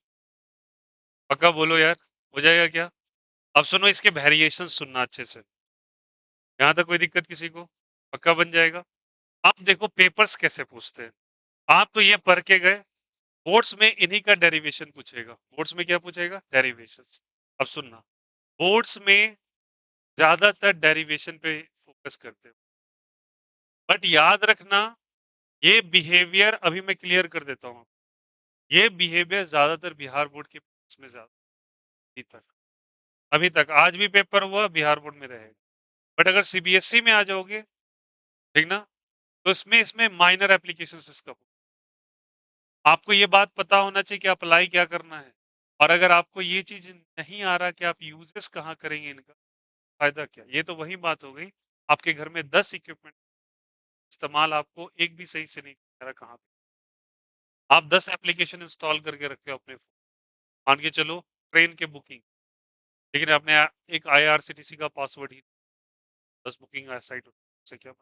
पक्का बोलो यार, हो जाएगा क्या? अब सुनो, इसके वेरिएशन सुनना अच्छे से। यहाँ तक कोई दिक्कत किसी को? पक्का बन जाएगा? आप देखो पेपर्स कैसे पूछते हैं। आप तो ये पढ़ के गए, बोर्ड्स में इन्हीं का डेरिवेशन पूछेगा। बोर्ड्स में क्या पूछेगा? डेरिवेशंस। अब सुनना, बोर्ड्स में ज्यादातर डेरिवेशन पे फोकस करते हैं, बट याद रखना, ये बिहेवियर अभी मैं क्लियर कर देता हूँ। ये बिहेवियर ज्यादातर बिहार बोर्ड के में ज्यादा, अभी तक, अभी तक आज भी पेपर हुआ बिहार बोर्ड में रहेगा। बट अगर सीबीएसई में आ जाओगे, ठीक ना, तो इसमें इसमें माइनर एप्लीकेशन इसका, आपको ये बात पता होना चाहिए कि अप्लाई क्या करना है। और अगर आपको ये चीज़ नहीं आ रहा कि आप यूज़ेस कहाँ करेंगे इनका, फ़ायदा क्या? ये तो वही बात हो गई, आपके घर में 10 इक्विपमेंट इस्तेमाल आपको एक भी सही से नहीं आ रहा कहाँ पे। आप 10 एप्लीकेशन इंस्टॉल करके रखे हो अपने फ़ोन, मान के चलो ट्रेन के बुकिंग, लेकिन आपने एक आईआरसीटीसी का पासवर्ड ही 10 बुकिंग साइट से क्या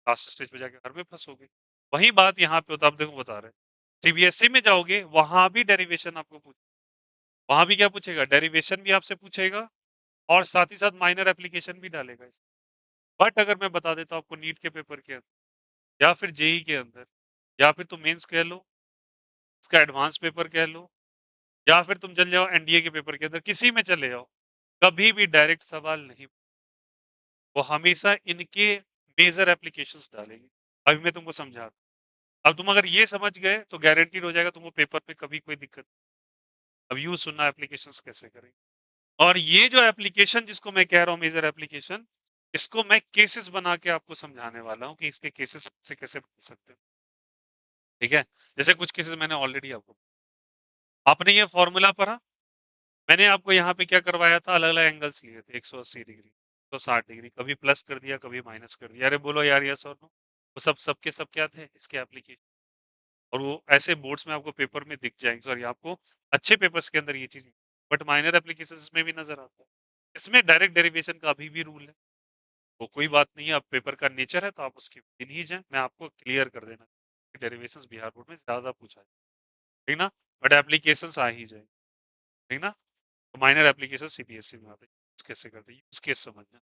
लास्ट स्टेज पे जाके घर में फँसोगे। वही बात यहाँ पे होता है, आप देखो बता रहे हैं। सीबीएसई में जाओगे, वहाँ भी डेरिवेशन आपको पूछ वहाँ भी क्या पूछेगा? डेरिवेशन भी आपसे पूछेगा और साथ ही साथ माइनर एप्लीकेशन भी डालेगा इस बट अगर मैं बता देता हूँ आपको नीट के पेपर के अंदर या फिर जेईई के अंदर या फिर तुम मेंस कह लो, इसका एडवांस पेपर कह लो या फिर तुम चले जाओ एनडीए के पेपर के अंदर, किसी में चले जाओ, कभी भी डायरेक्ट सवाल नहीं, वो हमेशा इनके मेजर एप्लीकेशंस डालेंगे। अभी मैं तुमको समझा अब तुम अगर ये समझ गए तो गारंटीड हो जाएगा तुमको पेपर पे कभी कोई दिक्कत। अब यूज सुनना एप्लीकेशंस कैसे करें और ये जो एप्लीकेशन जिसको मैं कह रहा हूँ मेजर एप्लीकेशन, इसको मैं केसेस बना के आपको समझाने वाला हूँ कि इसके केसेस से कैसे बन सकते हैं। ठीक है, जैसे कुछ केसेस मैंने ऑलरेडी आपको आपने ये फॉर्मूला पढ़ा, मैंने आपको यहाँ पे क्या करवाया था, अलग अलग एंगल्स लिए थे, 180 डिग्री, 160 डिग्री, कभी प्लस कर दिया कभी माइनस कर दिया। अरे बोलो यार यस और नो, वो सब सबके सब क्या थे इसके एप्लीकेशन, और वो ऐसे बोर्ड्स में आपको पेपर में दिख जाएंगे, सॉरी आपको अच्छे पेपर्स के अंदर ये चीज, बट माइनर एप्लीकेशंस में भी नजर आता है। इसमें डायरेक्ट डेरिवेशन का अभी भी रूल है, वो कोई बात नहीं है, अब पेपर का नेचर है तो आप उसके इन ही जाए, मैं आपको क्लियर कर देना डेरिवेशंस बिहार बोर्ड में ज्यादा पूछा है, ठीक ना, बट एप्लीकेशंस आ ही जाए, ठीक ना। तो माइनर एप्लीकेशन सीबीएसई में आते हैं, यूज कैसे करते हैं, यूज केस समझना,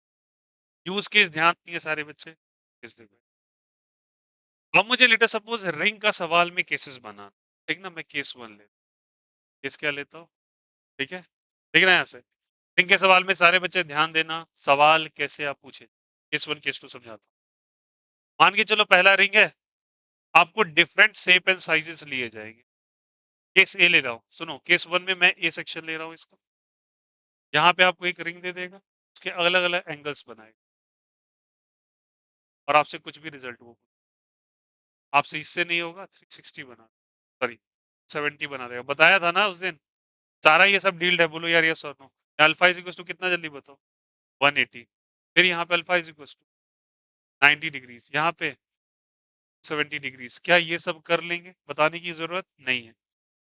यूज केस ध्यान दिए सारे बच्चे, केस देखो। अब मुझे लेटर सपोज रिंग का सवाल में केसेस बनाना, ठीक ना, मैं केस वन ले, केस क्या लेता हूँ, ठीक है, देखना यहाँ से, रिंग के सवाल में सारे बच्चे ध्यान देना, सवाल कैसे आप पूछे, केस वन केस टू समझाता हूँ। मान के चलो पहला रिंग है, आपको डिफरेंट शेप एंड साइजेस लिए जाएंगे। केस ए ले रहा हूँ, सुनो केस वन में मैं ए सेक्शन ले रहा हूँ इसका, यहाँ पे आपको एक रिंग दे देगा, उसके अलग अलग एंगल्स बनाएगा और आपसे कुछ भी रिजल्ट वो आपसे इससे नहीं होगा, 360 बना, सॉरी 70 बना देगा, बताया था ना उस दिन, सारा ये सब डील्ड है, बोलो यार यस और no. Alpha is equal to कितना जल्दी बताओ, 180, फिर यहाँ पे alpha is equal to 90 degrees, यहाँ पे 70 डिग्रीज, क्या ये सब कर लेंगे, बताने की जरूरत नहीं है।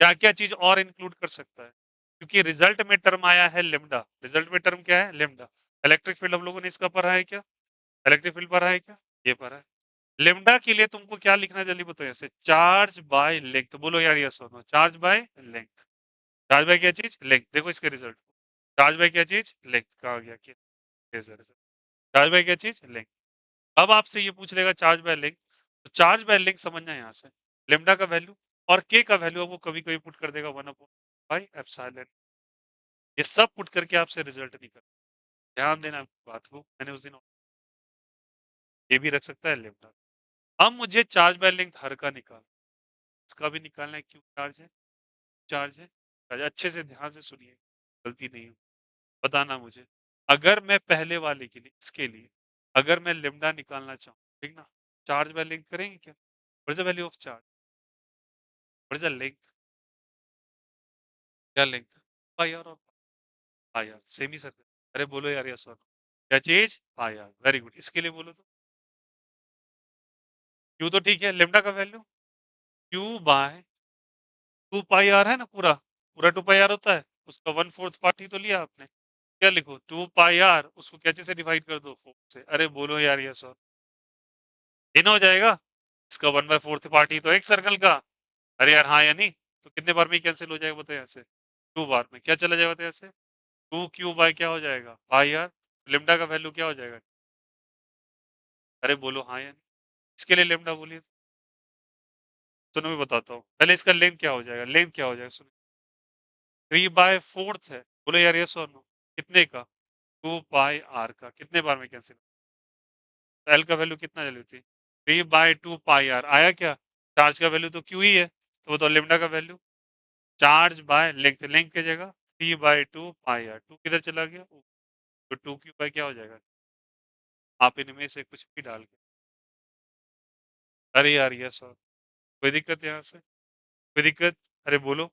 क्या क्या चीज और इंक्लूड कर सकता है, क्योंकि रिजल्ट में टर्म आया है लेमडा, रिजल्ट में टर्म क्या है लेमडा, इलेक्ट्रिक फील्ड हम लोगों ने इसका पढ़ा है क्या, इलेक्ट्रिक फील्ड पढ़ा है क्या, ये पढ़ा है। लेमडा के लिए तुमको क्या लिखना है जल्दी बताओ, ऐसे चार्ज बाय लेंथ, बोलो यार यस और no, charge by length, charge by क्या चीज लेंथ, देखो इसके रिजल्ट, चार्ज बाय क्या चीज लेंथ, कहा गया कि चार्ज बाय क्या चीज लेंथ। अब आपसे ये पूछ लेगा चार्ज बाय लेंथ, तो चार्ज बाय लेंथ समझना यहाँ से, लेमडा का वैल्यू और के का वैल्यू वो कभी कभी पुट कर देगा 1/4 ये सब पुट करके आपसे रिजल्ट निकल, ध्यान देना बात को, मैंने उस दिन ये भी रख सकता है लेमडा। अब मुझे चार्ज बाय लेंथ हर का निकाल, इसका भी निकालना है, क्यों चार्ज है, चार्ज है, अच्छे से ध्यान से सुनिए, गलती नहीं हो, बताना मुझे, अगर मैं पहले वाले के लिए इसके लिए अगर मैं लेमडा निकालना चाहूँ, ठीक ना, चार्ज बाय लेंथ करेंगे क्या, what is the value of charge, what is the length, क्या लेंथ, पाई आर, और पाई आर सेम ही सर, अरे बोलो यार यस और क्या चीज, पाई आर, वेरी गुड, इसके लिए बोलो तो क्यू तो ठीक है, लेमडा का value Q by 2 pi R है ना, पूरा पूरा 2 पाई आर होता है, उसका 1/4 पार्ट ही तो लिया आपने, क्या लिखो 2 पाई आर, उसको क्या चीज से डिवाइड कर दो 4 से, अरे बोलो यार यस और इन हो जाएगा, इसका 1/4 पार्ट ही तो एक सर्कल का, अरे यार हाँ या नहीं, तो कितने बार में कैंसिल हो जाएगा बताओ यहाँ से, 2 बार में क्या चला जाएगा बताओ यहाँ से, 2 क्यू बाय क्या हो जाएगा पाई आर, लेमडा का वैल्यू क्या हो जाएगा, अरे बोलो हाँ या नहीं, इसके लिए लेमडा बोलिए, सुनो मैं बताता हूँ, पहले इसका लेंथ क्या हो जाएगा, लेंथ क्या हो जाएगा सुनो, 3/4 है, बोलो यार यस और नो, कितने का, 2 पाई आर का, कितने बार में कैंसिल, तो एल का वैल्यू कितना जल्दी होती है, 3/2 पाई आर आया क्या, चार्ज का वैल्यू तो क्यू ही है, तो बताओ लेमडा का value, charge by length, length की जगह 3/2 पाई आर, टू किधर चला गया, तो 2 क्यू बाय क्या हो जाएगा, आप इनमें से कुछ भी डाल के, अरे यार यस और कोई दिक्कत यहाँ से, कोई दिक्कत? अरे बोलो,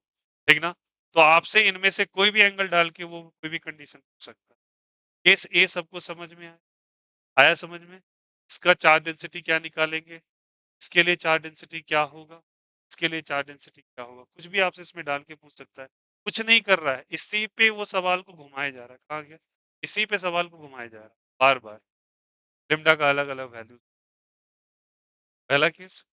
ठीक ना? तो आपसे इनमें से कोई भी एंगल डाल के वो कोई भी कंडीशन पूछ सकता है। केस ए सबको समझ में आया? आया समझ में? इसका चार्ज डेंसिटी क्या निकालेंगे? इसके लिए चार्ज डेंसिटी क्या होगा? इसके लिए चार्ज डेंसिटी क्या होगा? कुछ भी आपसे इसमें डाल के पूछ सकता है। कुछ नहीं कर रहा है, इसी पे वो सवाल को घुमाया जा रहा है। कहाँ गया? इसी पे सवाल को घुमाया जा रहा है, बार-बार। लैम्ब्डा का अलग-अलग वैल्यू। पहला केस।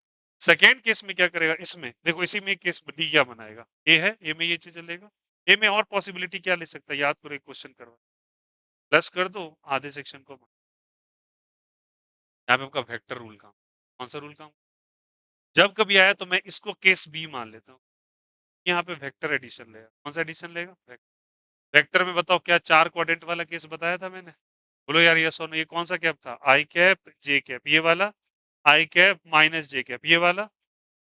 सेकंड केस में क्या करेगा? इसमें देखो, इसी में केस डी क्या बनाएगा? ए है, ए में ये चीज़ चलेगा। ए में और पॉसिबिलिटी क्या ले सकता है? याद करो, एक क्वेश्चन करवा, प्लस कर दो आधे सेक्शन को। यहाँ पे आपका वेक्टर रूल काम, कौन सा रूल काम? जब कभी आया तो मैं इसको केस बी मान लेता हूँ। यहाँ पे वेक्टर एडिशन लेगा। कौन सा एडिशन लेगा? वेक्टर में बताओ, क्या चार क्वाड्रेंट वाला केस बताया था मैंने? बोलो यार, यस और नो। ये कौन सा कैप था? आई कैप जे कैप, ये वाला। आई कैप माइनस जे कैप, ये वाला।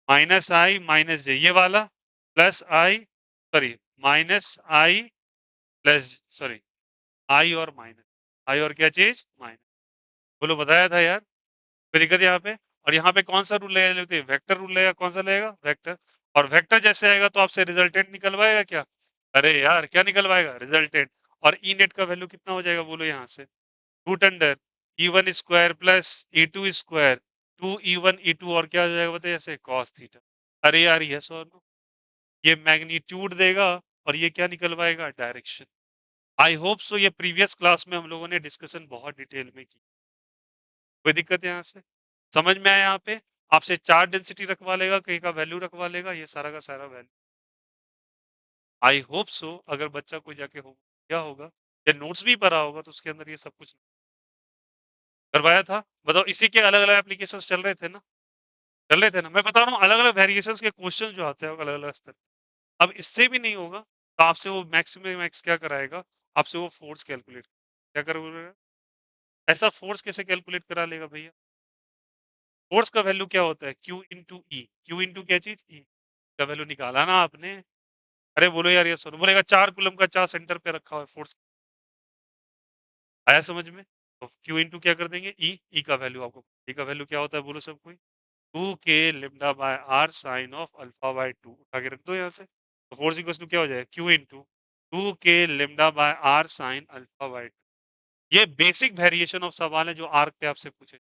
माइनस आई माइनस जे, ये वाला। प्लस आई, सॉरी, माइनस आई प्लस, सॉरी, आई और माइनस, आई और क्या चीज? माइनस। बोलो, बताया था यार। कोई दिक्कत है यहाँ पे? और यहाँ पे कौन सा रूल लेते हैं? वेक्टर रूल लेगा। कौन सा लेगा? वेक्टर। और वेक्टर जैसे आएगा तो आपसे रिजल्टेंट निकलवाएगा क्या? अरे यार, क्या निकलवाएगा? रिजल्टेंट। और ई नेट का वैल्यू कितना हो जाएगा? बोलो यहाँ से। Root under E one square plus E two square, two E one E two, और क्या हो जाएगा बताइए? ऐसे कॉस थीटा। अरे यार, यस और नो। ये मैग्नीट्यूड देगा और ये क्या निकलवाएगा? डायरेक्शन। आई होप सो ये प्रीवियस क्लास में हम लोगों ने डिस्कशन बहुत डिटेल में की। कोई दिक्कत है यहाँ से? समझ में आया? यहाँ पे आपसे चार्ज डेंसिटी रखवा लेगा, कहीं का वैल्यू रखवा लेगा, ये सारा का सारा वैल्यू। आई होप सो अगर बच्चा कोई जाके हो क्या होगा, या नोट्स भी पढ़ा होगा, तो उसके अंदर ये सब कुछ करवाया था। बताओ, इसी के अलग अलग एप्लीकेशंस चल रहे थे ना? चल रहे थे ना? मैं बता रहा हूँ, अलग अलग वेरिएशंस के क्वेश्चन जो आते हैं अलग अलग स्तर। अब इससे भी नहीं होगा तो आपसे वो मैक्सिमम मैक्स क्या कराएगा? आपसे वो फोर्स कैलकुलेट, क्या करोगे? ऐसा फोर्स कैसे कैलकुलेट करा लेगा भैया? फोर्स का वैल्यू क्या होता है? क्यू इंटू ई। क्यू इंटू क्या चीज? ई का वैल्यू निकाला ना आपने? अरे बोलो यार, ये सुनो। बोलेगा 4 कूलम का चार्ज सेंटर पे रखा हुआ है, फोर्स। आया समझ में? तो क्यू इंटू क्या कर देंगे? ई। ई का वैल्यू आपको, ई का वैल्यू क्या होता है? बोलो सब कोई। 2k λ/r sine of alpha by two, उठा के रख दो यहाँ से। तो फोर्स इक्वल टू क्या हो जाएगा? Q into 2k λ/r sine alpha by to. ये बेसिक वेरिएशन ऑफ सवाल है जो आर्क पे आपसे पूछे।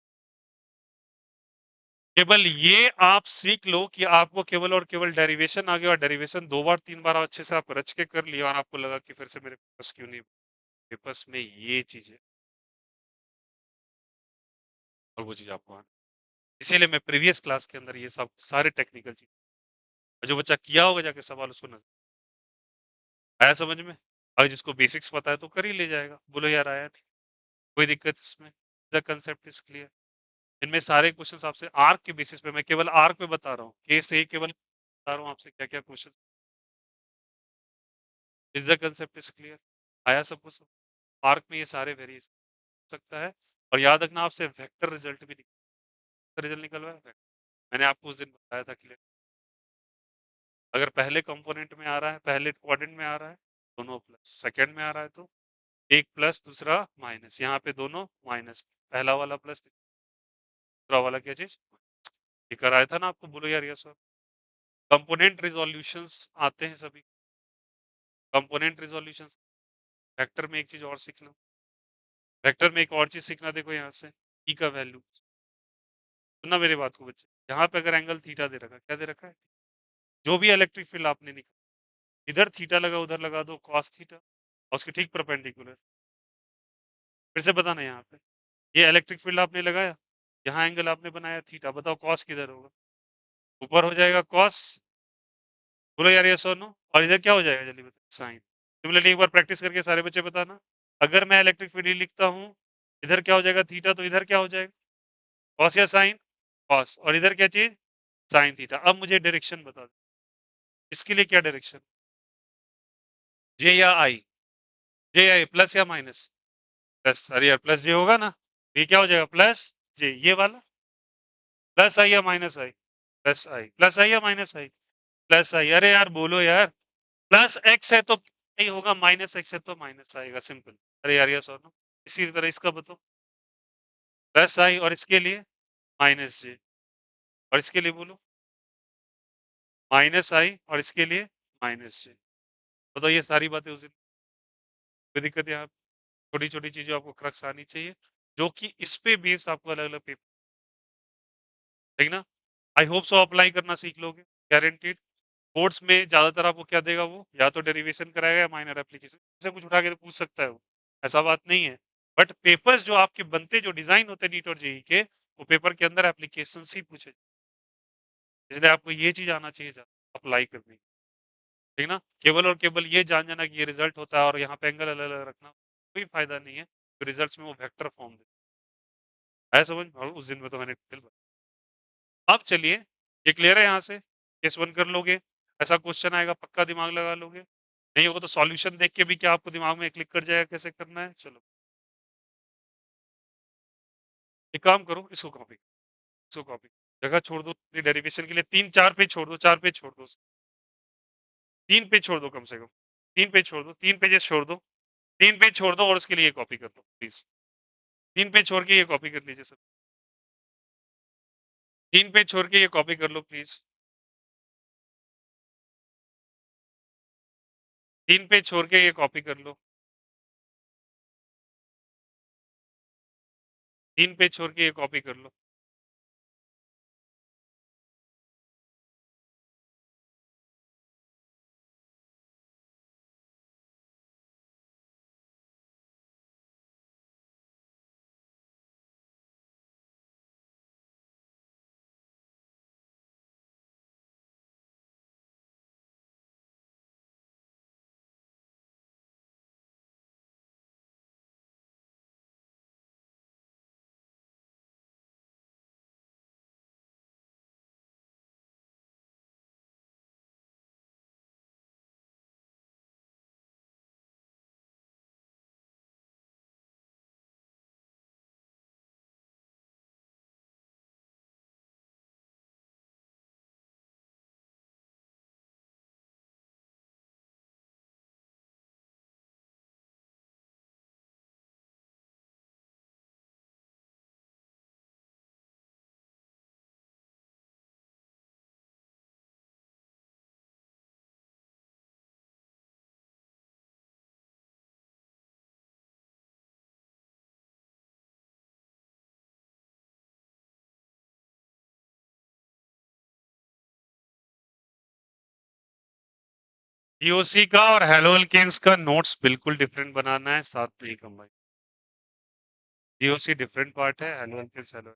केवल ये आप सीख लो कि आपको केवल और केवल डेरिवेशन आ गया, और डेरिवेशन 2 बार 3 बार अच्छे से आप रच के कर लिया, और आपको लगा कि फिर से मेरे पास क्यों नहीं। पेपर्स में ये चीज है, और वो चीज आपको आना। इसीलिए मैं प्रीवियस क्लास के अंदर ये सब सारे टेक्निकल चीज, जो बच्चा किया होगा जाके सवाल, उसको नजर आया समझ में। अगर जिसको बेसिक्स पता है तो कर ही ले जाएगा। बोलो यार, आया नहीं? कोई दिक्कत इसमें? The concept is clear. इनमें सारे क्वेश्चंस आपसे आर्क के बेसिस पे, मैं केवल आर्क पे बता रहा हूँ, केस ए केवल बता रहा हूँ आपसे क्या क्या question. Is the concept is clear? आया सबको सब? आर्क में ये सारे वेरिएशन सकता है। और याद रखना, आपसे वेक्टर रिजल्ट भी रिजल्ट निकलवा है। मैंने आपको उस दिन बताया था क्लियर। अगर पहले कंपोनेंट में आ रहा है, पहले क्वाड्रेंट में आ रहा है, दोनों प्लस। सेकंड में आ रहा है तो एक प्लस दूसरा माइनस, यहाँ पे दोनों माइनस। पहला वाला प्लस, दूसरा वाला क्या चीज? ये कराया था ना आपको? बोलो यार, यस सर। कंपोनेंट रिजोल्यूशंस आते हैं सभी। Component resolutions. वेक्टर में एक चीज और सीखना, वेक्टर में एक और चीज सीखना। देखो यहाँ से ई का वैल्यू, सुनना मेरी बात को बच्चे। यहाँ पे अगर एंगल थीटा दे रखा है, क्या दे रखा है? जो भी इलेक्ट्रिक फील्ड आपने निकाला, इधर थीटा लगा, उधर लगा दो कॉस थीटा, और उसके ठीक परपेंडिकुलर। फिर से बताना, यहाँ पे ये इलेक्ट्रिक फील्ड आपने लगाया, यहाँ एंगल आपने बनाया थीटा, बताओ कॉस किधर होगा? ऊपर हो जाएगा कॉस। बोलो यार, ये नो। और इधर क्या हो जाएगा? जल्दी बताओ, साइन। सिमिलरली एक बार प्रैक्टिस करके सारे बच्चे बताना। अगर मैं इलेक्ट्रिक फील्ड लिखता हूँ, इधर क्या हो जाएगा? थीटा, तो इधर क्या हो जाएगा? कॉस या साइन? कॉस। और इधर क्या चीज? Sine theta. अब मुझे डायरेक्शन बता दो, इसके लिए क्या डायरेक्शन? जे या आई? जे या आई, प्लस या माइनस? प्लस। अरे यार, प्लस जे होगा ना, ये क्या हो जाएगा? प्लस जे, ये वाला। प्लस आई या माइनस आई? प्लस आई। प्लस आई या माइनस आई? प्लस आई। अरे यार बोलो यार, प्लस एक्स है तो नहीं होगा, माइनस एक्स है तो माइनस आएगा, सिंपल। अरे यार, ये सुनो, इसी तरह इसका बताओ। प्लस आई और इसके लिए माइनस जे, और इसके लिए बोलो। -i और इसके लिए -j। बताओ ये सारी बातें उस दिन कोई दिक्कत यहाँ छोटी-छोटी चीज़ें आपको क्रक्स आनी चाहिए, जो कि इस पे बेस्ड आपको अलग-अलग पेपर ठीक ना? आई होप सो अप्लाई करना सीख लोगे, गारंटीड। बोर्ड्स में ज़्यादातर आपको क्या देगा वो, या तो डेरिवेशन कराएगा या माइनर एप्लीकेशन, से कुछ उठा के तो पूछ सकता है वो, ऐसा बात नहीं है। बट पेपर्स जो आपके बनते जो डिज़ाइन होते हैं नीट और जेईई के, वो पेपर के अंदर एप्लीकेशंस ही पूछे, इसलिए आपको ये चीज़ आना चाहिए अप्लाई करनी, ठीक ना? केवल और केवल ये जान जाना कि ये रिज़ल्ट होता है और यहाँ पे एंगल अलग-अलग रखना, कोई फ़ायदा नहीं है। तो रिज़ल्ट्स में वो वेक्टर फॉर्म दे आया समझ? और उस दिन में तो मैंने डिटेल अब चलिए, ये क्लियर है यहाँ से? केस 1 कर लोगे, ऐसा क्वेश्चन आएगा पक्का दिमाग लगा लोगे? नहीं होगा तो सॉल्यूशन देख के भी क्या आपको दिमाग में क्लिक कर जाएगा कैसे करना है? चलो, एक काम करो इसको कॉपी जगह छोड़ दो अपनी डेरिवेशन के लिए 3-4 पेज छोड़ दो, 4 पेज छोड़ दो, 3 पेज छोड़ दो कम से कम, 3 पेज छोड़ दो, 3 पेजेस छोड़ दो, 3 पेज छोड़ दो और उसके लिए ये कॉपी कर लो प्लीज़। 3 पेज छोड़ के ये कॉपी कर लीजिए सब, 3 पेज छोड़ के ये कॉपी कर लो प्लीज़, 3 पेज छोड़ के ये कॉपी कर लो, 3 पेज छोड़ के ये कॉपी कर लो। टीओसी का और हेलो एल्केन्स का नोट्स बिल्कुल डिफरेंट बनाना है, साथ में ही कंबाइन। टीओसी डिफरेंट पार्ट है, हेलो एल्केन्स हेलो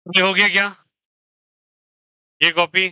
ये हो गया क्या? ये कॉपी।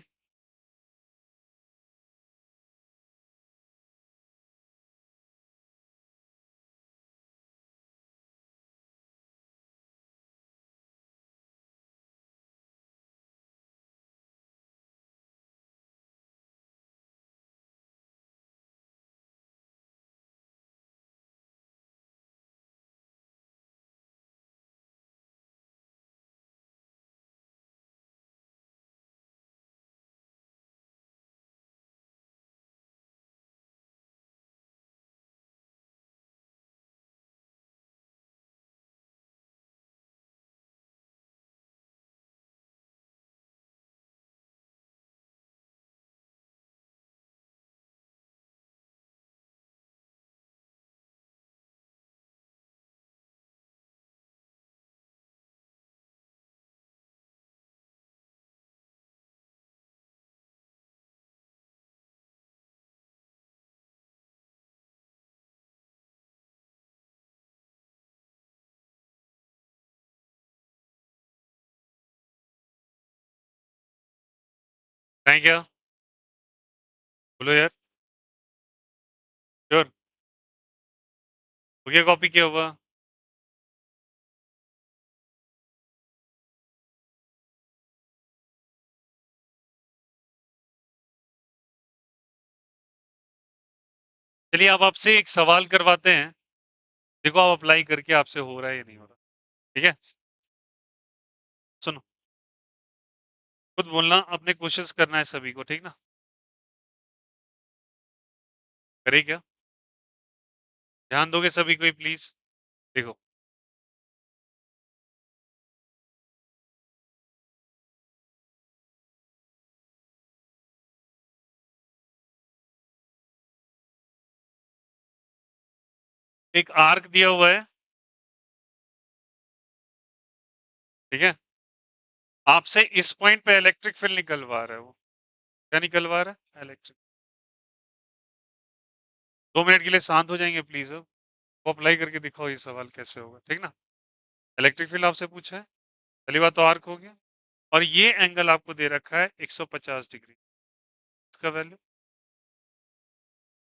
नहीं क्या? बोलो यार। श्योर? हो गया कॉपी किया हुआ? चलिए अब आपसे एक सवाल करवाते हैं। देखो आप अप्लाई करके आपसे हो रहा है या नहीं हो रहा। ठीक है? सुनो, खुद बोलना, अपने कोशिश करना है सभी को, ठीक ना? करे क्या? ध्यान दोगे सभी को प्लीज। देखो, एक आर्क दिया हुआ है। ठीक है? आपसे इस पॉइंट पे इलेक्ट्रिक फील्ड निकलवा रहा है वो। क्या निकलवा रहा है? इलेक्ट्रिक। 2 मिनट के लिए शांत हो जाएंगे प्लीज। अब वो अप्लाई करके दिखाओ ये सवाल कैसे होगा, ठीक ना? इलेक्ट्रिक फील्ड आपसे पूछा है। पहली बात तो आर्क हो गया। और ये एंगल आपको दे रखा है 150 डिग्री। इसका वैल्यू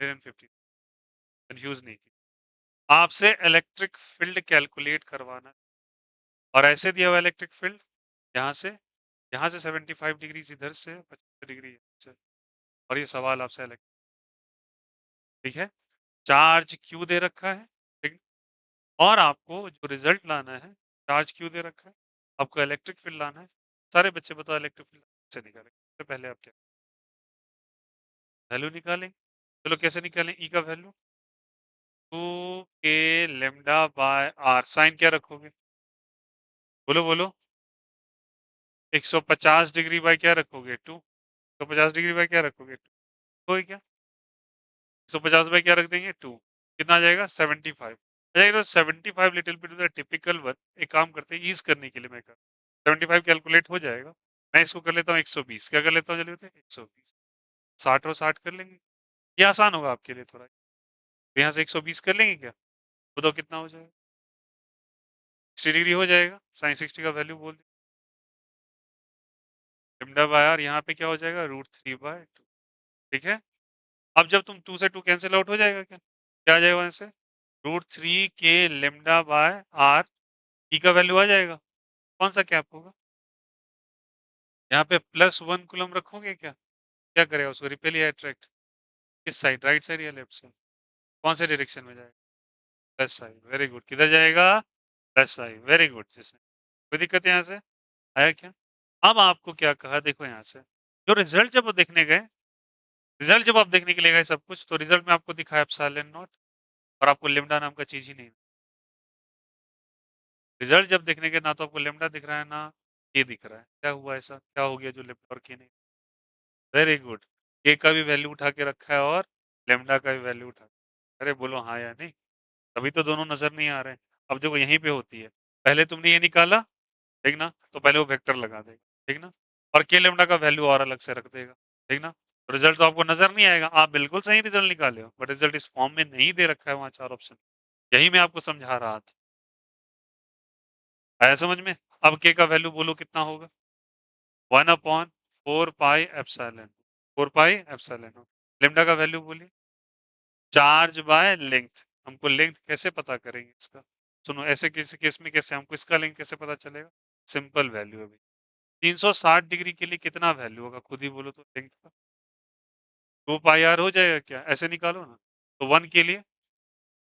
150। कंफ्यूज नहीं की। आपसे इलेक्ट्रिक फील्ड कैलकुलेट करवाना है। और ऐसे दिया हुआ इलेक्ट्रिक फील्ड, यहाँ से 75 डिग्री इधर से, 75 डिग्री यहाँ से। और ये सवाल आपसे इलेक्ट्रिक, ठीक है? चार्ज क्यू दे रखा है, ठीक? और आपको जो रिजल्ट लाना है, चार्ज क्यू दे रखा है, आपको इलेक्ट्रिक फील्ड लाना है। सारे बच्चे बताओ इलेक्ट्रिक फील्ड कैसे निकालेंगे? तो पहले आप क्या वैल्यू निकालेंगे? चलो कैसे निकालें ई का वैल्यू? 2 k λ/r। साइन क्या रखोगे? बोलो बोलो। 150 डिग्री बाय क्या रखोगे? 2। 150 डिग्री बाय क्या रखोगे? 2। तो क्या 150 बाय क्या रख देंगे? 2। कितना आ जाएगा? 75। अच्छा, तो 75 little bit the typical one. एक काम करते हैं, ईज करने के लिए मैं कर 75 कैलकुलेट हो जाएगा। मैं इसको कर लेता हूँ 120। क्या कर लेता हूँ? चलिए 120। 60 और 60 कर लेंगे। ये आसान होगा आपके लिए थोड़ा। तो यहाँ से 120 कर लेंगे क्या? बताओ कितना हो जाएगा? 60 डिग्री हो जाएगा। साइन 60 का वैल्यू बोल λ/r। यहाँ पे क्या हो जाएगा? √3/2। ठीक है? अब जब तुम 2 से 2 कैंसिल आउट हो जाएगा क्या? क्या आ जाएगा वहां से? √3 k λ/r। ई का वैल्यू आ जाएगा। कौन सा कैप होगा? यहाँ पे +1 कूलम रखोगे क्या? क्या करेगा उसको? रिपेल या अट्रैक्ट? किस साइड, राइट साइड या लेफ्ट साइड? कौन से डायरेक्शन में जाएगा? Left side. Very good. किधर जाएगा? Left side. Very good. जिसने कोई दिक्कत है यहाँ से? आया क्या? अब आपको क्या कहा, देखो यहाँ से जो रिजल्ट जब वो देखने गए, रिजल्ट जब आप देखने के लिए गए सब कुछ, तो रिजल्ट में आपको दिखा एप्सिलॉन नॉट। और आपको लेमडा नाम का चीज ही नहीं। रिजल्ट जब देखने के, ना तो आपको लेमडा दिख रहा है ना के दिख रहा है। क्या हुआ? ऐसा क्या हो गया जो लेमडा और के नहीं? Very good. के का भी वैल्यू उठा के रखा है और लेमडा का भी वैल्यू उठा। अरे बोलो हाँ या नहीं? तभी तो दोनों नजर नहीं आ रहे हैं। अब देखो यहीं पे होती है। पहले तुमने ये निकाला, ठीक ना? तो पहले वो वेक्टर लगा देगा, ठीक ना? और के लेमडा का वैल्यू और अलग से रख देगा, ठीक ना? रिजल्ट तो आपको नजर नहीं आएगा। आप बिल्कुल सही रिजल्ट निकाले हो, बट रिजल्ट इस फॉर्म में नहीं दे रखा है वहां 4 ऑप्शन। यही मैं आपको समझा रहा था। आया समझ में? अब k का वैल्यू बोलो कितना होगा? 1/4 pi epsilon, 4 pi epsilon. Lambda का वैल्यू बोलिए। Charge by length. हमको लेंथ कैसे पता करेंगे इसका? सुनो, ऐसे किसी केस में कैसे हमको इसका लेंथ कैसे पता चलेगा? सिंपल वैल्यू है भाई। 360 डिग्री के लिए कितना वैल्यू होगा, खुद ही बोलो तो लेंथ का। 2 पाई आर हो जाएगा क्या? ऐसे निकालो ना। तो 1 के लिए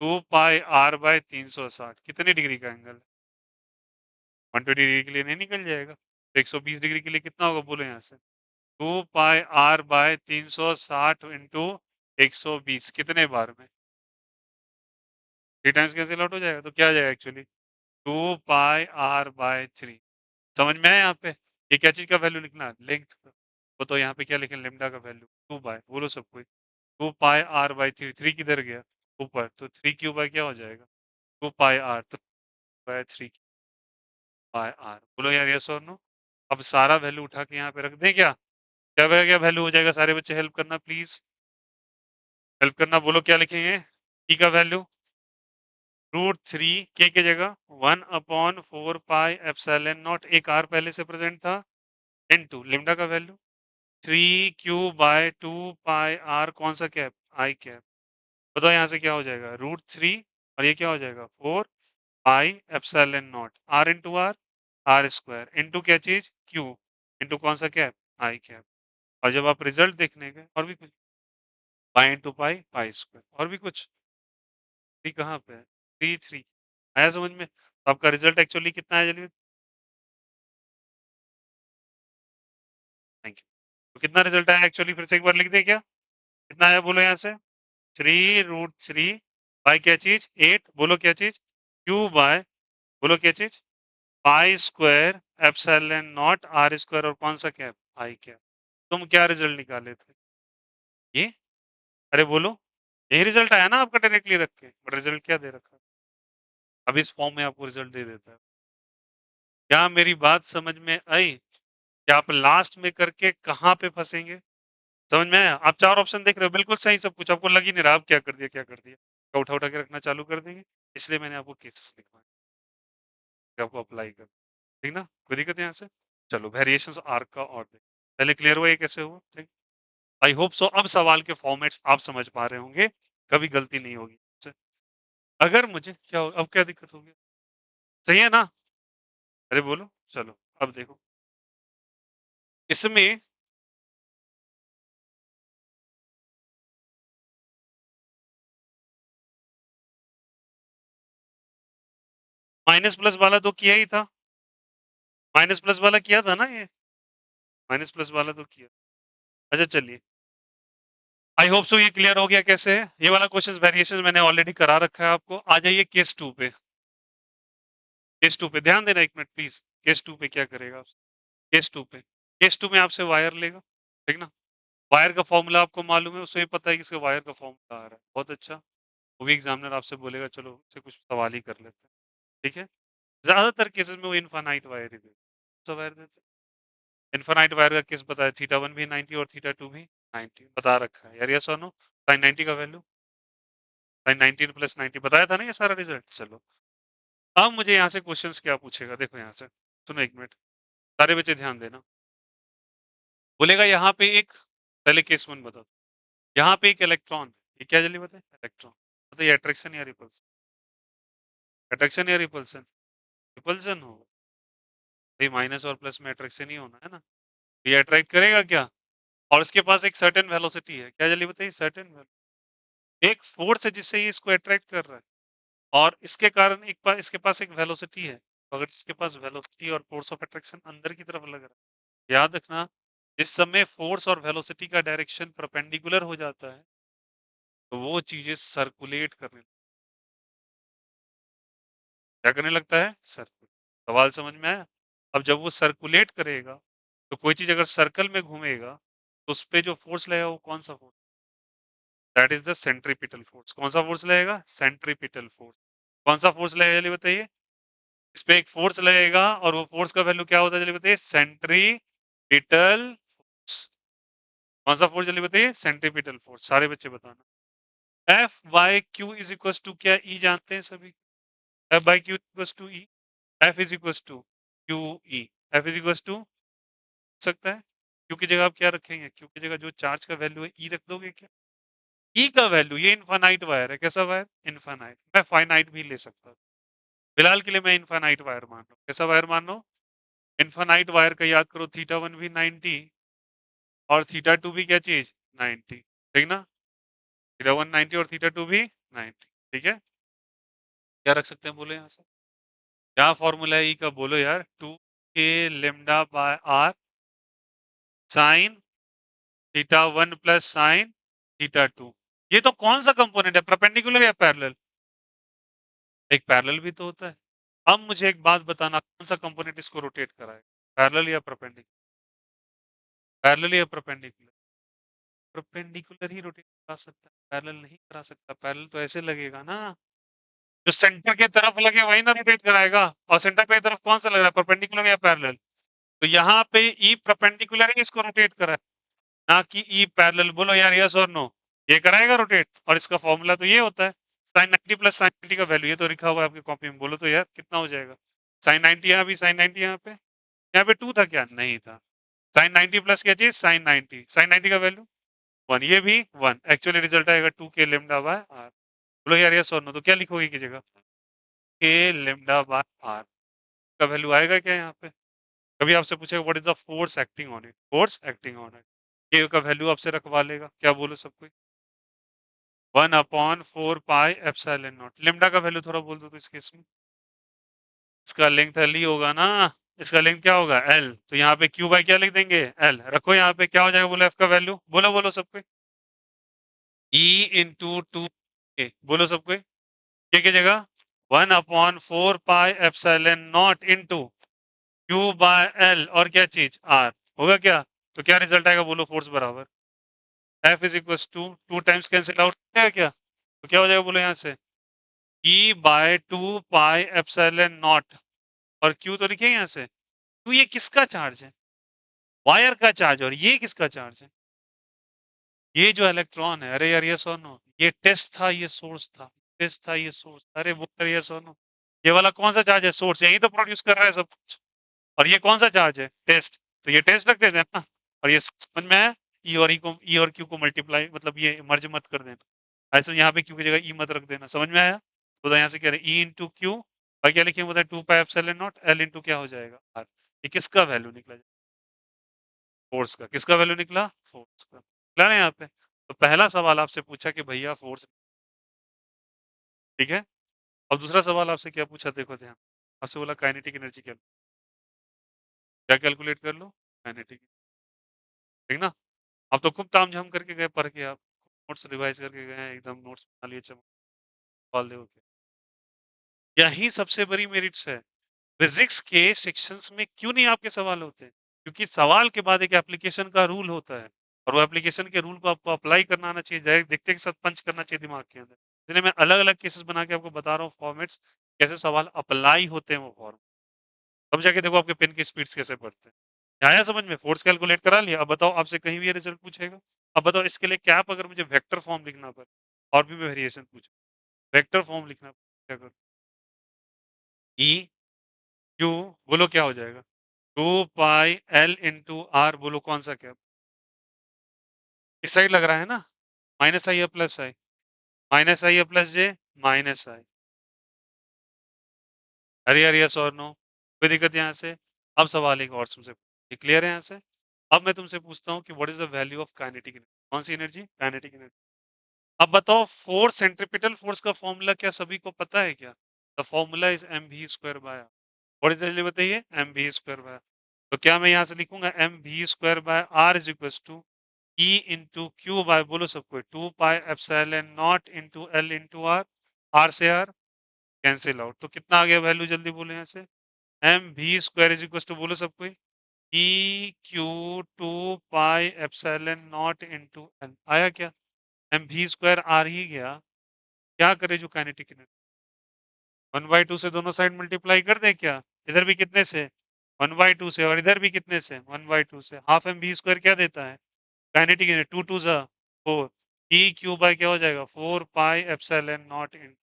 2 पाई आर बाय 360 कितने डिग्री का एंगल है? 120 डिग्री के लिए नहीं निकल जाएगा? तो 120 डिग्री के लिए कितना होगा बोलो यहाँ से? 2 पाई आर बाय 360 इंटू 120 कितने बार में? 3 टाइम्स कैंसिल आउट हो जाएगा, तो क्या आ जाएगा एक्चुअली? 2 pi are bye 3। समझ में आया यहाँ पे? ये क्या चीज का वैल्यू लिखना है? लेंथ का। वो तो यहाँ पे क्या लिखें? लेमडा का वैल्यू 2 बाय, बोलो सब कोई। 2 पाई आर बाय 3, 3 किधर गया? ऊपर, तो 3 क्यू बाय क्या हो जाएगा? 2 पाई आर, तो बाय 3 बाय आर। बोलो यार यस और नो। अब सारा वैल्यू उठा के यहाँ पे रख दें क्या? क्या क्या वैल्यू हो जाएगा? सारे बच्चे हेल्प करना प्लीज, हेल्प करना। बोलो क्या लिखेंगे? ई का वैल्यू √3 के की जगह 1/4 पाई एप्सिलॉन नॉट, एक आर पहले से प्रेजेंट था, इनटू लेमडा का value 3 Q by 2 pi R, कौन सा कैप? आई कैप। बताओ यहाँ से क्या हो जाएगा? √3, और ये क्या हो जाएगा? 4 pi epsilon naught, R into R square into क्या चीज? क्यू, इंटू कौन सा कैप? आई कैप। और जब आप रिजल्ट देखने गए, और भी कुछ, pi into pi, pi square, और भी कुछ। थ्री कहाँ पे है? 3 आया समझ में? तो आपका रिजल्ट एक्चुअली कितना है जल्दी? Thank you. तो कितना रिजल्ट आया एक्चुअली, फिर से एक बार लिख दे क्या? कितना आया बोलो यहाँ से? 3√3 बाय क्या चीज? 8, बोलो क्या चीज? क्यू बाय, बोलो क्या चीज? Pi square epsilon naught R square, और कौन सा कैप? आई कैप। तुम क्या रिजल्ट निकाले थे? ये, अरे बोलो। यही रिजल्ट आया ना आपका डायरेक्टली रख के, बट रिजल्ट क्या दे रखा है? अब इस फॉर्म में आपको रिजल्ट दे देता है। क्या मेरी बात समझ में आई? कि आप लास्ट में करके कहाँ पे फंसेंगे? समझ में आया? आप 4 ऑप्शन देख रहे हो, बिल्कुल सही सब कुछ, आपको लग ही नहीं रहा आप क्या कर दिया क्या कर दिया। क्या उठा उठा के रखना चालू कर देंगे? इसलिए मैंने आपको केसेस लिखवाए कि आपको अप्लाई कर, ठीक ना? कोई दिक्कत है यहाँ से? चलो, वेरिएशंस आर्क का और देख, पहले क्लियर हुआ ये कैसे हुआ, ठीक। आई होप सो अब सवाल के फॉर्मेट्स आप समझ पा रहे होंगे, कभी गलती नहीं होगी। अगर मुझे क्या हो, अब क्या दिक्कत होगी? सही है ना? अरे बोलो। चलो अब देखो इसमें, माइनस प्लस वाला तो किया ही था, माइनस प्लस वाला किया था ना ये, माइनस प्लस वाला तो किया। अच्छा चलिए, आई होप सो ये क्लियर हो गया कैसे है ये वाला क्वेश्चन। वेरिएशन मैंने ऑलरेडी करा रखा है आपको। आ जाइए केस 2 पे। केस 2 पे ध्यान देना एक मिनट प्लीज। केस 2 पे क्या करेगा आप? केस 2 पे, केस 2 में आपसे वायर लेगा, ठीक ना? वायर का फॉर्मूला आपको मालूम है, उसे भी पता है कि इसका वायर का फॉर्मूला आ रहा है, बहुत अच्छा। वो भी एग्जामिनर आपसे बोलेगा चलो से कुछ सवाल ही कर लेते हैं, ठीक है। ज्यादातर केसेस में वो इनफाइनाइट वायर ही देते, वायर देते। इनफाइनाइट वायर का केस बताया, थीटा 1 भी 90 और थीटा 2 भी 90 बता रखा है यार, यस और नो? साइन 90 का वैल्यू, साइन 19 प्लस 90 बताया था ना ये सारा रिजल्ट। चलो अब मुझे यहाँ से क्वेश्चंस क्या पूछेगा, देखो यहाँ से, सुनो एक मिनट, सारे बच्चे ध्यान देना। बोलेगा यहाँ पे एक, पहले केस 1 बताओ। यहाँ पे एक इलेक्ट्रॉन, ये क्या जल्दी बताए? इलेक्ट्रॉन। बताइए अट्रैक्शन या रिपल्सन? अट्रैक्शन या रिपल्सन? रिपल्सन हो भाई, माइनस और प्लस में अट्रैक्शन ही होना है ना। ये अट्रैक्ट करेगा क्या? और इसके पास एक सर्टेन वेलोसिटी है, क्या जल्दी बताइए? सर्टेन, एक फोर्स है जिससे ये इसको अट्रैक्ट कर रहा है, और इसके कारण इसके पास एक वेलोसिटी है। तो अगर इसके पास वेलोसिटी और फोर्स ऑफ अट्रैक्शन अंदर की तरफ लग रहा है, याद रखना, जिस समय फोर्स और वेलोसिटी का डायरेक्शन परपेंडिकुलर हो जाता है, तो वो चीजें सर्कुलेट करने, क्या करने लगता है? सर्कुलेट। सवाल समझ में आया? अब जब वो सर्कुलेट करेगा, तो कोई चीज अगर सर्कल में घूमेगा, तो उस पे जो फोर्स लगेगा वो कौन सा force? That is the centripetal force. कौन सा फोर्स लगेगा? Centripetal force. कौन सा फोर्स लगेगा जल्दी बताइए? इस पे एक फोर्स लगेगा, और वो फोर्स का वैल्यू क्या होता है जल्दी बताइए? Centripetal force. कौन सा फोर्स जल्दी बताइए? Centripetal force. सारे बच्चे बताना। F by Q is equal to क्या? ई जानते हैं सभी? F by Q equal to E. F is equal to Q E, F is equal to सकता है क्यू की जगह आप क्या रखेंगे, क्यू की जगह जो चार्ज का वैल्यू है ई रख दोगे क्या? ई का वैल्यू, ये इनफाइनाइट वायर है, कैसा वायर? इनफाइनाइट। मैं फाइनाइट भी ले सकता हूँ, फिलहाल के लिए मैं इनफाइनाइट वायर मान रहा हूँ। कैसा वायर मान लो? इनफाइनाइट वायर का याद करो, थीटा वन भी 90 और थीटा टू भी क्या चीज? 90, ठीक ना? थीटा वन 90 और थीटा टू भी 90, ठीक है। क्या रख सकते हैं बोलो यहाँ से? क्या फॉर्मूला है ई का बोलो यार? 2k lambda by R sine theta one plus sine theta two. ये तो कौन सा कंपोनेंट है, परपेंडिकुलर या पैरेलल? एक पैरेलल भी तो होता है। अब मुझे एक बात बताना, कौन सा कंपोनेंट इसको रोटेट कराएगा, पैरेलल या परपेंडिकुलर? पैरेलल या परपेंडिकुलर? परपेंडिकुलर ही रोटेट करा सकता है, पैरेलल नहीं करा सकता। पैरेलल तो ऐसे लगेगा ना, जो सेंटर की तरफ लगे वही ना रोटेट कराएगा। और सेंटर की तरफ कौन सा लग रहा है, परपेंडिकुलर या पैरेलल? तो यहाँ पे ई परपेंडिकुलर ही इसको रोटेट करा है, ना कि ई पैरेलल। बोलो यार यस और नो, ये कराएगा रोटेट? और इसका फॉर्मूला तो ये होता है, साइन 90 प्लस साइन 90 का वैल्यू, ये तो लिखा हुआ है आपकी कॉपी में। बोलो तो यार कितना हो जाएगा? साइन 90 यहाँ भी, साइन 90 यहाँ पे टू था क्या? नहीं था। साइन 90 प्लस क्या चीज? साइन 90, साइन 90 का वैल्यू वन, ये भी वन। एक्चुअली रिजल्ट आएगा 2k लेमडा बाय आर। बोलो यार यस और नो, तो क्या लिखोगे की जगह? k लेमडा बाय आर का वैल्यू आएगा क्या यहाँ पे? कभी आपसे पूछेगा what is the force acting on it, force acting on it, के का वैल्यू आपसे रखवा लेगा। क्या बोलो सब कोई? 1/4 पाई एप्सिलॉन नॉट। लेमडा का वैल्यू थोड़ा बोल दो तो इस केस में। इसका लेंथ एल ही होगा ना, इसका लेंथ क्या होगा? एल। तो यहाँ पे क्यू बाई क्या लिख देंगे? एल। रखो यहाँ पे, क्या हो जाएगा बोलो एफ का वैल्यू? बोलो बोलो सब कोई। ई इंटू टू के, बोलो सब कोई। के जगह 1/4 pi epsilon naught into Q by L, और क्या चीज? आर। होगा क्या? तो क्या रिजल्ट आएगा बोलो? फोर्स बराबर F is equal to, two times cancel out है क्या? तो क्या हो जाएगा बोलो यहाँ से? E by 2 pi epsilon naught, और क्यू तो लिखे यहाँ से। क्यू ये किसका चार्ज है? वायर का चार्ज। और ये किसका चार्ज है? ये जो इलेक्ट्रॉन है। अरे यार ये सोनो, ये टेस्ट था, ये सोर्स था, टेस्ट था, ये सोर्स। अरे वो ये सोनो, ये वाला कौन सा चार्ज है? सोर्स, यही तो प्रोड्यूस कर रहा है सब कुछ। और ये कौन सा चार्ज है? टेस्ट। तो ये टेस्ट रख देते हैं ना। और ये समझ में है? ई और ई को, ई और क्यू को मल्टीप्लाई, मतलब ये मर्ज मत कर देना। ऐसे यहाँ पे क्यू की जगह ई मत रख देना। समझ में आया? तो यहाँ से कह रहे हैं ई इंटू क्यू, और क्या लिखेंगे बताए? 2 pi epsilon naught L into क्या हो जाएगा? आर। ये किसका वैल्यू निकला? फोर्स का। किसका वैल्यू निकला? फोर्स का। निकला ना यहाँ पे। तो पहला सवाल आपसे पूछा कि भैया फोर्स, ठीक है। अब दूसरा सवाल आपसे क्या पूछा, देखो ध्यान। आपसे बोला काइनेटिक एनर्जी क्या कैलकुलेट कर लो? काइनेटिक, ठीक ना। अब तो खूब ताम झाम करके गए पढ़ के, आप नोट्स रिवाइज करके गए हैं, एकदम नोट्स बना लिए, सवाल दे के। यही सबसे बड़ी मेरिट्स है। फिजिक्स के सेक्शंस में क्यों नहीं आपके सवाल होते? क्योंकि सवाल के बाद एक एप्लीकेशन का रूल होता है, और वो एप्लीकेशन के रूल को आपको अप्लाई करना आना चाहिए, डायरेक्ट देखते के साथ पंच करना चाहिए दिमाग के अंदर। इसलिए मैं अलग अलग केसेस बना के आपको बता रहा हूँ, फॉर्मेट्स कैसे सवाल अप्लाई होते हैं वो फॉर्म। तब जाके देखो आपके पेन की स्पीड्स कैसे बढ़ते हैं। आया समझ में? फोर्स कैलकुलेट करा लिया। अब बताओ, आपसे कहीं भी ये रिजल्ट पूछेगा, अब बताओ इसके लिए क्या, अगर मुझे वेक्टर फॉर्म लिखना पड़े और भी वेरिएशन पूछे, वेक्टर फॉर्म लिखना क्या करूँ? ई क्यू, बोलो क्या हो जाएगा? 2 पाई एल इंटू आर, बोलो कौन सा क्या? इस साइड लग रहा है ना, माइनस आई या प्लस आई? माइनस आई या प्लस जे? माइनस आई। अरे यार यस और नो, कोई दिक्कत यहाँ से? अब सवाल एक और तुमसे, क्लियर है यहाँ से? अब मैं तुमसे पूछता हूँ कि what is the value of kinetic energy? कौन सी एनर्जी? Kinetic energy. अब बताओ, फोर्स, सेंट्रीपिटल फोर्स का फॉर्मूला क्या सभी को पता है क्या? The formula is M V square by, what is the, बताइए? M V square by. तो क्या मैं यहाँ से लिखूंगा M V square by R is equal to E into Q by, बोलो सबको, 2 pi epsilon naught into L into R. R से आर कैंसिल आउट, तो कितना आ गया वैल्यू? जल्दी बोलो यहाँ से। M V square is equal to, बोलो सबको, E Q 2 pi epsilon naught into L. आया क्या? एम वी स्क्वायर आर ही गया। क्या करे जो काइनेटिक एनर्जी, 1/2 से दोनों साइड मल्टीप्लाई कर दें क्या? इधर भी कितने से? 1/2 से, और इधर भी कितने से? 1/2 से। हाफ एम वी स्क्वायर क्या देता है? काइनेटिक एनर्जी, 2 2 जा 4, ई क्यू बाय क्या हो जाएगा? 4 pi epsilon naught in.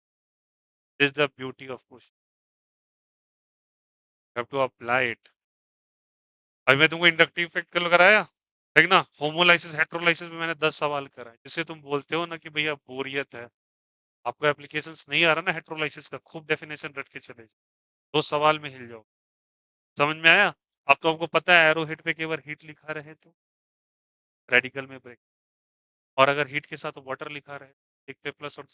This the beauty of question. Have to apply it. अभी मैं तुमको इंडक्टिव इफेक्ट कल कराया, ठीक ना? होमोलाइसिस हेटेरोलाइसिस में मैंने 10 सवाल कराए, जिससे तुम बोलते हो ना कि भैया बोरियत है, आपको एप्लीकेशंस नहीं आ रहा ना हेटेरोलाइसिस का, खूब डेफिनेशन रट के चले जाओ, 2 सवाल में हिल जाओ। समझ में आया? अब तो आपको पता है एरो हेड पे केवल हीट लिखा रहे तो रेडिकल में ब्रेक, और अगर हीट के साथ वाटर लिखा रहे, एक पे प्लस और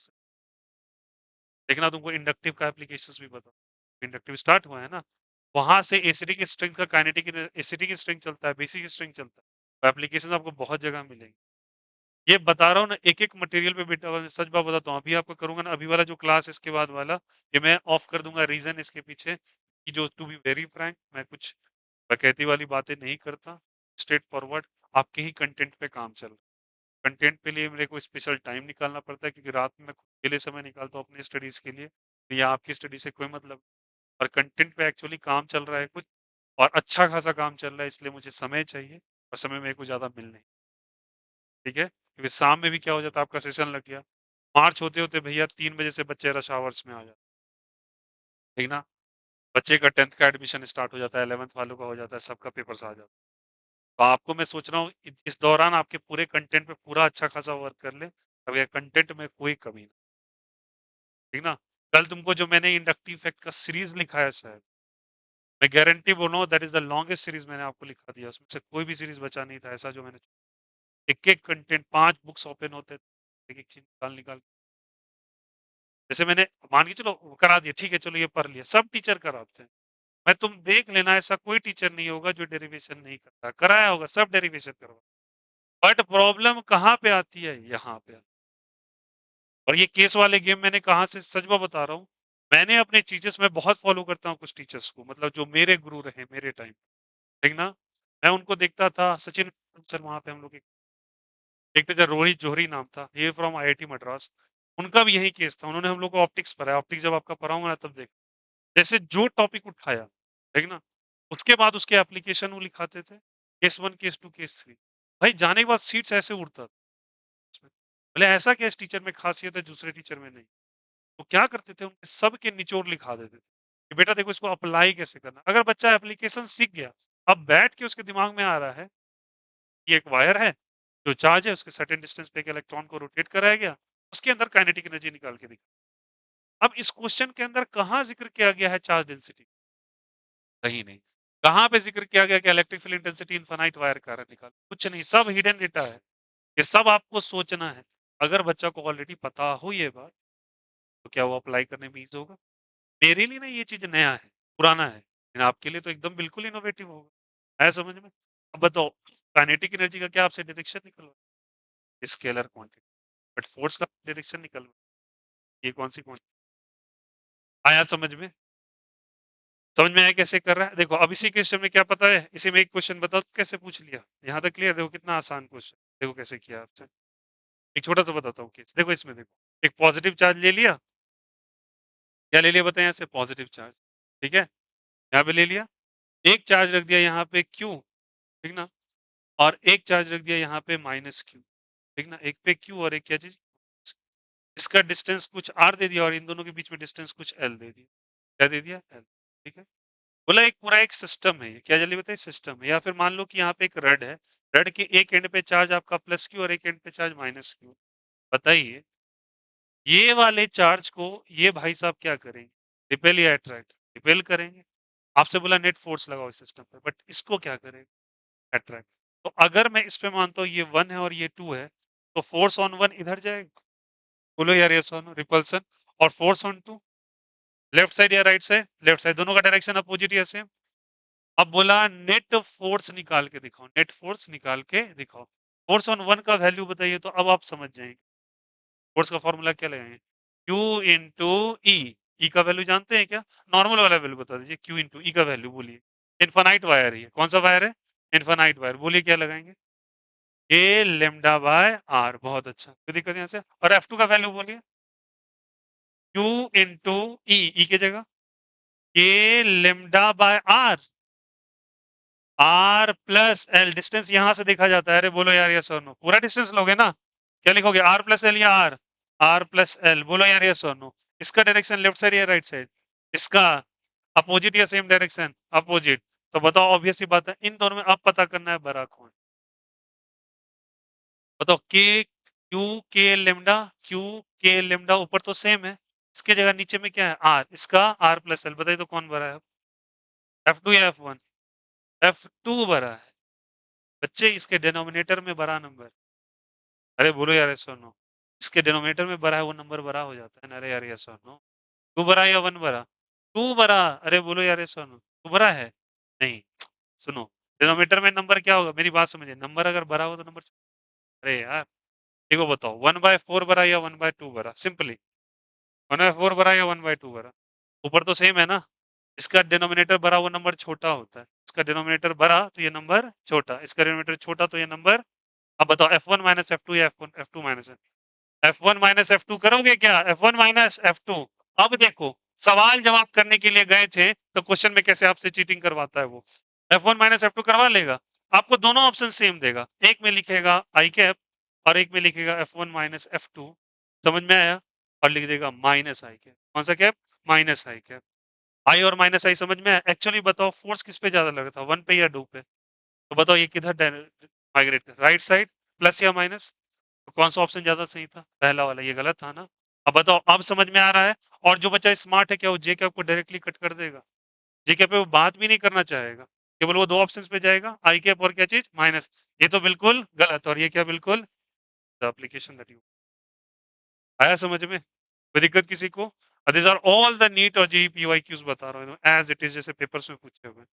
देखना तुमको इंडक्टिव का एप्लीकेशंस भी बताओ। इंडक्टिव स्टार्ट हुआ है ना, वहां से एसिडिक स्ट्रेंथ का काइनेटिक एसिडिक स्ट्रेंथ चलता है, बेसिक स्ट्रेंथ चलता है, तो एप्लीकेशंस आपको बहुत जगह मिलेंगे। ये बता रहा हूँ ना, एक एक मटेरियल पे बेटा, सच बात बताता हूँ, अभी आपको करूंगा ना, अभी वाला जो क्लास इसके बाद वाला, ये मैं ऑफ कर दूंगा। रीजन इसके पीछे कि जो, टू बी वेरी फ्रैंक, मैं कुछ बकैती वाली बातें नहीं करता, स्ट्रेट फॉरवर्ड आपके ही कंटेंट पे काम चल रहा है। कंटेंट के लिए मेरे को स्पेशल टाइम निकालना पड़ता है, क्योंकि रात में मैं खुद के लिए समय निकालता हूँ अपनी स्टडीज के लिए, तो या आपकी स्टडी से कोई मतलब, और कंटेंट पे एक्चुअली काम चल रहा है कुछ, और अच्छा खासा काम चल रहा है, इसलिए मुझे समय चाहिए, और समय मेरे को ज़्यादा मिल नहीं, ठीक है? क्योंकि शाम में भी क्या हो जाता है, आपका सेशन लग गया, मार्च होते-होते भैया 3 बजे से बच्चे रश आवर्स में आ जाते, ठीक ना? बच्चे का 10th का एडमिशन स्टार्ट हो जाता है, 11th वालों का हो जाता है, सबका पेपर्स आ जाता है। तो आपको मैं सोच रहा हूँ इस दौरान आपके पूरे कंटेंट पे पूरा अच्छा खासा वर्क कर ले, अब कंटेंट में कोई कमी नहीं, ठीक ना? कल तुमको जो मैंने इंडक्टिव इफेक्ट का सीरीज लिखा है शायद, मैं गारंटी बोल रहा हूँ, that is the longest series मैंने आपको लिखा दिया, उसमें से कोई भी सीरीज बचा नहीं था ऐसा जो मैंने, एक एक कंटेंट 5 बुक्स ओपन होते, एक एक चीज निकाल निकाल, जैसे मैंने मान के चलो करा दिया, ठीक है चलो ये पढ़ लिया, सब टीचर कराते हैं, मैं तुम देख लेना, ऐसा कोई टीचर नहीं होगा जो डेरिवेशन नहीं करता, कराया होगा, सब डेरिवेशन करवा, बट प्रॉब्लम कहाँ पे आती है, यहाँ पे। और ये केस वाले गेम मैंने कहाँ से, सच में बता रहा हूँ, मैंने अपने टीचर्स में बहुत फॉलो करता हूँ कुछ टीचर्स को, मतलब जो मेरे गुरु रहे मेरे टाइम, ठीक ना? मैं उनको देखता था, सचिन सर वहाँ पे हम लोग एक टीचर रोहित जोहरी नाम था, ये फ्रॉम आईआईटी मद्रास, उनका भी यही केस था, उन्होंने हम लोग को ऑप्टिक्स पढ़ाया, ऑप्टिक्स जब आपका पढ़ाऊंगा ना तब देख, जैसे जो टॉपिक उठाया, ठीक ना, उसके बाद उसके एप्लीकेशन वो लिखाते थे, केस 1 केस 2 केस 3, भाई जाने के बाद सीट्स ऐसे उड़ता था उसमें। बोले ऐसा क्या इस टीचर में खासियत है दूसरे टीचर में नहीं? तो क्या करते थे, उनके सबके निचोड़ लिखा देते थे कि बेटा देखो इसको अप्लाई कैसे करना, अगर बच्चा एप्लीकेशन सीख गया, अब बैठ के उसके दिमाग में आ रहा है कि एक वायर है, जो चार्ज है उसके सर्टेन डिस्टेंस पे एक इलेक्ट्रॉन को रोटेट कराया गया, उसके अंदर काइनेटिक एनर्जी निकाल के दिखा। अब इस क्वेश्चन के अंदर कहाँ जिक्र किया गया है चार्ज डेंसिटी? कहीं नहीं। कहाँ पे जिक्र किया गया कि electric field intensity infinite wire का निकाल, कुछ नहीं, सब हिडन डेटा है, ये सब आपको सोचना है। अगर बच्चा को ऑलरेडी पता हो ये बात, तो क्या वो अप्लाई करने में ईज़ी होगा? मेरे लिए ना ये चीज़ नया है, पुराना है, लेकिन आपके लिए तो एकदम बिल्कुल इनोवेटिव होगा। आया समझ में? अब बताओ, काइनेटिक एनर्जी का क्या आपसे डायरेक्शन निकल रहा है? स्केलर क्वांटिटी, बट फोर्स का डायरेक्शन निकल रहा है, ये कौन-सी क्वांटिटी? आया समझ में? समझ में आया कैसे कर रहा है? देखो अब इसी क्वेश्चन में क्या पता है? इसी में एक क्वेश्चन बताओ कैसे पूछ लिया? यहाँ तक क्लियर? देखो कितना आसान क्वेश्चन, देखो कैसे किया आपसे। एक छोटा-सा बताता हूँ केस, देखो इसमें देखो, एक पॉजिटिव चार्ज ले लिया, क्या ले लिया बताएँ यहाँ से? पॉजिटिव चार्ज, ठीक है? यहाँ पे ले लिया, एक चार्ज रख दिया यहाँ पे Q, ठीक ना? और एक चार्ज रख दिया यहाँ पे -Q, ठीक ना? एक पे Q और एक क्या चीज़? इसका डिस्टेंस कुछ R दे दिया और इन दोनों के बीच में डिस्टेंस कुछ L दे दिया। क्या दे दिया? L, ठीक है? बोला एक पूरा एक सिस्टम है ये, क्या जल्दी बताइए? सिस्टम है, या फिर मान लो कि यहाँ पे एक रड है, रड के एक एंड पे चार्ज आपका +Q और एक एंड पे चार्ज -Q, बताइए, ये वाले चार्ज को ये भाई साहब क्या करेंगे? रिपेल या अट्रैक्ट? रिपेल करेंगे। आपसे बोला नेट फोर्स लगाओ इस सिस्टम पे, बट इसको क्या करेंगे? अट्रैक्ट। तो अगर मैं इस पे मानता हूँ ये 1 है और ये 2 है, तो फोर्स ऑन 1 इधर जाएगा, बोलो यार यस और नो, रिपल्सन, और फोर्स ऑन 2 लेफ्ट साइड या राइट साइड? लेफ्ट साइड, दोनों का डायरेक्शन अपोजिट या सेम? अब बोला नेट फोर्स निकाल के दिखाओ, नेट फोर्स निकाल के दिखाओ। फोर्स ऑन 1 का वैल्यू बताइए, तो अब आप समझ जाएंगे। फोर्स का फॉर्मूला क्या लगाएंगे? Q इंटू ई, ई का वैल्यू जानते हैं क्या? नॉर्मल वाला वैल्यू बता दीजिए, Q इंटू ई का वैल्यू बोलिए। इनफाइनाइट वायर ही है, कौन सा वायर है? इनफाइनाइट वायर, बोलिए क्या लगाएंगे? ए लेमडा बाय आर, बहुत अच्छा, कोई दिक्कत यहाँ से। और F2 का वैल्यू बोलिए, Q इंटू ई, ई की जगह A lambda by R, R plus L, distance यहां से देखा जाता है, अरे बोलो यार यस और नो, पूरा डिस्टेंस लोगे ना? क्या लिखोगे? आर प्लस एल या आर? आर प्लस एल, बोलो यार यस और नो। इसका डायरेक्शन लेफ्ट साइड या राइट साइड? इसका अपोजिट या सेम डायरेक्शन? अपोजिट। तो बताओ, ऑब्वियस सी बात है, इन दोनों में अब पता करना है बड़ा कौन। बताओ, के क्यू के लेमडा, क्यू के लेमडा ऊपर तो सेम है, इसके जगह नीचे में क्या है, आर, इसका आर प्लस एल, बताइए तो कौन बड़ा है? एफ टू या एफ वन? एफ टू बड़ा है बच्चे, इसके डिनोमिनेटर में बड़ा नंबर। अरे बोलो यार, यस और नो। इसके डिनोमिनेटर में बड़ा है वो नंबर बड़ा हो जाता है ना, अरे यार यस और नो। टू बड़ा या वन बड़ा? टू बड़ा, अरे बोलो यार यस और नो, टू बड़ा है? नहीं, सुनो, डिनोमिनेटर में नंबर क्या होगा, मेरी बात समझिए, नंबर अगर बड़ा हो तो नंबर, अरे यार देखो, बताओ 1/4 बड़ा या 1/2 बड़ा, सिंपली 1/4 बड़ा या 1/2 बड़ा? ऊपर तो सेम है ना, इसका डिनोमिनेटर बड़ा वो नंबर छोटा होता है, इसका डिनोमिनेटर बड़ा तो ये नंबर छोटा, इसका डिनोमिनेटर छोटा तो ये नंबर। अब बताओ, F1 माइनस F2 या F2 minus F1 minus F2 करोगे क्या? F1 minus F2। अब देखो, सवाल जवाब करने के लिए गए थे तो क्वेश्चन में कैसे आपसे चीटिंग करवाता है वो। F1 माइनस F2 करवा लेगा, आपको दोनों ऑप्शन सेम देगा, एक में लिखेगा आई कैप और एक में लिखेगा F1 माइनस F2, समझ में आया? और लिख देगा माइनस आई कैप, कौन सा कैप? माइनस आई कैप। आई और माइनस आई समझ में आया? एक्चुअली बताओ, फोर्स किस पे ज्यादा लगा था, वन पे या टू पे? तो बताओ ये किधर माइग्रेट, राइट साइड, प्लस या माइनस? तो कौन सा ऑप्शन ज्यादा सही था? पहला वाला, ये गलत था ना। अब बताओ, अब समझ में आ रहा है? और जो बच्चा स्मार्ट है, क्या वो जे कैप को डायरेक्टली कट कर देगा? जे कैप पे वो बात भी नहीं करना चाहेगा, केवल वो दो ऑप्शंस पे जाएगा, आई कैप और क्या चीज, माइनस। ये तो बिल्कुल गलत, और ये क्या बिल्कुल, द एप्लीकेशन दैट यू, आया समझ में? कोई दिक्कत किसी को? This are all the NEET और जेई पीवाई क्यूज बता रहा हूँ एज इट इज, जैसे पेपर्स में पूछे हुए।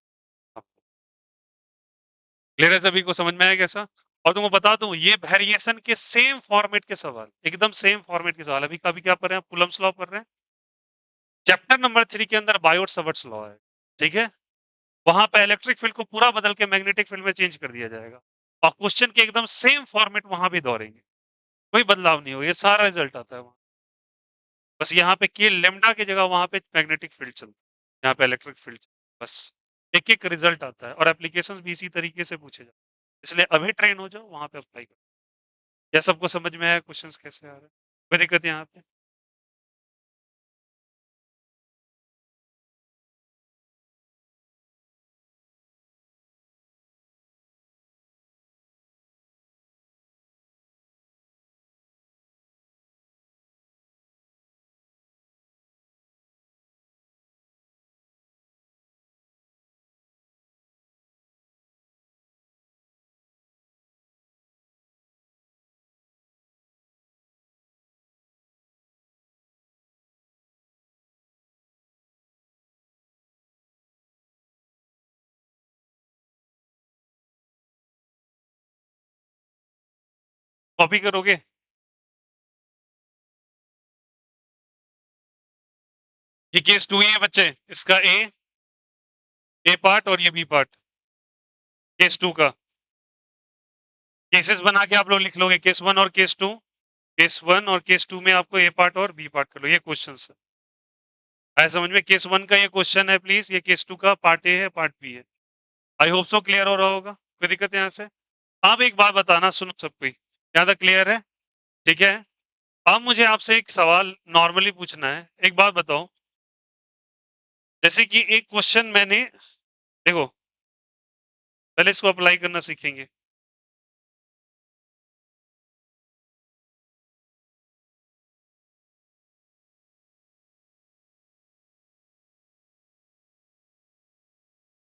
क्लियर है सभी को, समझ में आया कैसा? और तुमको बता दूं, ये वेरिएशन के सेम फॉर्मेट के सवाल, एकदम सेम फॉर्मेट के सवाल, अभी कभी क्या पढ़ रहे हैं, कूलम्स लॉ पढ़ रहे हैं, चैप्टर नंबर 3 के अंदर बायोट सवर्ट्स लॉ है, ठीक है? वहां पे इलेक्ट्रिक फील्ड को पूरा बदल के मैग्नेटिक फील्ड में चेंज कर दिया जाएगा, और क्वेश्चन के एकदम सेम फॉर्मेट वहां भी दोहरेंगे, कोई बदलाव नहीं हो, ये सारा रिजल्ट आता है वहां। बस यहाँ पे के लेमडा की जगह वहां पे मैग्नेटिक फील्ड चलता है, यहाँ पे इलेक्ट्रिक फील्ड, बस एक एक रिजल्ट आता है, और एप्लीकेशन भी इसी तरीके से पूछे जाते हैं, इसलिए अभी ट्रेन हो जाओ, वहां पे अप्लाई करो। क्या सबको समझ में आया क्वेश्चंस कैसे आ रहे हैं? कोई दिक्कत यहाँ पे? कॉपी करोगे? ये केस टू ही है बच्चे, इसका ए पार्ट और ये बी पार्ट, केस टू का केसेस बना के आप लोग लिख लोगे, केस वन और केस टू, केस वन और केस टू में आपको ए पार्ट और बी पार्ट कर लो, ये क्वेश्चन है। आया समझ में? केस वन का ये क्वेश्चन है प्लीज, ये केस टू का पार्ट ए है, पार्ट बी है। आई होप सो क्लियर हो रहा होगा, कोई दिक्कत है यहाँ से? आप एक बात बताना, सुनो सब कोई, यहाँ तक क्लियर है? ठीक है। अब मुझे आपसे एक सवाल नॉर्मली पूछना है, एक बात बताओ, जैसे कि एक क्वेश्चन मैंने, देखो पहले इसको अप्लाई करना सीखेंगे।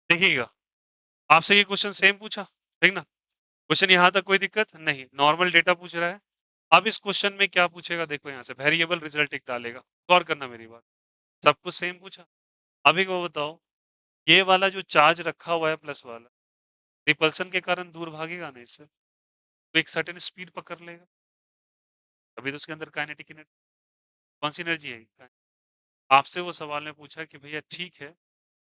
देखिएगा, आपसे ये क्वेश्चन सेम पूछा, ठीक ना? क्वेश्चन यहाँ तक कोई दिक्कत नहीं, नॉर्मल डेटा पूछ रहा है। अब इस क्वेश्चन में क्या पूछेगा, देखो यहाँ से वेरिएबल रिजल्ट एक डालेगा, गौर करना मेरी बात, सब कुछ सेम पूछा। अभी को बताओ, ये वाला जो चार्ज रखा हुआ है प्लस वाला, रिपल्सन के कारण दूर भागेगा नहीं इससे, तो एक सर्टेन स्पीड पकड़ लेगा, अभी तो उसके अंदर काइनेटिक एनर्जी, कौन सी एनर्जी है? आपसे वो सवाल ने पूछा कि भैया ठीक है,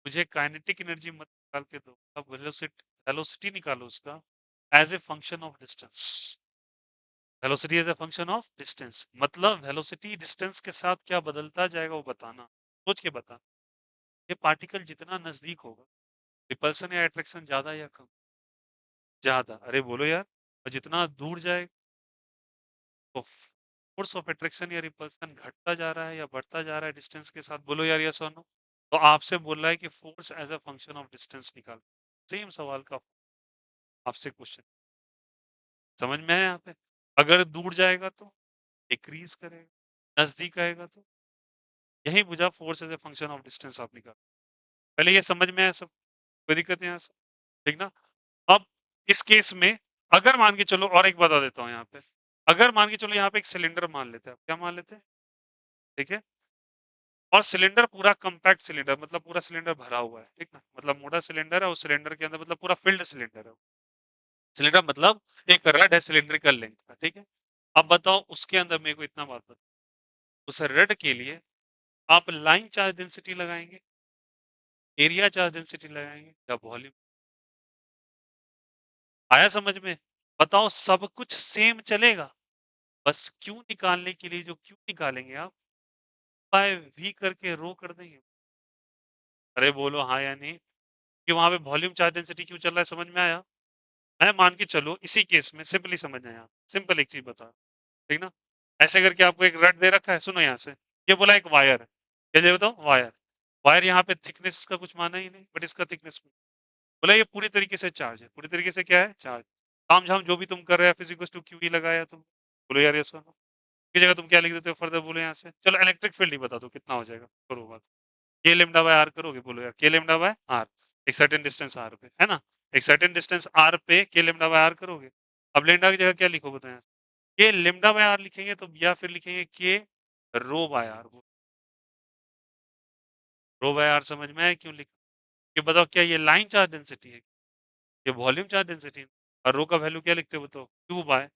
मुझे काइनेटिक एनर्जी मत निकाल के दो, अब वेलोसिटी वेलोसिटी निकालो उसका, as a function of distance. Velocity as a function of distance, मतलब वेलोसिटी डिस्टेंस के साथ क्या बदलता जाएगा वो बताना, सोच के बता। ये पार्टिकल जितना नजदीक होगा, रिपल्सन या अट्रैक्शन ज्यादा या कम? ज्यादा, अरे बोलो यार। और जितना दूर जाए, तो फोर्स ऑफ अट्रैक्शन या रिपल्सन घटता जा रहा है या बढ़ता जा रहा है डिस्टेंस के साथ, बोलो यार, यस और नो? तो आपसे बोल रहा है कि force as a function of distance निकाल। सेम सवाल का आपसे क्वेश्चन समझ में आया यहाँ पे? अगर दूर जाएगा तो डिक्रीज करेगा, नजदीक आएगा तो यही बुझा force as a function of distance आप निकाल। पहले ये समझ में आया सब? कोई दिक्कत है यहाँ से? ठीक ना? अब इस केस में अगर मान के चलो और एक बता देता हूँ यहाँ पे, अगर मान के चलो यहाँ पे एक सिलेंडर मान लेते हैं, क्या मान लेते हैं? ठीक है? और सिलेंडर पूरा कॉम्पैक्ट सिलेंडर मतलब पूरा सिलेंडर भरा हुआ है, ठीक ना? मतलब मोटा सिलेंडर है, उस सिलेंडर के अंदर मतलब पूरा फिल्ड सिलेंडर है। सिलेंडर मतलब एक रड है सिलिंड्रिकल लेंथ का, ठीक है? अब बताओ उसके अंदर मेरे को इतना बात बताओ, उस रड के लिए आप लाइन चार्ज डेंसिटी लगाएंगे, एरिया चार्ज डेंसिटी लगाएंगे या वॉल्यूम? आया समझ में? बताओ सब कुछ सेम चलेगा, बस क्यू निकालने के लिए जो क्यू निकालेंगे आप बाय वी करके रो कर देंगे। अरे बोलो हाँ या नहीं? कि वहां पे वॉल्यूम चार्ज डेंसिटी क्यों चल रहा है, समझ में आया? मैं मान के चलो इसी केस में सिंपली समझ आया, सिंपल एक चीज बता, ठीक ना? ऐसे करके आपको एक रड दे रखा है, सुनो यहाँ से, ये बोला एक वायर है, क्या दे बताओ? वायर। वायर यहाँ पे थिकनेस का कुछ माना ही नहीं, बट इसका थिकनेस बोला ये पूरी तरीके से चार्ज है, पूरी तरीके से क्या है? चार्ज। ताम झाम जो भी तुम कर रहे हो फिजिकल टू क्यू ही लगाया तुम, बोलो यार ये सुनो की जगह तुम क्या लिख देते हो फर्दर, बोलो यहाँ से चलो इलेक्ट्रिक फील्ड ही बता दो कितना हो जाएगा, करो बात। के लेमडा बाय आर करोगे, बोलो यार के लेमडा बाय आर, एक सर्टेन डिस्टेंस आर पे है ना, एक सर्टेन डिस्टेंस आर पे के लेमडा बाय आर करोगे। अब लेमडा की जगह क्या लिखोगे तो यहाँ के लेमडा बाय आर लिखेंगे तो, या फिर लिखेंगे के rho by R. Rho by R समझ में आया क्यों लिखा? ये बताओ क्या ये लाइन चार्ज डेंसिटी है, ये वॉल्यूम चार्ज डेंसिटी है? और रो का वैल्यू क्या लिखते हो बताओ? क्यू बाय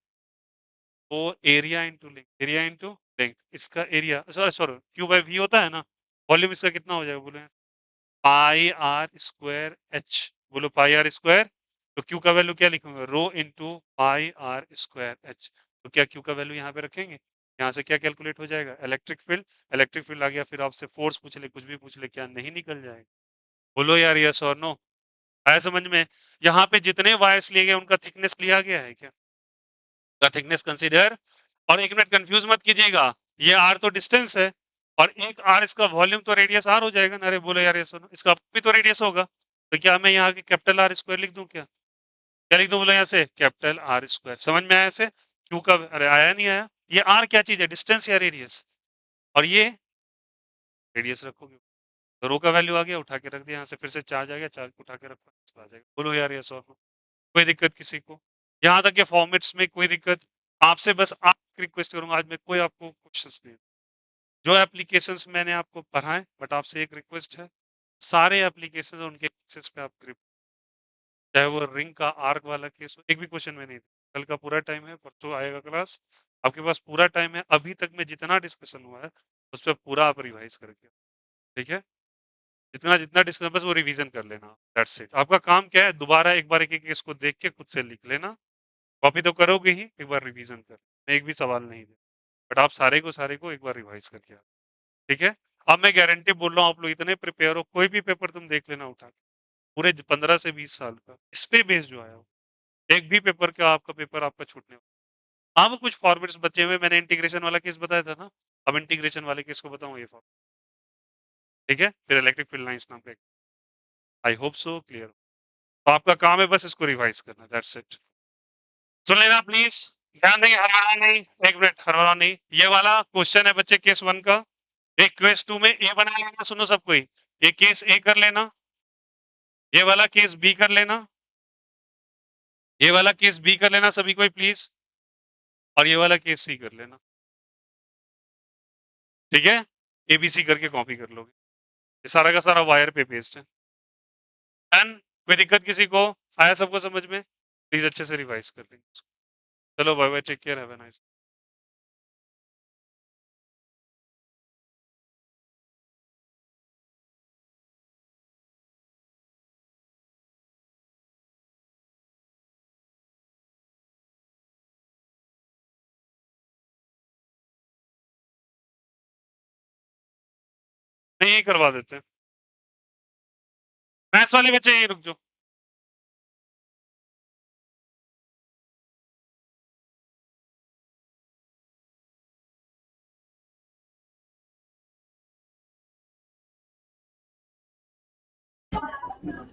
वो area into length, area into length, इसका area sorry sorry Q by V होता है ना, वॉल्यूम इसका कितना हो जाएगा बोलो? पाई आर स्क्वायर एच, बोलो पाई आर स्क्वायर। तो क्यू का वैल्यू क्या लिखूंगा? Rho into pi R square H. तो क्या क्यू का वैल्यू यहाँ पे रखेंगे? यहाँ से क्या कैलकुलेट हो जाएगा? Electric field. इलेक्ट्रिक फील्ड आ गया, फिर आपसे फोर्स पूछ ले, कुछ भी पूछ ले, क्या नहीं निकल जाएगा? बोलो यार यस और नो। आया समझ में? यहाँ पे जितने वायर्स लिए गए उनका थिकनेस लिया गया है क्या? का थिकनेस कंसीडर। और एक मिनट कंफ्यूज मत कीजिएगा, ये आर तो डिस्टेंस है और एक आर इसका वॉल्यूम तो रेडियस आर हो जाएगा ना। अरे बोलो यार ये सुनो, इसका भी तो रेडियस होगा, तो क्या मैं यहाँ के कैपिटल आर स्क्वायर लिख दूं क्या? क्या लिख दूं बोलो यहाँ से? Capital R square. समझ में आया ऐसे? क्यू का अरे आया नहीं आया? ये आर क्या चीज है, डिस्टेंस या रेडियस? और ये रेडियस रखोगे तो रो का वैल्यू आ गया, उठा के रख दिया यहाँ से, फिर से चार्ज आ गया, चार्ज उठा के रखो आ जाएगा। बोलो यार ये सॉल्व, कोई दिक्कत किसी को? यहाँ तक के फॉर्मेट्स में कोई दिक्कत? आपसे बस आप रिक्वेस्ट करूंगा, आज मैं कोई आपको क्वेश्चंस नहीं, जो एप्लीकेशंस मैंने आपको पढ़ाए, बट आपसे एक रिक्वेस्ट है, सारे एप्लीकेशन उनके एक्सेस पे आप चाहे वो रिंग का आर्क वाला केस हो, एक भी क्वेश्चन में नहीं था। कल का पूरा टाइम है, परसों आएगा क्लास, आपके पास पूरा टाइम है, अभी तक में जितना डिस्कशन हुआ है उस पर पूरा आप रिवाइज करके, ठीक है? जितना जितना डिस्कशन बस वो रिवीजन कर लेना, दैट्स इट। आपका काम क्या है? दोबारा एक बार एक एक केस को देख के खुद से लिख लेना, कॉपी तो करोगे ही, एक बार रिवीजन कर, एक भी सवाल नहीं दे, बट आप सारे को एक बार रिवाइज करके आओ, ठीक है? अब मैं गारंटी बोल रहा हूँ, आप लोग इतने प्रिपेयर हो, कोई भी पेपर तुम देख लेना उठा के, पूरे 15 से 20 साल का इस पे बेस जो आया हो, एक भी पेपर का आपका पेपर आपका छूटने वाला। हाँ, वो कुछ फॉर्मेट्स बचे हुए, मैंने इंटीग्रेशन वाला केस बताया था ना, अब इंटीग्रेशन वाले केस को बताऊँ ये फॉर्म, ठीक है? फिर इलेक्ट्रिक फील्ड लाइंस नाम का, आई होप सो क्लियर। तो आपका काम है बस इसको रिवाइज करना, दैट्स इट। सुन लेना प्लीज, ध्यान देंगे, हरवाना नहीं, एक मिनट हरवाना नहीं। ये वाला क्वेश्चन है बच्चे केस वन का, एक केस टू में ए बना लेना, सुनो सब कोई, ये केस ए कर लेना, ये वाला केस बी कर लेना, ये वाला केस बी कर लेना सभी कोई प्लीज, और ये वाला केस सी कर लेना, ठीक है? एबीसी करके कॉपी कर लोगे, ये सारा का सारा वायर पे पेस्ट है। डन? कोई दिक्कत किसी को? आया सबको समझ में? प्लीज अच्छे से रिवाइज कर लेंगे। चलो bye bye, take care, have a nice. नहीं यही करवा देते हैं, मैथ्स वाले बच्चे यही रुक जाओ। 3,000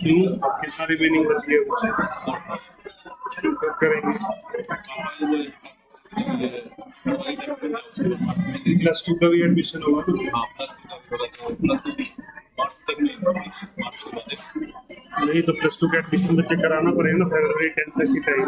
क्यों? अब कितना रिमेनिंग बच गया? कब करेंगे? +2 का भी एडमिशन होगा ना? नहीं तो +2 का एडमिशन बच्चे कराना पड़ेगा ना, फरवरी 10 तक की टाइम।